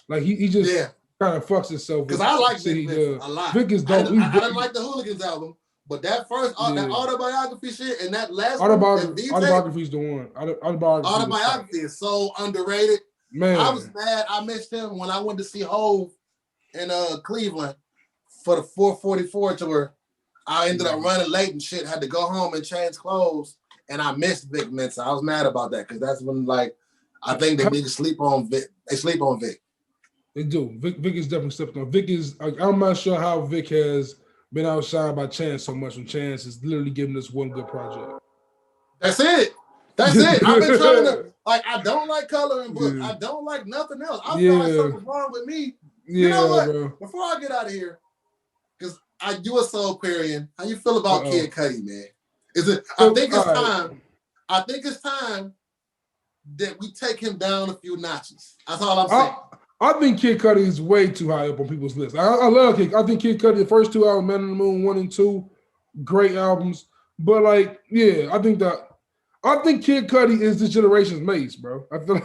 Like he just kind of fucks himself. Because I like Vic Mensa a lot. Vic is dope. I didn't like the Hooligans album, but that first that autobiography shit and that last autobiography is the one. Autobiography is so underrated. Man, I was mad. I missed him when I went to see Hove in Cleveland for the 444 tour. I ended up running late and shit. Had to go home and change clothes, and I missed Vic Mensa. I was mad about that because that's when like I think they need to sleep on Vic. They sleep on Vic. They do. Vic is definitely stepping on. Vic is. I'm not sure how Vic has been outshined by Chance so much. When Chance is literally giving us one good project. That's it. That's it. I've been trying to I don't like coloring books. I don't like nothing else. I feel like something's wrong with me. You know what? Bro. Before I get out of here, because you a soul Aquarian, how you feel about Kid Cudi, man? I think it's time that we take him down a few notches. That's all I'm saying. I think Kid Cudi is way too high up on people's list. I love Kid. I think Kid Cudi, the first two albums, Man on the Moon 1 and 2, great albums. But I think Kid Cudi is this generation's Mace, bro. I feel like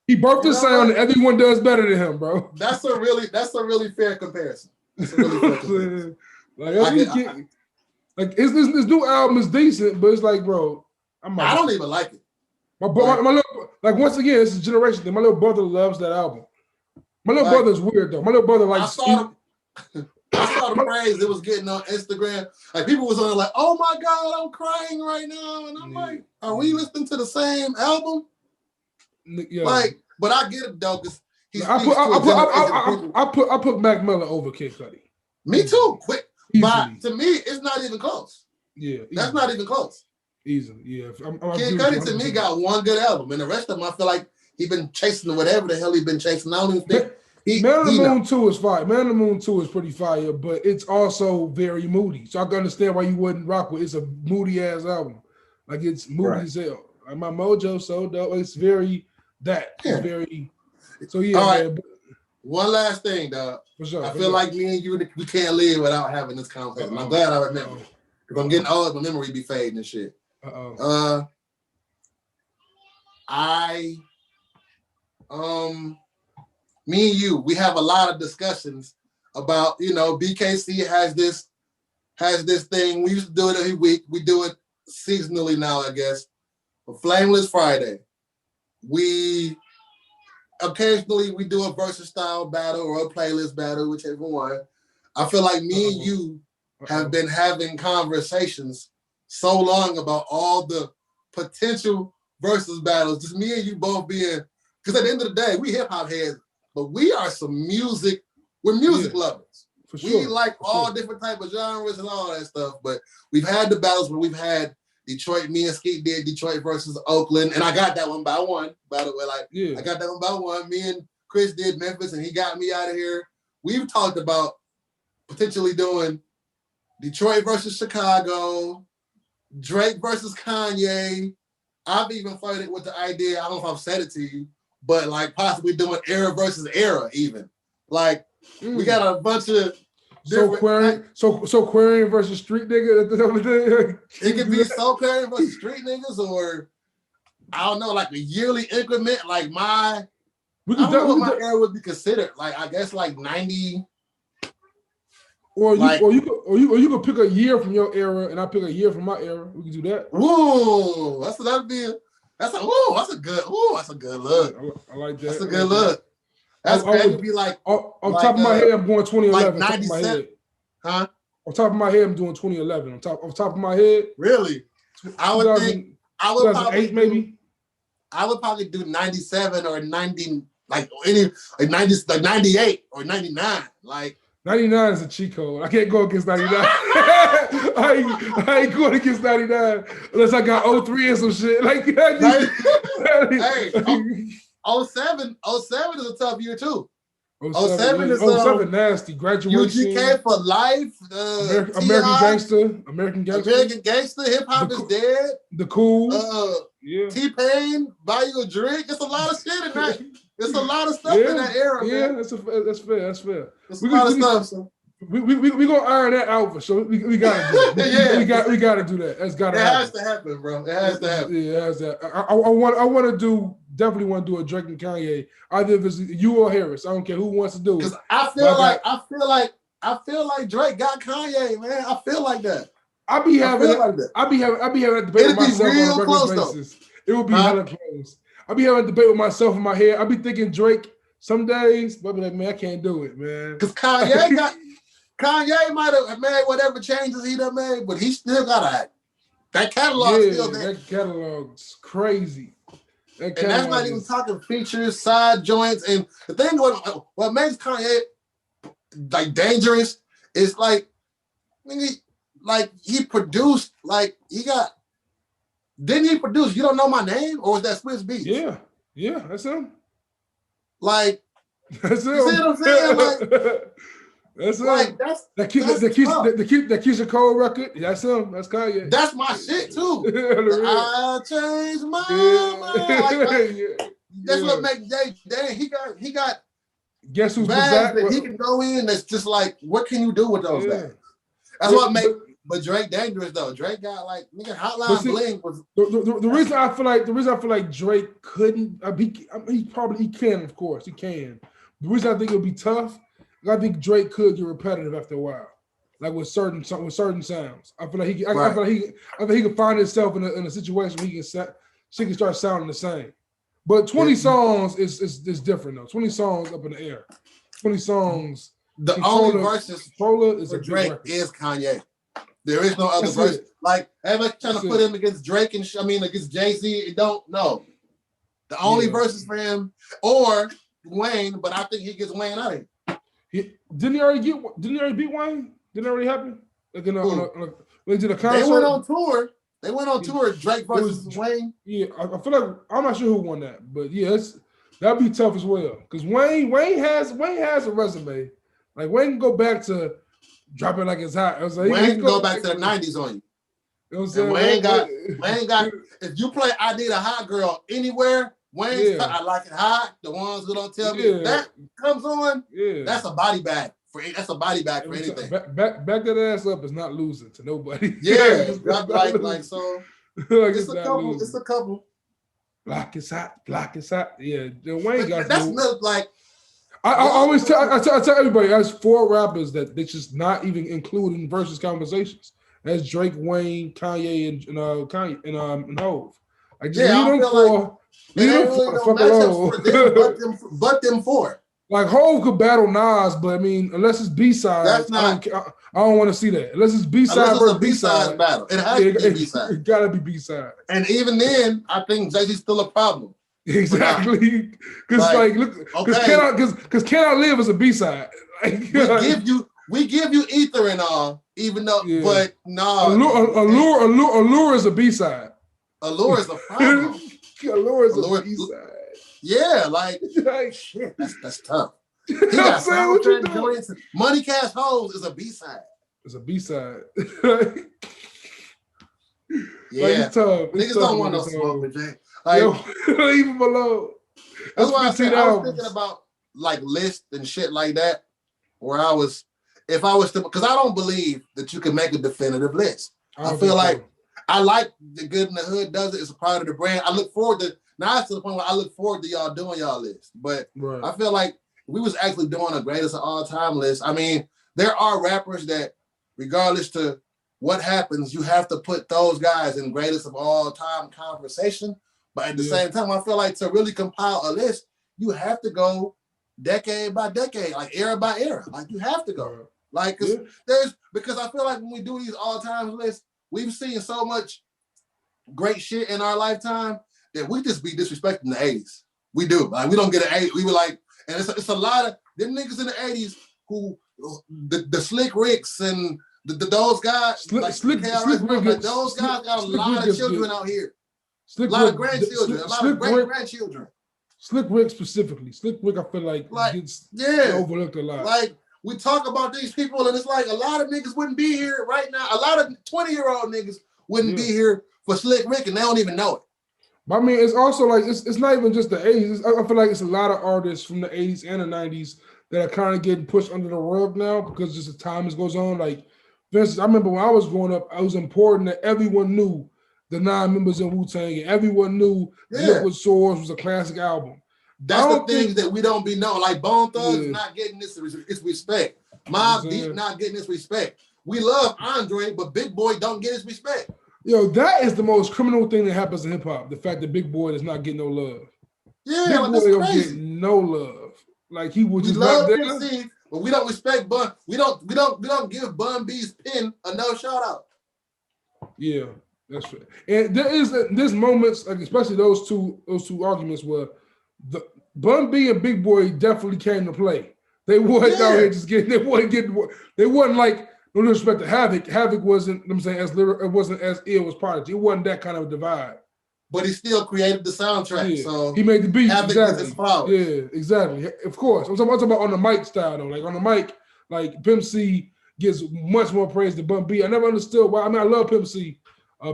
he birthed the sound and everyone does better than him, bro. That's a really fair comparison. That's a really fair comparison. His new album is decent, but it's like, bro, I don't even like it. My little, once again, it's a generation thing. My little brother loves that album. My little brother's weird though. My little brother likes. I saw the praise it was getting on Instagram. Like people was on like, "Oh my God, I'm crying right now," and I'm like, "Are we listening to the same album?" Yeah. But I get it though, because I put Mac Miller over Kid Cudi. Me too. Quick, but to me, it's not even close. Yeah, that's not even close. Easily, yeah. Kid Cudi to me got one good album, and the rest of them I feel like he been chasing whatever the hell he been chasing. I don't even think. Man on the Moon 2 is fire. Man on the Moon 2 is pretty fire, but it's also very moody. So I can understand why you wouldn't rock with it. It's a moody ass album. Like it's moody as hell. Like my Mojo so dope. It's very It's very so yeah. All right. Man. One last thing, dog. I feel like me and you we can't live without having this conversation. I'm glad I remember. If I'm getting old, my memory be fading and shit. Me and you, we have a lot of discussions about, BKC has this thing. We used to do it every week. We do it seasonally now, I guess. For Flameless Friday, occasionally we do a versus style battle or a playlist battle, whichever one. I feel like me and you have been having conversations so long about all the potential versus battles. Just me and you both being, because at the end of the day, we hip hop heads. But we are we're music lovers. We like all different type of genres and all that stuff. But we've had the battles where we've had Detroit, me and Skeet did Detroit versus Oakland. And I got that one by one, by the way. I got that one by one. Me and Chris did Memphis and he got me out of here. We've talked about potentially doing Detroit versus Chicago, Drake versus Kanye. I've even flirted with the idea, I don't know if I've said it to you, but possibly doing era versus era even. We got a bunch of Quarian versus street nigga. It could be Quarian versus street niggas, or I don't know, a yearly increment. I don't know what my era would be considered. I guess 90. Or you could pick a year from your era and I pick a year from my era. We can do that. Ooh, that's a good look. I like that. That's a good look. That's great to be on top of my head, I'm going 2011. 97. Huh? On top of my head, I'm doing 2011. On top of my head, Really? I would think I would probably maybe. I would probably do 97 or 90, like 90, like 98 or 99. Like 99 is a cheat code. I can't go against 99. I ain't going against 99 unless I got 03 or some shit. Like, hey, 07 is a tough year too. 07 is 07 nasty. Graduation. UGK for life. American Gangster. Hip hop is dead. The Cool. T-Pain, buy you a drink. It's a lot of shit in that. It's a lot of stuff in that era. Yeah, man. that's fair. It's a lot of stuff. So. We gonna iron that out for sure. We gotta do it. We gotta do that. That's gotta happen. It has to happen, bro. It has to happen. Yeah, it has to. I want to do. Definitely want to do a Drake and Kanye. Either if it's you or Harris. I don't care who wants to do it. Because I feel like Drake got Kanye, man. I feel like that. I be having a debate with myself on a regular basis. It would be hella close. I be having a debate with myself in my head. I be thinking Drake some days, but I be like, man, I can't do it, man. Because Kanye might have made whatever changes he done made, but he still got that catalog still there. That catalog's crazy. And that's not even talking features, side joints, and the thing what makes Kanye like dangerous is like he produced didn't he produce You Don't Know My Name, or was that Swiss Beats? Yeah, that's him. Like that's him. You see what I'm saying? Like that's him. The Keisha Cole record. That's him. That's Kanye. That's my shit too. I changed my mind. That's what makes Jay. He got. Guess who's bags that he can go in. That's just like, what can you do with those bags? That's what makes. But Drake dangerous though. Drake got like nigga Hotline Bling was. The reason I feel like Drake couldn't. He can, of course, he can. The reason I think it'll be tough. I think Drake could get repetitive after a while, like with certain sounds. I feel like he can find himself in a situation where she can start sounding the same. But 20 songs is different though. 20 songs up in the air. 20 songs. The only verses for Drake is Kanye. There is no other verse. Like everybody trying to put him against Drake against Jay-Z. It don't know. The only verses for him or Wayne, but I think he gets Wayne out of here. Didn't he already beat Wayne? Didn't it already happen? Like they did a concert. They went on tour. Drake versus Wayne. Yeah, I feel like I'm not sure who won that, but yeah, that'd be tough as well. Because Wayne has a resume. Like Wayne can go back to dropping like it's hot. Wayne can go back to the 90s on you. You know what I'm saying? Wayne got. If you play "I Need a Hot Girl" anywhere. Wayne's I Like It Hot. The ones who don't tell me that comes on. Yeah, that's a body bag for anything. Back that ass up is not losing to nobody. Yeah, like so. It's a couple. Block is hot. Yeah, Wayne got. That's not like. I always tell everybody that's 4 rappers that they just not even including versus conversations. That's Drake, Wayne, Kanye, and Hov. Like just leave them for. But them 4. Like Hov could battle Nas, but I mean, unless it's B-side, I don't want to see that. Unless it's B-side versus B-side battle, it has to be B-side. It gotta be B-side. And even then, I think Jay-Z's still a problem. Exactly, because Can I Live is a B-side. We give you Ether and all, even though, but no. Allure is a B-side. Allure is a problem. Allure is a B-side. Yeah, like shit, that's tough. He got soundtrack joints. Money Cash Hoes is a B-side. It's a B-side. Yeah, like, it's tough. Niggas don't want no smoke with Jay. Like, leave him alone. That's why I was thinking about like lists and shit like that. Where because I don't believe that you can make a definitive list. I feel like I like the Good in the Hood does it. It's a part of the brand. I look forward to now. It's to the point where I look forward to y'all doing y'all list. But I feel like if we was actually doing a greatest of all time list. I mean, there are rappers that, regardless to what happens, you have to put those guys in greatest of all time conversation. But at the same time, I feel like to really compile a list, you have to go decade by decade, like era by era. Like you have to go. Like, because I feel like when we do these all-time lists, we've seen so much great shit in our lifetime that we just be disrespecting the 80s. We do. Like, we don't get an 8. We were like, and it's a lot of them niggas in the 80s who the Slick Ricks and those guys, those guys got a lot of children out here. A lot of grandchildren, a lot of great-grandchildren. Slick Rick specifically. Slick Rick, I feel like gets overlooked a lot. Like, we talk about these people, and it's like a lot of niggas wouldn't be here right now. A lot of 20-year-old niggas wouldn't be here for Slick Rick, and they don't even know it. But I mean, it's also like, it's not even just the 80s. I feel like it's a lot of artists from the 80s and the 90s that are kind of getting pushed under the rug now because just as time goes on. Like, for instance, I remember when I was growing up, it was important that everyone knew the 9 members in Wu-Tang, and everyone knew Liquid Swords was a classic album. That's the things that we don't be knowing. Like, Bone Thugs not getting this respect. Mobb Deep not getting this respect. We love Andre, but Big Boy don't get his respect. Yo, that is the most criminal thing that happens in hip-hop, the fact that Big Boy does not get no love. Yeah, Big Boy don't get no love. Like, he was just love MC, but we don't respect Bun. We don't give Bun B's pen enough shout out. Yeah, that's right. And there's moments, like especially those two arguments where the Bun B and Big Boy definitely came to play. They wasn't out here just getting. They wasn't like, no disrespect to Havoc. Havoc wasn't. I'm saying it wasn't as ill as Prodigy. It wasn't that kind of divide. But he still created the soundtrack. Yeah. So he made the beat. Havoc exactly. His flowers. Yeah, exactly. Of course. I'm talking about on the mic style though. Like on the mic, like Pimp C gets much more praise than Bun B. I never understood why. I mean, I love Pimp C.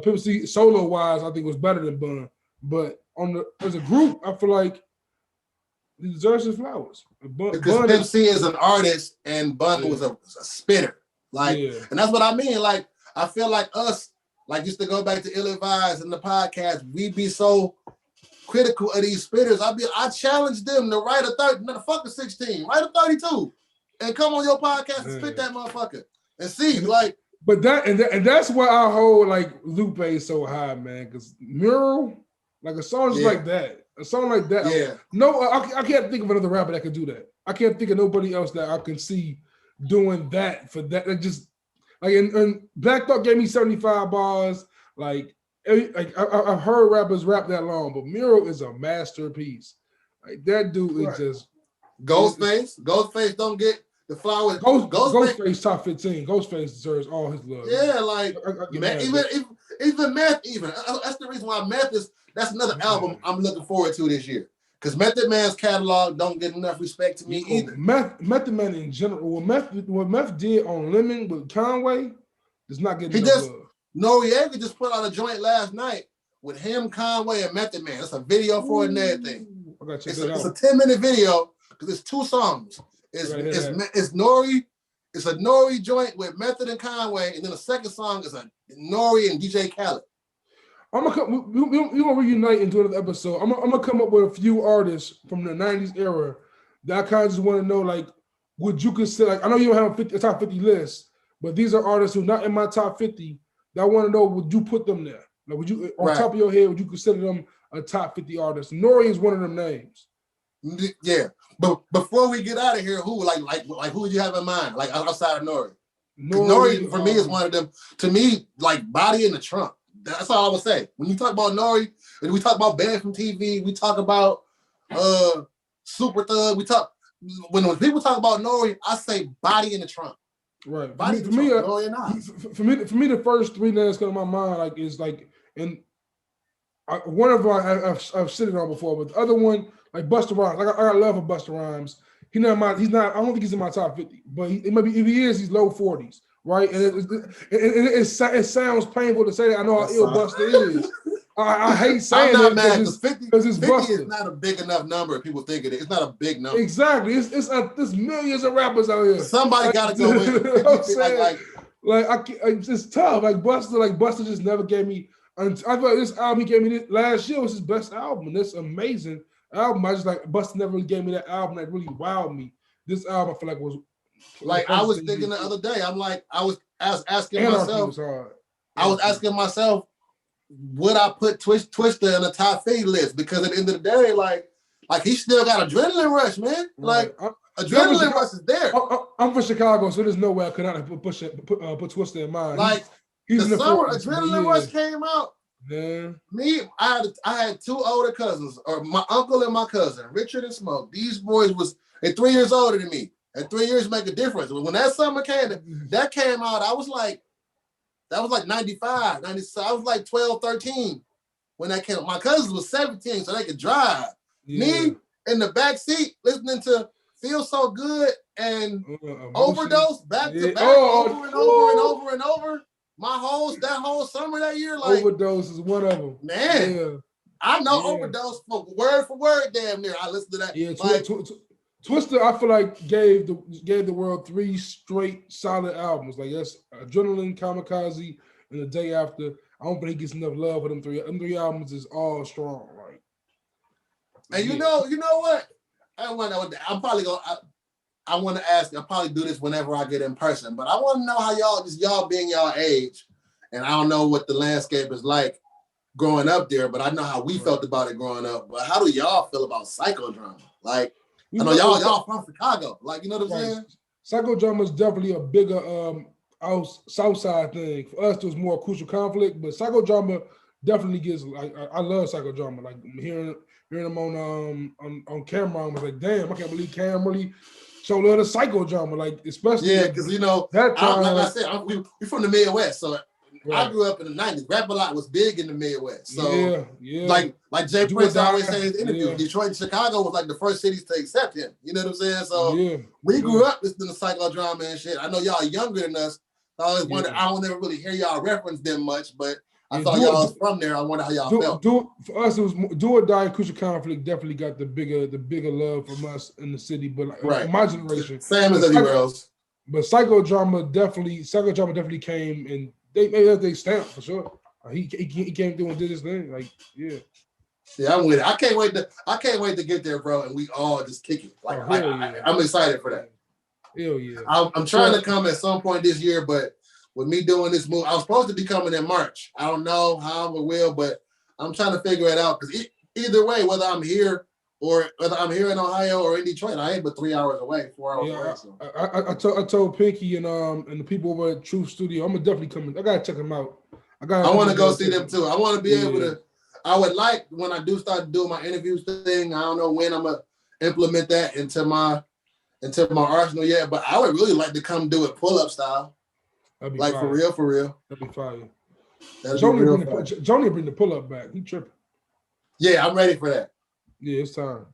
Pimp C solo wise, I think was better than Bun. But as a group, I feel like he deserves his flowers. Because Pimp C is an artist and Bun was a spitter. Like, and that's what I mean. Like, I feel like us, like, just to go back to Ill Advised and the podcast, we be so critical of these spitters. I challenge them to write a 30, no, fuck a 16, write a 32, and come on your podcast and spit that motherfucker and see, like. But that's why our whole like Lupe is so high, man. Because Mural, like a song just like that, No, I can't think of another rapper that could do that. I can't think of nobody else that I can see doing that for that. That just like and Black Thought gave me 75 bars. Like I've heard rappers rap that long, but Mural is a masterpiece. Like that dude is just Ghostface. Ghostface don't get the flowers. Ghostface top 15. Ghostface deserves all his love. Yeah, like even Meth. Even that's the reason why Meth is. That's another album I'm looking forward to this year. Because Method Man's catalog don't get enough respect to me either. Method Man in general, what Meth did on Lemon with Conway does not get enough love. Noriega just put out a joint last night with him, Conway, and Method Man. It's a video for it and everything. It's a 10-minute video because it's 2 songs. It's Nori. It's a Nori joint with Method and Conway, and then the second song is a Nori and DJ Khaled. We're gonna reunite into another episode. I'm gonna come up with a few artists from the 90s era that I kind of just want to know, like, would you consider, like, I know you don't have a top 50 list, but these are artists who are not in my top 50 that I want to know, would you put them there? Like, would you, on top of your head, would you consider them a top 50 artist? Nori is one of them names. Yeah, but before we get out of here, who who would you have in mind? Like outside of Nori? Nori for me is one of them. To me, like Body in the Trunk. That's all I would say. When you talk about Nori, and we talk about Banned from TV, we talk about Super Thug. When people talk about Nori, I say Body in the Trunk. Right. Body For me, the first 3 names come to my mind one of them I've sitting on before, but the other one, like Busta Rhymes. I got love for Busta Rhymes. He's not. I don't think he's in my top 50, but maybe if he is, he's low 40s. Right, and it sounds painful to say that. I know how ill Busta is. I hate saying that because it's 50 Busta. is not a big enough number. People think it is. It's not a big number. Exactly. There's millions of rappers out here. Somebody got to go in. It's tough. Like Busta just never gave me. I feel like this album he gave me last year was his best album. And this amazing album. I just like Busta never really gave me that album that really wowed me. This album I feel like was. Like I was thinking the other day, I was asking myself, would I put Twista in the top 50 list? Because at the end of the day, like he still got adrenaline rush, man. Like adrenaline rush is there. I'm from Chicago, so there's no way I could not have put Twister in mind. Like he's the summer adrenaline rush came out. Yeah. I had two older cousins, or my uncle and my cousin, Richard and Smoke. These boys they're 3 years older than me. And 3 years make a difference. When that summer came out, I was like, that was like 95, 96. I was like 12, 13 when that came out. My cousins was 17, so they could drive. Yeah. Me in the back seat listening to Feel So Good and Overdose back to back over and over and over and over. That whole summer that year, like Overdose is one of them. Man, I know Overdose for word damn near. I listened to that. Yeah, Twister, I feel like gave the world 3 straight solid albums. Like that's Adrenaline, Kamikaze, and The Day After. I don't think he gets enough love for them three. Them 3 albums is all strong. Like, and you know what? I want to ask. I'll probably do this whenever I get in person, but I want to know how y'all being y'all age, and I don't know what the landscape is like growing up there, but I know how we felt about it growing up. But how do y'all feel about psychodrama? Like, I know y'all from Chicago. Like, you know what I'm saying? Psychodrama is definitely a bigger South Side thing. For us, there's more crucial conflict, but psychodrama definitely gets like I love psychodrama. Like hearing them on camera, I was like, damn, I can't believe Cam really showed love to psychodrama. Like especially because that time, I said, we from the Midwest, so. Right. I grew up in the 90s. Rap a lot was big in the Midwest. So, like Jay Prince always said in his interview, Detroit and Chicago was like the first cities to accept him. You know what I'm saying? So, we grew up listening to psychodrama and shit. I know y'all younger than us. I always wonder, I don't ever really hear y'all reference them much, but I thought y'all was from there. I wonder how y'all felt. For us, it was Do or Die and Crucial Conflict definitely got the bigger love from us in the city, but like, my generation. Same as everywhere else. But psychodrama definitely came and they made they stamp for sure. He came through and did his thing. Like, yeah, I'm with it. I can't wait to get there, bro, and we all just kick it. Like, I'm excited for that. Hell yeah. I'm trying to come at some point this year, but with me doing this move, I was supposed to be coming in March. I don't know how I will, but I'm trying to figure it out because either way, whether I'm here or whether I'm here in Ohio or in Detroit, I ain't but 3 hours away, 4 hours away. So. I told Pinky and the people over at Truth Studio, I'm gonna definitely come in. I gotta check them out. I want to go see them too. I want to be able to. I would like when I do start doing my interviews thing. I don't know when I'm gonna implement that into my arsenal yet, but I would really like to come do it pull up style. That'd be like fire. For real. That'd be fire. Joni bring the pull up back. He tripping. Yeah, I'm ready for that. Yeah, it's time.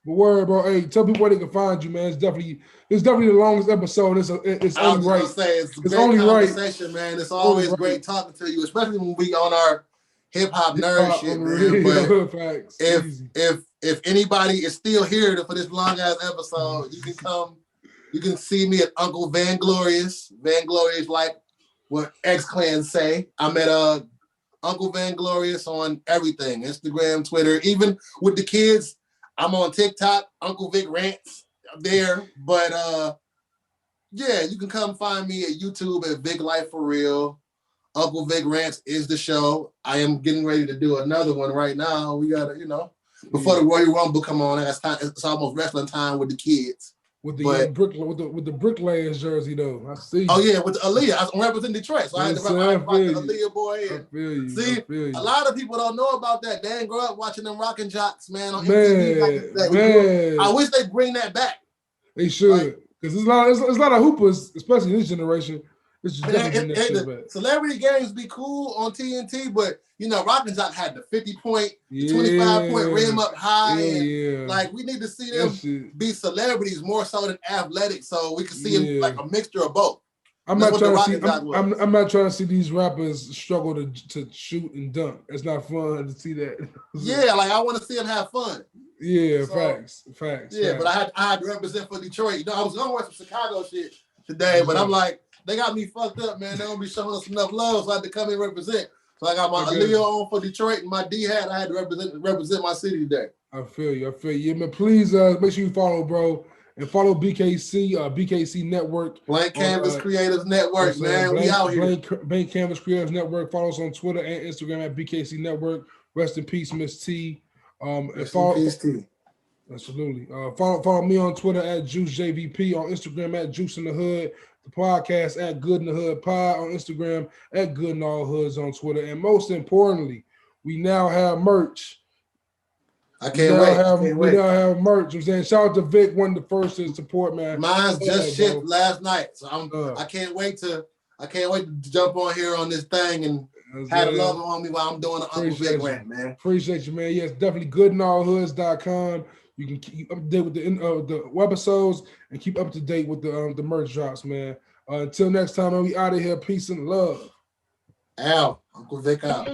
But worry, bro. Hey, tell people where they can find you, man. It's definitely the longest episode. It's only right. It's great only conversation, right. Man. It's always great talking to you, especially when we on our hip hop nerd shit, man. But if anybody is still here for this long ass episode, you can come. You can see me at Uncle Vanglorious. Vanglorious, like what X-Clan say. I'm at Uncle Vanglorious on everything, Instagram, Twitter, even with the kids. I'm on TikTok, Uncle Vick Rants there. But you can come find me at YouTube at Vic Life for Real. Uncle Vick Rants is the show. I am getting ready to do another one right now. We gotta, before the Royal Rumble come on, it's almost wrestling time with the kids. With the Bricklayers jersey though, I see. Oh yeah, with the Aaliyah. I'm representing Detroit, so I had to rock the Aaliyah boy. I feel you. A lot of people don't know about that. They didn't grow up watching them Rockin' Jocks, man, on MTV. I wish they bring that back. They should, because there's a lot of hoopers, especially this generation. Celebrity games be cool on TNT, but Rockin' Jock had the 50-point, 25-point rim up high. Like we need to see them be celebrities more so than athletic, so we can see them like a mixture of both. I'm not trying to see these rappers struggle to shoot and dunk. It's not fun to see that. Like I want to see them have fun. Yeah, facts. Yeah, but I had to represent for Detroit. I was gonna wear some Chicago shit today, but I'm like, they got me fucked up, man. They don't be showing us enough love, so I had to come in and represent. So I got my Aaliyah on for Detroit and my D hat. I had to represent my city today. I feel you. Yeah, man. Please make sure you follow, bro, and follow BKC Network. Blank Canvas Creators Network, man. We out here. Blank Canvas Creators Network. Follow us on Twitter and Instagram at BKC Network. Rest in peace, Miss T. Rest in peace, T. Absolutely. Follow me on Twitter at JuiceJVP, on Instagram at Juice in the Hood, the podcast at Good in the Hood Pod, on Instagram at Good in All Hoods on Twitter. And most importantly, we now have merch. I can't wait. We now have merch. I'm saying, shout out to Vic, one of the first to support, man. Mine's just shipped last night, so I can't wait to jump on here on this thing and have a love on me while I'm doing the Uncle Vick rant, man. Appreciate you, man. Yes, definitely goodinallhoods.com. You can keep up to date with the webisodes and keep up to date with the merch drops, man. Until next time, man, we out of here. Peace and love. Al, Uncle Vick out.